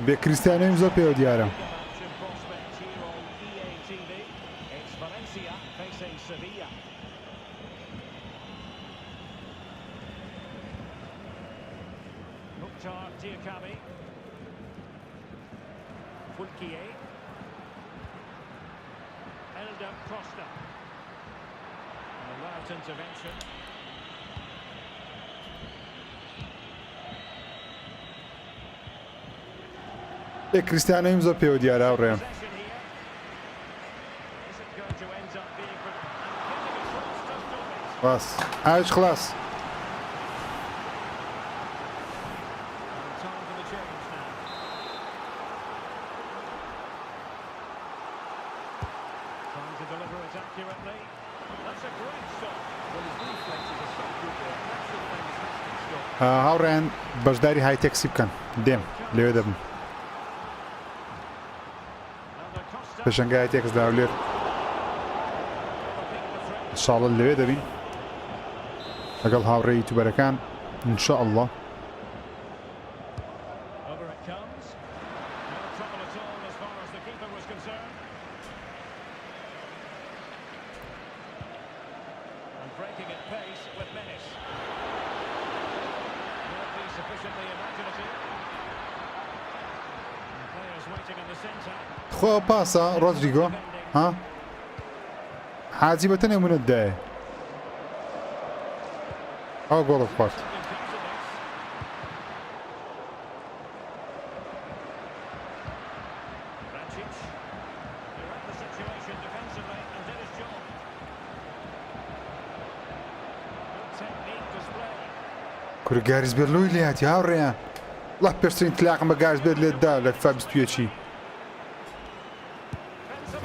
بێ کریستیانۆیم زۆر پێوە دیارە Match in prospect here on EA TV. It's Valencia facing Sevilla. Mukhtar Diakabi. Fulquier. Elder Costa. And a right intervention. بێ کریستیانۆیم زۆر پێوە دیارە هاوڕێم Possession here. Is it going to end up being... And getting across to stop it. باس ئاش خلاص And time for the change now. Trying to deliver it accurately. That's a great stop. Well, his reflexes are so good there. That's a fantastic stop. هاوڕێن بەشداری هایتێکسی بکەن دێم لێوێ دەبن And the Costa پێشەنگای هایتێکس دا لێر picked the threat. شاڵە لەوێ دەبین لەگەڵ هاوڕێی یوتیوبەرەکان ئینشاءالله Over it comes. No trouble at all as far as the keeper was concerned. And breaking at pace with menace. Will it be sufficiently imaginative? And players waiting in the centre. خۆ پاسە ڕۆدریگۆ ها حاجی بەتەنێ منت دایە ئەو گۆڵت خوارد Something comes of this. Rakic. He read the situation defensively and did his job. Good technique displayed. کورە گاریزبێر لۆی لێ هاتی هاوڕێیان وڵا پێشترین تلاقم بە گاریزبێر لێتدا لە فیفا 21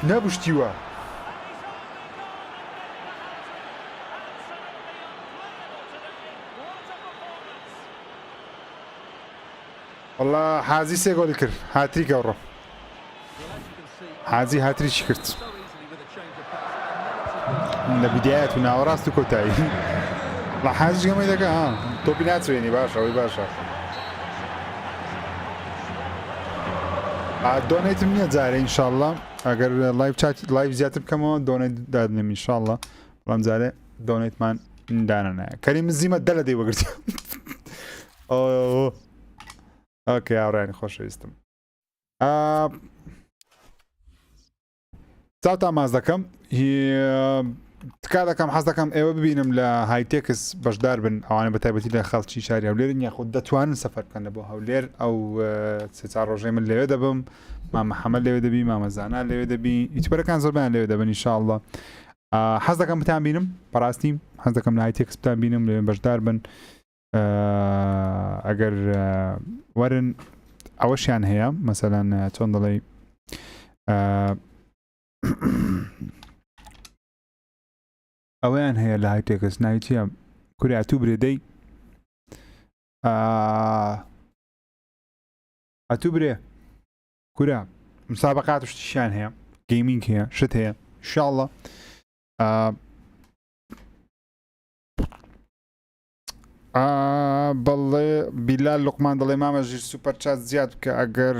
نەبوشتیوە وەڵا حازی سێ گۆڵی کرد هاتری گەڕۆ Well, as you can see, حاجی هاتریچی کرد so easily with a change of pace. And then it's a good لە بیدایەت و ناوەڕاست و کۆتایی لە حاجی گەمەی دەکە تۆپی ناچوێنی باشە ئەوەی باشە دۆنێتم نییە جارە ئینشاءالله ئەگەر لایڤ زیاتر بکەمەوە دۆنێت دادنێم ئینشاءالله بەڵام جارێ دۆنێتمان دانەنایە کەری من زیمە دە لە دەی وەگرتی ئۆکێ هاوڕێنی خۆشەویستم چاوتان ماز دەکەم تکا دەکەم حەز دەکەم ئێوە ببینم لە هایتێکس بەشدار بن ئەوانە بە تایبەتی لە خەڵکی شاری هەولێرن یاخود دەتوانن سەفەر بکەن لە بۆ هەولێر ئەو سێ چوار ڕۆژەی من لەوێ دەبم مامە حەمەد لەوێ دەبی مامەزانا لەوێ دەبی یوتیوبەرەکان زۆربیان لەوێ دەبن ئینشاءالله حەز دەکەم بتان بینم بەڕاستی حەز دەکەم لە هایتێکس بتان بینم لەوێ بەشدار بن ئەگەر وەرن ئەوەشیان هەیە مەسەلەن چۆن دەڵێ ئەوەیان هەیە لە هایتێکس ناوی چییە کوریا تو برێدەی ئەتوو برێ کورا مسابقات و شتیشیان هەیە گەیمینگ هەیە شت هەیە ئینشاءالله بەڵێ بیلال لوقمان دەڵێ مامە ژیر سوپەر چات زیاد بکە ئەگەر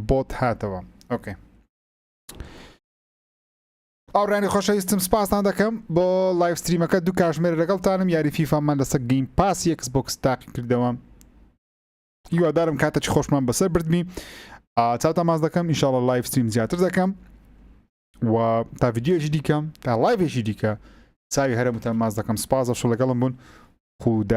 بۆت هاتەوە ئۆکێ ئاوڕانی خۆشەویستم سپاسان دەکەم بۆ لایڤ ستریمەکە دوو کاتژمێر لەگەڵتانم یاری فیفامان لەسەر گەیم پاسی ئەکس بۆکس تاقی کردەوە هیوادارم کاتێکی خۆشمان بەسەر بردمی چاوتان ماز دەکەم ئینشاڵڵا لایڤ ستریم زیاتر دەکەم و تا ڤیدیۆژی دیکەم تا لایڤێکی دیکە چاوی هەرەموتان ماز دەکەم سپاس بەخۆ لەگەڵم بوون خودا